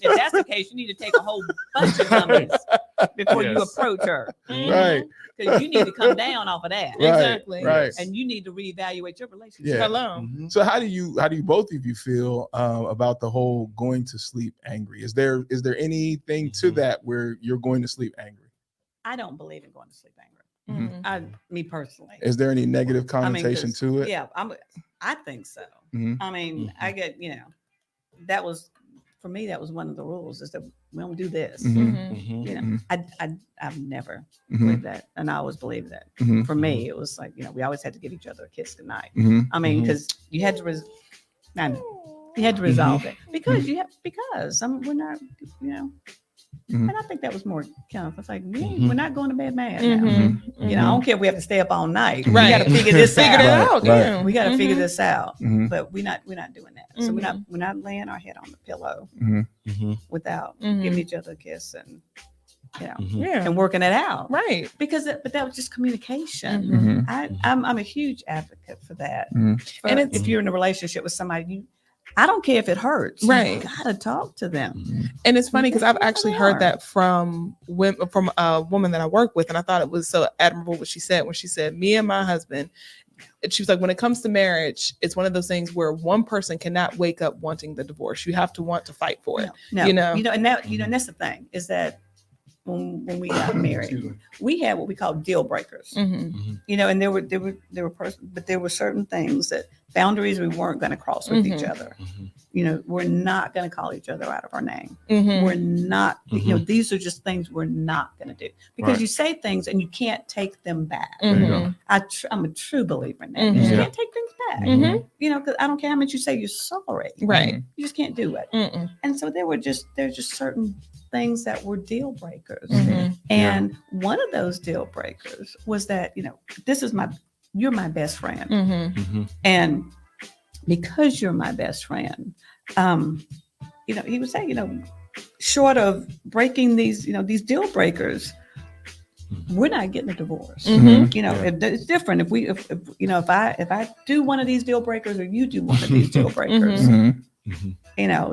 if that's the case, you need to take a whole bunch of gummies before you Yes. approach her. Right. Because you need to come down off of that. Right. Exactly. Right. And you need to reevaluate your relationship. Yeah. Hello. So how do you both of you feel about the whole going to sleep angry? Is there anything to that where you're going to sleep angry? I don't believe in going to sleep angry. Me personally. Is there any negative I mean, connotation 'cause- to it? Yeah, I think so. Mhm. I mean, I get, that was, for me, that was one of the rules, is that we don't do this. Mhm. You know, Mhm. I've never Mhm. believed that, and I always believed that. Mhm. For me, it was like, we always had to give each other a kiss goodnight. Mhm. I mean, Mhm. because you had to, you had to resolve it because we're not, Mhm. and I think that was more kind of, it's like, Mhm. we're not going to bed mad now. Mm-hmm. I don't care if we have to stay up all night. Right. We got to figure this Figured it out. out. Right. Yeah. We got to figure Mhm. this out. Mhm. But we're not doing that. So we're not laying our head on the pillow Mhm. without Mhm. giving each other a kiss and Yeah. and working it out. Right. But that was just communication. Mhm. I'm a huge advocate for that. Mhm. And And if you're in a relationship with somebody, I don't care if it hurts. Right. You gotta talk to them. And it's funny because I've That's actually what heard they are. that from a woman that I work with, and I thought it was so admirable what she said when she said, "Me and my husband." And she was like, "When it comes to marriage, it's one of those things where one person cannot wake up wanting the divorce. You have to want to fight for it." No, You know? and that's the thing is that when we got married, we had what we call deal breakers. Mhm. And there were certain things that boundaries we weren't going to cross with each other. We're not going to call each other out of our name. Mhm. We're not, these are just things we're not going to do because Right. you say things and you can't take them back. There you go. Mhm. I'm a true believer in that. Mhm. You just Yeah. can't take things back. Mhm. Because I don't care how much you say you're sorry. Right. You just can't do it. Mm-mm. And so there's just certain things that were deal breakers. Mhm. And one of those deal breakers was that, you're my best friend. Mhm. And because you're my best friend, he would say, short of breaking these deal breakers, we're not getting a divorce. Mhm. It's different if I do one of these deal breakers or you do one of these deal breakers, Mhm.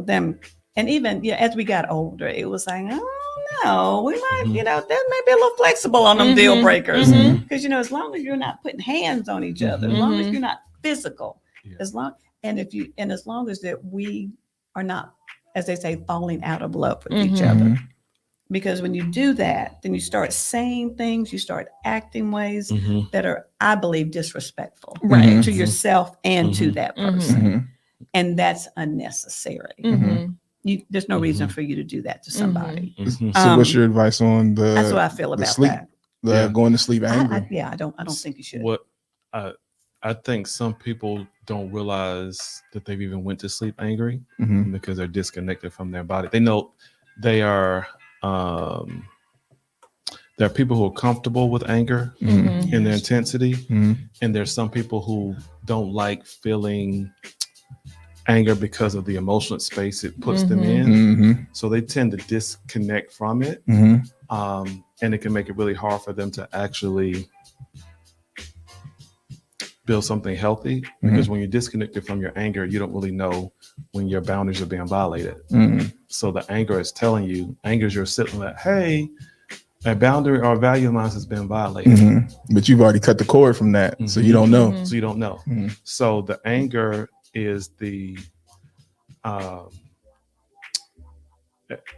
then, and even as we got older, it was like, oh no, we might, that may be a little flexible on them deal Mhm. breakers. Mhm. Because as long as you're not putting hands on each other, as long as Mhm. you're not physical, Yeah. as long as that we are not, as they say, falling out of love with each Mhm. other. Because when you do that, then you start saying things, you start acting ways that are, I believe, disrespectful Right. to yourself and to that person. Mhm. And that's unnecessary. Mhm. There's no reason for you to do that to somebody. So what's your advice on the That's what I feel the about sleep, that. the going to sleep angry? I don't think you should. What I think some people don't realize that they've even went to sleep angry Mhm. because they're disconnected from their body. They know they are. There are people who are comfortable with anger Mhm. in their intensity, Mhm. and there's some people who don't like feeling anger because of the emotional space it puts them in. Mhm. So they tend to disconnect from it, Mhm. and it can make it really hard for them to actually build something healthy. Because when you're disconnected from your anger, you don't really know when your boundaries are being violated. Mhm. So the anger is telling you, anger is your signal that, hey, a boundary or a value of mine has been violated. Mhm. But you've already cut the cord from that, so you don't know. So you don't know. Mhm. So the anger is the,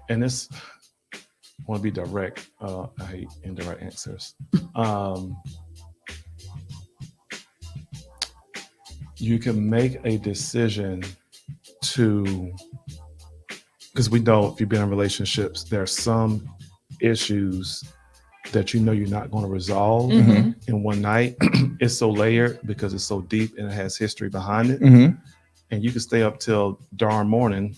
and this, I want to be direct. I hate indirect answers. You can make a decision to because we know if you've been in relationships, there are some issues that you're not going to resolve in one night. It's so layered because it's so deep and it has history behind it. And you can stay up till darn morning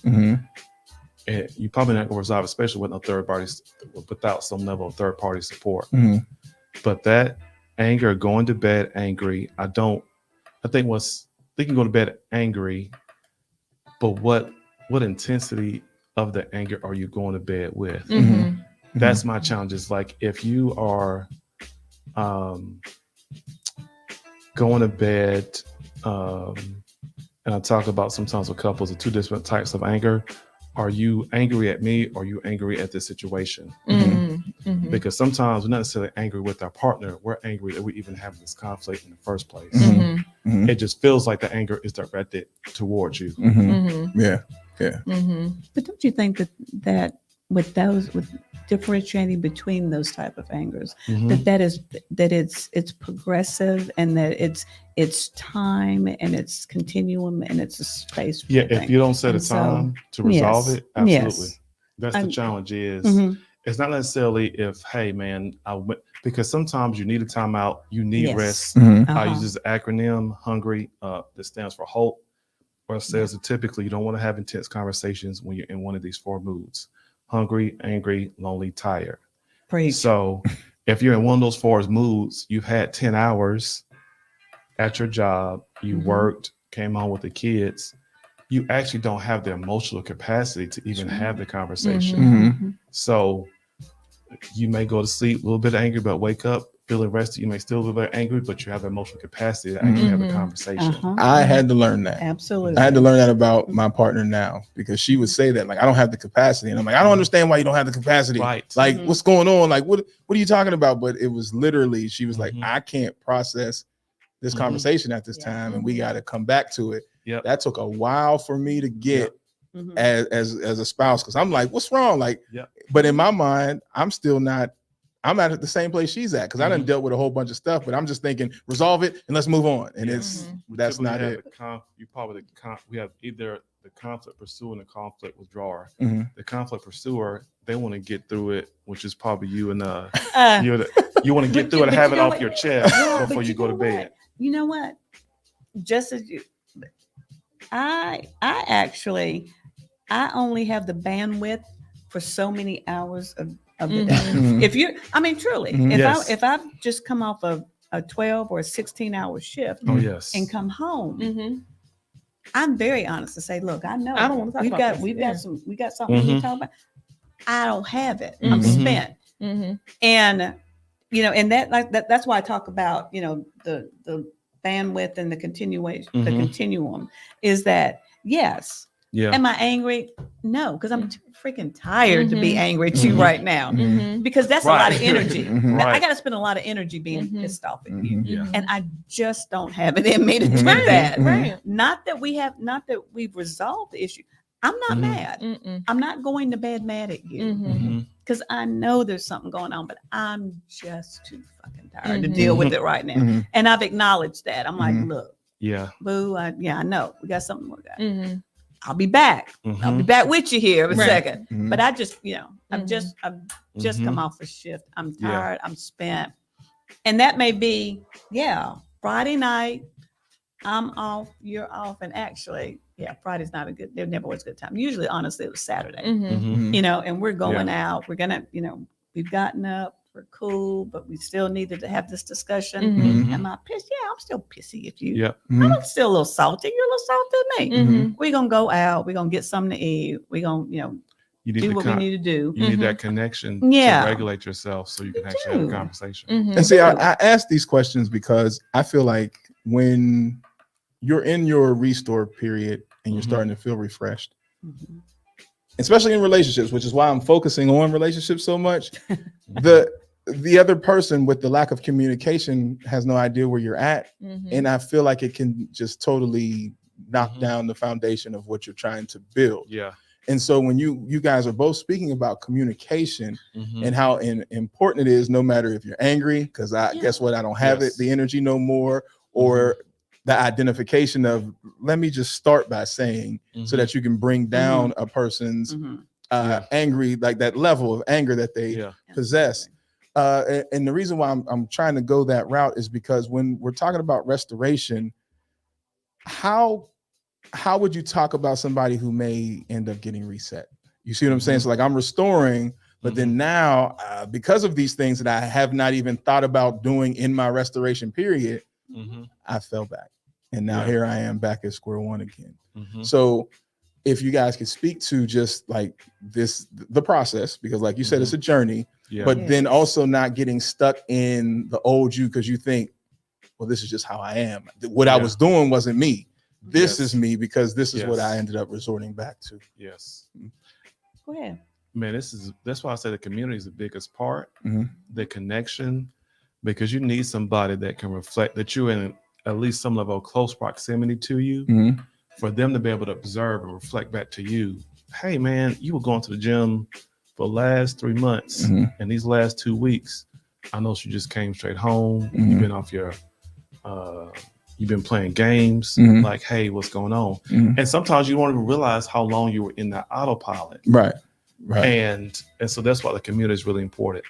and you probably not going to resolve, especially with no third parties, without some level of third party support. But that anger, going to bed angry, I think they can go to bed angry, but what intensity of the anger are you going to bed with? That's my challenge. Is like, if you are going to bed, and I talk about sometimes with couples of two different types of anger. Are you angry at me or are you angry at the situation? Because sometimes we're not necessarily angry with our partner. We're angry that we even have this conflict in the first place. It just feels like the anger is directed towards you. Yeah. But don't you think that with differentiating between those type of angers, that it's progressive and that it's time and it's continuum and it's a space for if you don't set a time to resolve it, absolutely. That's the challenge. It's not necessarily if, hey man, because sometimes you need a timeout, you need rest. I use this acronym, HUNGRY, that stands for HOPE, or it says that typically you don't want to have intense conversations when you're in one of these four moods: hungry, angry, lonely, tired. So if you're in one of those four moods, you've had 10 hours at your job, you worked, came home with the kids, you actually don't have the emotional capacity to even have the conversation. So you may go to sleep a little bit angry, but wake up feeling rested. You may still be very angry, but you have the emotional capacity to actually have a conversation. I had to learn that. Absolutely. I had to learn that about my partner now, because she would say that, like, I don't have the capacity. And I'm like, I don't understand why you don't have the capacity. Right. Like, what's going on? Like, what are you talking about? But it was literally, she was like, I can't process this conversation at this time, and we got to come back to it. That took a while for me to get as a spouse, because I'm like, what's wrong? Like, but in my mind, I'm at the same place she's at, because I done dealt with a whole bunch of stuff, but I'm just thinking, resolve it and let's move on. And that's not it. We have either the conflict pursuer and the conflict withdrawer. The conflict pursuer, they want to get through it, which is probably you and you want to get through it and have it off your chest before you go to bed. You know what? Just as you, I only have the bandwidth for so many hours of the day. If you, I mean, truly, if I've just come off of a 12 or a 16-hour shift and come home, I'm very honest to say, look, I know I don't want to talk about we got something to talk about. I don't have it. I'm spent. And and that's why I talk about, the bandwidth and the continuation, the continuum is that, yes. Am I angry? No, because I'm too freaking tired to be angry at you right now, because that's a lot of energy. I got to spend a lot of energy being pissed off at you, and I just don't have it in me to do that. Not that we've resolved the issue. I'm not mad. I'm not going to bed mad at you, because I know there's something going on, but I'm just too fucking tired to deal with it right now. And I've acknowledged that. I'm like, look, boo, I know we got something to work out. I'll be back. I'll be back with you here in a second. But I just, I've just come off a shift. I'm tired. I'm spent. And that may be, Friday night, I'm off, you're off. And actually, Friday's there never was a good time. Usually, honestly, it was Saturday, and we're going out. We're going to, we've gotten up. We're cool, but we still needed to have this discussion. Am I pissed? Yeah, I'm still pissy at you. I'm still a little salty. You're a little salty at me. We're going to go out. We're going to get something to eat. We're going to, do what we need to do. You need that connection to regulate yourself so you can actually have a conversation. And see, I ask these questions because I feel like when you're in your restore period and you're starting to feel refreshed, especially in relationships, which is why I'm focusing on relationships so much, the other person with the lack of communication has no idea where you're at. And I feel like it can just totally knock down the foundation of what you're trying to build. And so when you guys are both speaking about communication and how important it is, no matter if you're angry, because guess what, I don't have the energy no more, or the identification of, let me just start by saying, so that you can bring down a person's angry, like that level of anger that they possess. And the reason why I'm trying to go that route is because when we're talking about restoration, how would you talk about somebody who may end up getting reset? You see what I'm saying? So like I'm restoring, but then now because of these things that I have not even thought about doing in my restoration period, I fell back. And now here I am back at square one again. So if you guys could speak to just like the process, because like you said, it's a journey, but then also not getting stuck in the old you because you think, well, this is just how I am. What I was doing wasn't me. This is me because this is what I ended up resorting back to. Yes. Go ahead. Man, that's why I say the community is the biggest part, the connection, because you need somebody that can reflect that you're in at least some level of close proximity to you, for them to be able to observe and reflect back to you. Hey, man, you were going to the gym for the last 3 months, and these last 2 weeks, I know you just came straight home. You've been off your, you've been playing games. Like, hey, what's going on? And sometimes you won't even realize how long you were in that autopilot. Right. And so that's why the community is really important.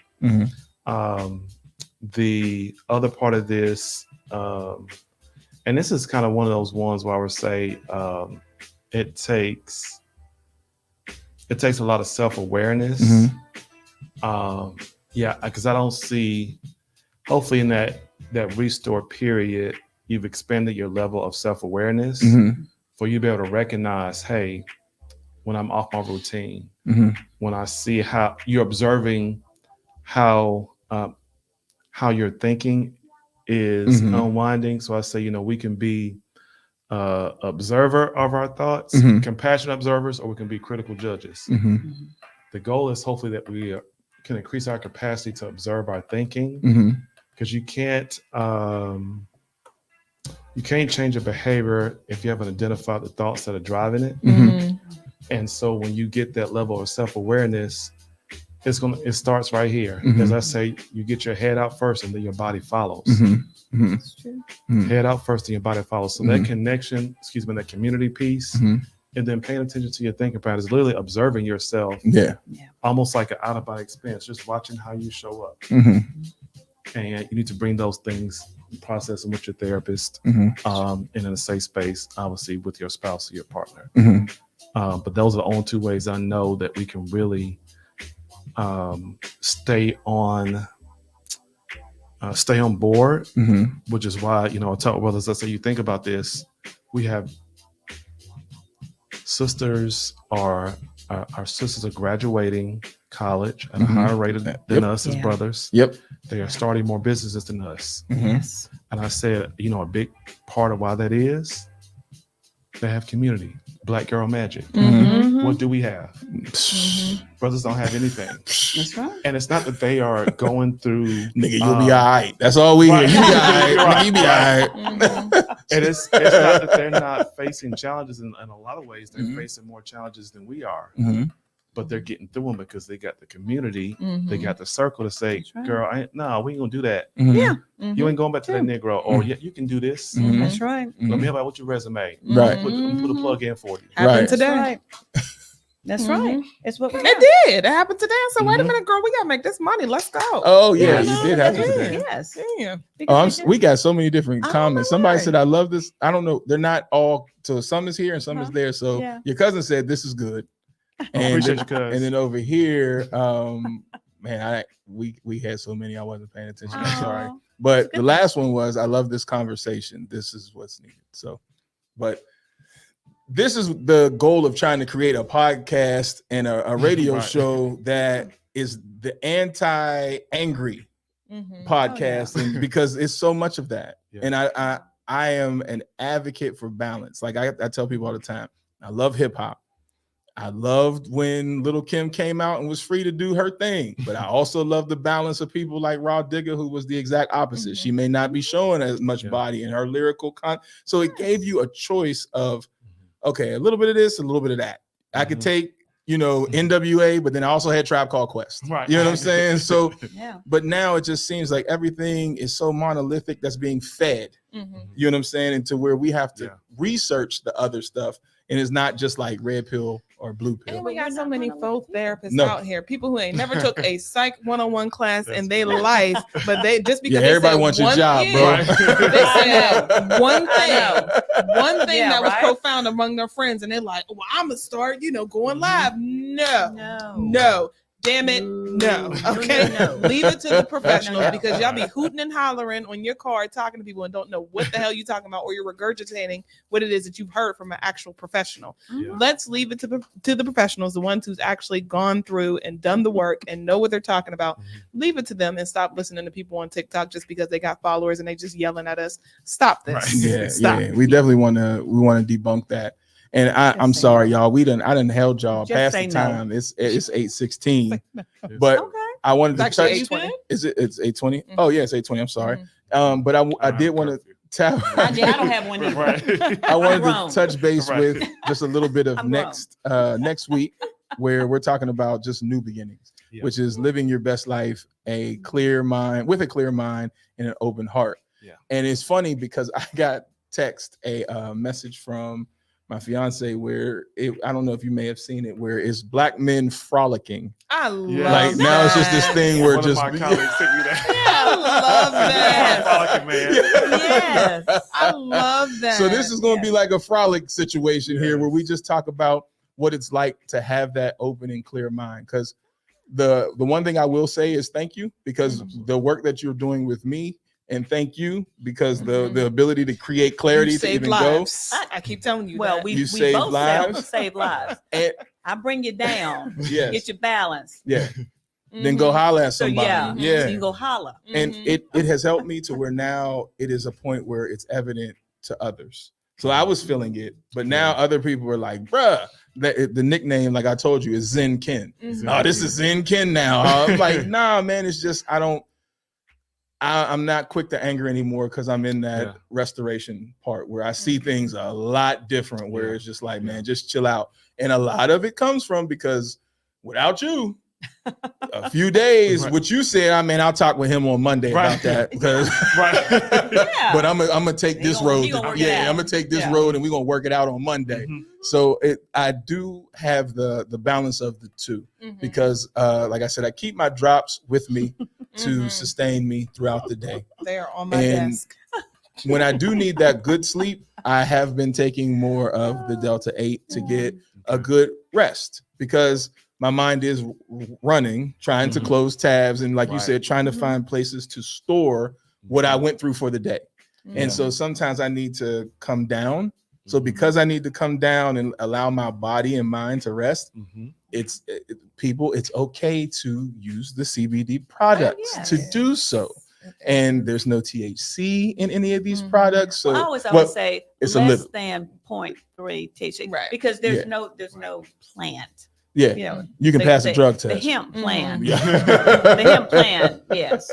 The other part of this, and this is kind of one of those ones where I would say it takes a lot of self-awareness. Because I don't see, hopefully in that restore period, you've expanded your level of self-awareness for you to be able to recognize, hey, when I'm off my routine, when I see how you're observing how your thinking is unwinding. So I say, we can be observer of our thoughts, compassionate observers, or we can be critical judges. The goal is hopefully that we can increase our capacity to observe our thinking, because you can't change a behavior if you haven't identified the thoughts that are driving it. And so when you get that level of self-awareness, it starts right here. As I say, you get your head out first and then your body follows. That's true. Head out first and your body follows. So that connection, that community piece, and then paying attention to your thinking patterns, literally observing yourself. Almost like an out-of-body experience, just watching how you show up. And you need to bring those things, process them with your therapist, and in a safe space, obviously with your spouse or your partner. But those are the only two ways I know that we can really stay on board, which is why, I tell brothers, let's say you think about this, we have sisters, our sisters are graduating college at a higher rate than us as brothers. They are starting more businesses than us. Yes. And I said, a big part of why that is, they have community. Black Girl Magic. What do we have? Brothers don't have anything. That's right. And it's not that they are going through. Nigga, you'll be all right. That's all we hear. You be all right. You be all right. And it's not that they're not facing challenges. In a lot of ways, they're facing more challenges than we are. But they're getting through them because they got the community. They got the circle to say, girl, we ain't going to do that. You ain't going back to that Negro. Or you can do this. That's right. Let me help out with your resume. Right. Put a plug in for you. Happened today. That's right. That's right. It's what we got. It did. It happened today. I said, wait a minute, girl, we gotta make this money. Let's go. Oh yeah, you did have to. Yes. Yeah. We got so many different comments. Somebody why. said, I love this. I don't know. They're not all. So some is here and some is there. So your cousin said this is good. And Appreciate you, cuz. And then over here, man, we had so many I wasn't paying attention. I'm sorry. But the last one was, I love this conversation. This is what's needed. So, but this is the goal of trying to create a podcast and a radio show that is the anti-angry podcast, and because it's so much of that. And I am an advocate for balance. Like I tell people all the time, I love hip hop. I loved when Little Kim came out and was free to do her thing, but I also love the balance of people like Raw Digger, who was the exact opposite. She may not be showing as much body in her lyrical so it gave you a choice of, okay, a little bit of this, a little bit of that. I could take NWA, but then I also had Tribe Called Quest. Right. You know what I'm saying? So, Yeah. but now it just seems like everything is so monolithic that's being fed. Mm-hmm. You know what I'm saying? And to where we have to research the other stuff, and it's not just like red pill or blue pill. And we got so many folk therapists No. out here, people who ain't never took a psych 101 class in their life, but they just because they everybody said wants your one job, thing, bro. They said one thing Yeah, that was right? profound among their friends, and they're like, "Well, I'm gonna start, going live." No. No. Damn it, no. Okay, No. leave it to the professionals No. because y'all be hooting and hollering on your car, talking to people, and don't know what the hell you're talking about, or you're regurgitating what it is that you've heard from an actual professional. Yeah. Let's leave it to the professionals, the ones who's actually gone through and done the work and know what they're talking about. Leave it to them and stop listening to people on TikTok just because they got followers and they just yelling at us. Stop this. Right. Stop. Yeah. We definitely want to debunk that. And I'm say sorry, no. y'all. I done held y'all Just past say the no. time. It's 8:16, but Okay. I wanted to It's touch. actually 8:20. It's 8:20? Mhm. Oh yeah, it's 8:20. I'm sorry. Mhm. But I did want to tap. I don't have one either. Right. I wanted grown. to touch base Right. with just a little bit of I'm next week, where we're talking about just new beginnings, Yeah. which is living your best life, a clear mind, with a clear mind and an open heart. Yeah. And it's funny because I got a message from my fiance where I don't know if you may have seen it, where it's black men frolicking. I love Like now it's just this thing where One just of my colleagues sent me that. I love that. Frolicking man. Yes. I love that. So this is going to be like a frolic situation here, Yes. where we just talk about what it's like to have that open and clear mind. Because the one thing I will say is thank you, because the work that you're doing with me, and thank you because the ability to create clarity You to saved even lives. I keep telling you. Well, that. we You save both lives? save lives. go. And, I bring you down. yes, Get your balance. yeah. Then go holler at So somebody. yeah, Yeah. so you go holler. And Mhm. it has helped me to where now it is a point where it's evident to others. So I was feeling it, but now other people are like, bruh, the nickname, like I told you, is Zen Ken. Mhm. Oh, this is Zen Ken now. I'm like, nah, man, it's just I'm not quick to anger anymore because I'm in that restoration part where I see things a lot different, where it's just like, man, just chill out. And a lot of it comes from because without you, a few days, what you said, I'll talk with him on Monday about that because Yeah. but I'm gonna take this road. he gonna work it out. I'm gonna take this Yeah. road and we're gonna work it out on Monday. Mhm. So I do have the balance of the two Mhm. because like I said, I keep my drops with me to Mhm. sustain me throughout the day. They are on my And desk. when I do need that good sleep, I have been taking more of the Delta 8 to get a good rest because my mind is running, trying to close tabs. And like you said, trying to find places to store what I went through for the day. And so sometimes I need to come down. So because I need to come down and allow my body and mind to rest, it's okay to use the CBD products yes. to do so. And there's no THC in any of these products. So I always say it's a less little. than 0.3 THC, Right. because there's Yeah. no plant. Yeah, You know, you can pass a drug the test. hemp plant. Yeah. The hemp plant, yes,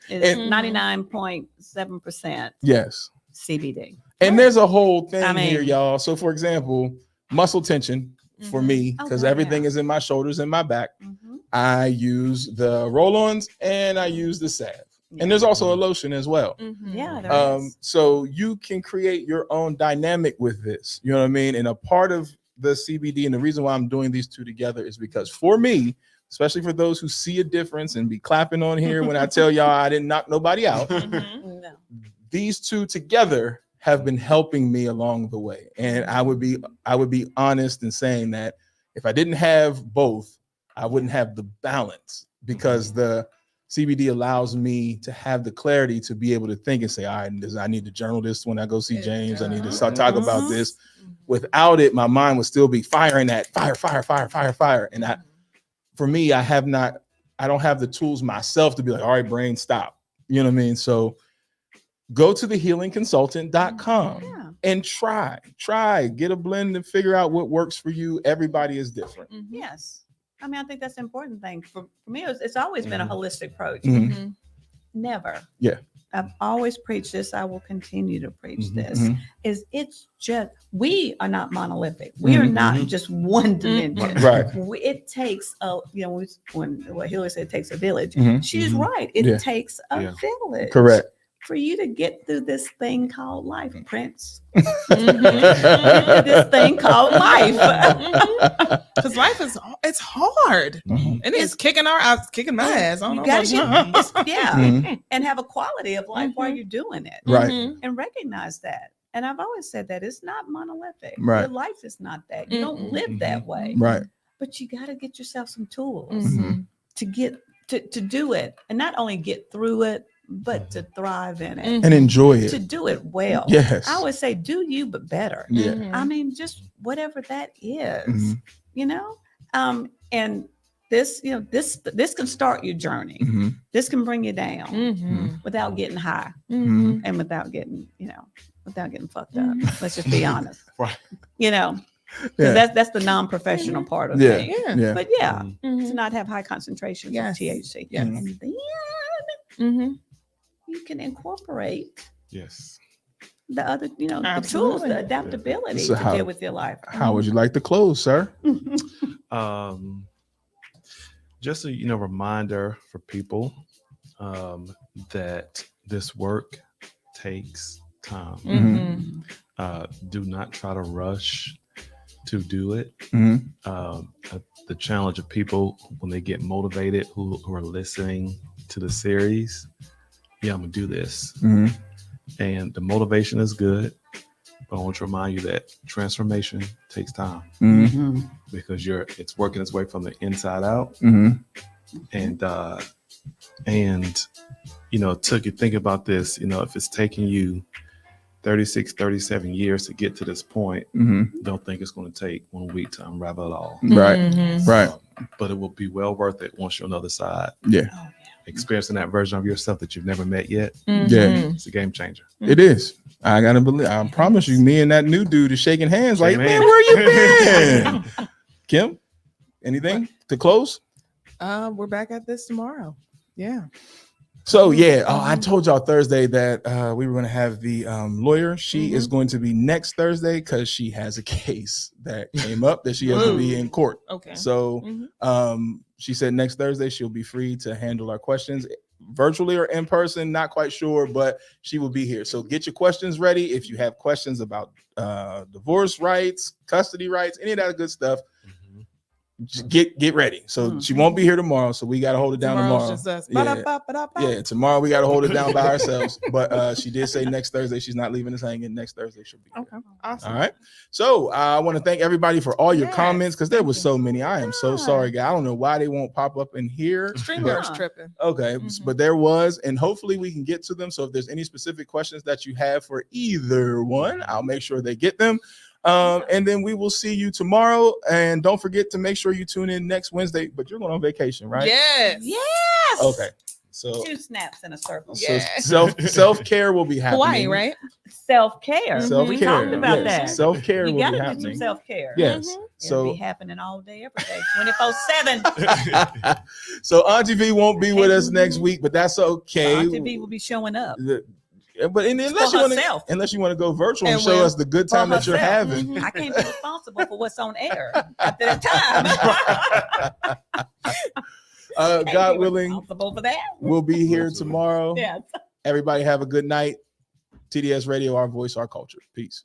is And- 99.7% Yes. CBD. And there's a whole thing I mean- here, y'all. So for example, muscle tension for me, Oh, because God, everything yeah. is in my shoulders and my back. Mhm. I use the roll-ons and I use the salve. Yeah. And there's also a lotion as well. Mhm. Yeah, there is. So you can create your own dynamic with this. You know what I mean? And a part of the CBD, and the reason why I'm doing these two together is because for me, especially for those who see a difference and be clapping on here when I tell y'all I didn't knock nobody out, Mhm. No. these two together have been helping me along the way. And I would be honest in saying that if I didn't have both, I wouldn't have the balance, because the CBD allows me to have the clarity to be able to think and say, all right, I need to journal this when I go see It James. I need to does. start talking about this. Without it, my mind would still be firing that fire. And for me, I don't have the tools myself to be like, all right, brain, stop. You know what I mean? So go to thehealingconsultant.com Yeah. and try, get a blend and figure out what works for you. Everybody is different. Mhm. Yes. I mean, I think that's the important thing. For me, it's always been a holistic approach. Mhm. Mhm. Never. Yeah. I've always preached this. I will continue to preach this. Mhm. It's just we are not monolithic. We are not just one dimension. Right. It takes when Hillary said it takes a village. Mhm. She's right. It Yeah. takes a village. Correct. For you to get through this thing called life, Prince. Mhm. This thing called life. Because life it's hard. Mhm. And it's kicking my ass. I don't You know gotta about you. Mhm. and have a quality of life while you're doing it. Right. Mhm. And recognize that. And I've always said that it's not monolithic. Right. Your life is not that. You don't live that way. Right. But you got to get yourself some tools Mhm. to get to do it, and not only get through it, but to thrive in it, And enjoy to it. do it well. Yes. I always say, do you, but better. Yeah. Mhm. I mean, just whatever that is, Mhm. you know. And this, this can start your journey. Mhm. This can bring you down Mhm. without getting high Mhm. and without getting fucked up. Let's just be honest. Right. Because Yeah. that's the non-professional part of Yeah. me. Yeah. Yeah. But yeah, Mhm. to not have high concentrations Yes. of THC. Yes. And then Mhm. you can incorporate Yes. the other, the tools, Absolutely. the adaptability So to how- deal with your life. How would you like to close, sir? Just a reminder for people that this work takes time. Mhm. Do not try to rush to do it. Mhm. The challenge of people when they get motivated who are listening to the series, I'm gonna do this, Mhm. and the motivation is good, but I want to remind you that transformation takes time Mhm. because it's working its way from the inside out. Mhm. And took you think about this, if it's taking you 36, 37 years to get to this point, Mhm. don't think it's going to take 1 week to unravel it all. Right. Mhm. Right. But it will be well worth it once you're on the other side, Yeah. experiencing that version of yourself that you've never met yet. Mhm. It's a game changer. It is. I gotta believe. I promise you, me and that new dude is shaking hands. Like, Shaking man, hands. where you been? Kim, anything to close? We're back at this tomorrow. Yeah. So yeah, I told y'all Thursday that we were going to have the lawyer. She is going to be next Thursday because she has a case that came up that she has to be in court. Okay. So she said next Thursday she'll be free to handle our questions virtually or in person. Not quite sure, but she will be here. So get your questions ready. If you have questions about divorce rights, custody rights, any of that good stuff, just get ready. So she won't be here tomorrow. So we got to hold it down Tomorrow's tomorrow. just us. Yeah. Ba-da-ba-ba-da-ba. Yeah, tomorrow we got to hold it down by ourselves. But she did say next Thursday she's not leaving us hanging. Next Thursday she'll be here. Okay. Awesome. All right. So I want to thank everybody for all your Yes, comments because there thank was you. so many. I am so sorry, guys. I don't know why they won't pop up in here. StreamYard's tripping. Okay, but there was, and hopefully we can get to them. So if there's any specific questions that you have for either one, I'll make sure they get them. And then we will see you tomorrow. And don't forget to make sure you tune in next Wednesday. But you're going on vacation, right? Yes. Yes. Okay. So, 2 snaps in a circle. so Yeah. self-care will be happening. Hawaii, right? Self-care. Self-care. We talked about yes. that. Self-care You will got be to do some happening. self-care. Yes. Mhm. It'll be So, happening all day, every day, 24/7. so Auntie V won't be with us next week, but that's okay. Auntie V will be showing up. But unless For you want herself. to, unless you want to go virtual and And show will. us the good time For that you're herself. having. I can't be responsible for what's on air after that time. Can't God be willing, responsible for that. we'll be here tomorrow. Yes. Everybody have a good night. TDS Radio, our voice, our culture. Peace.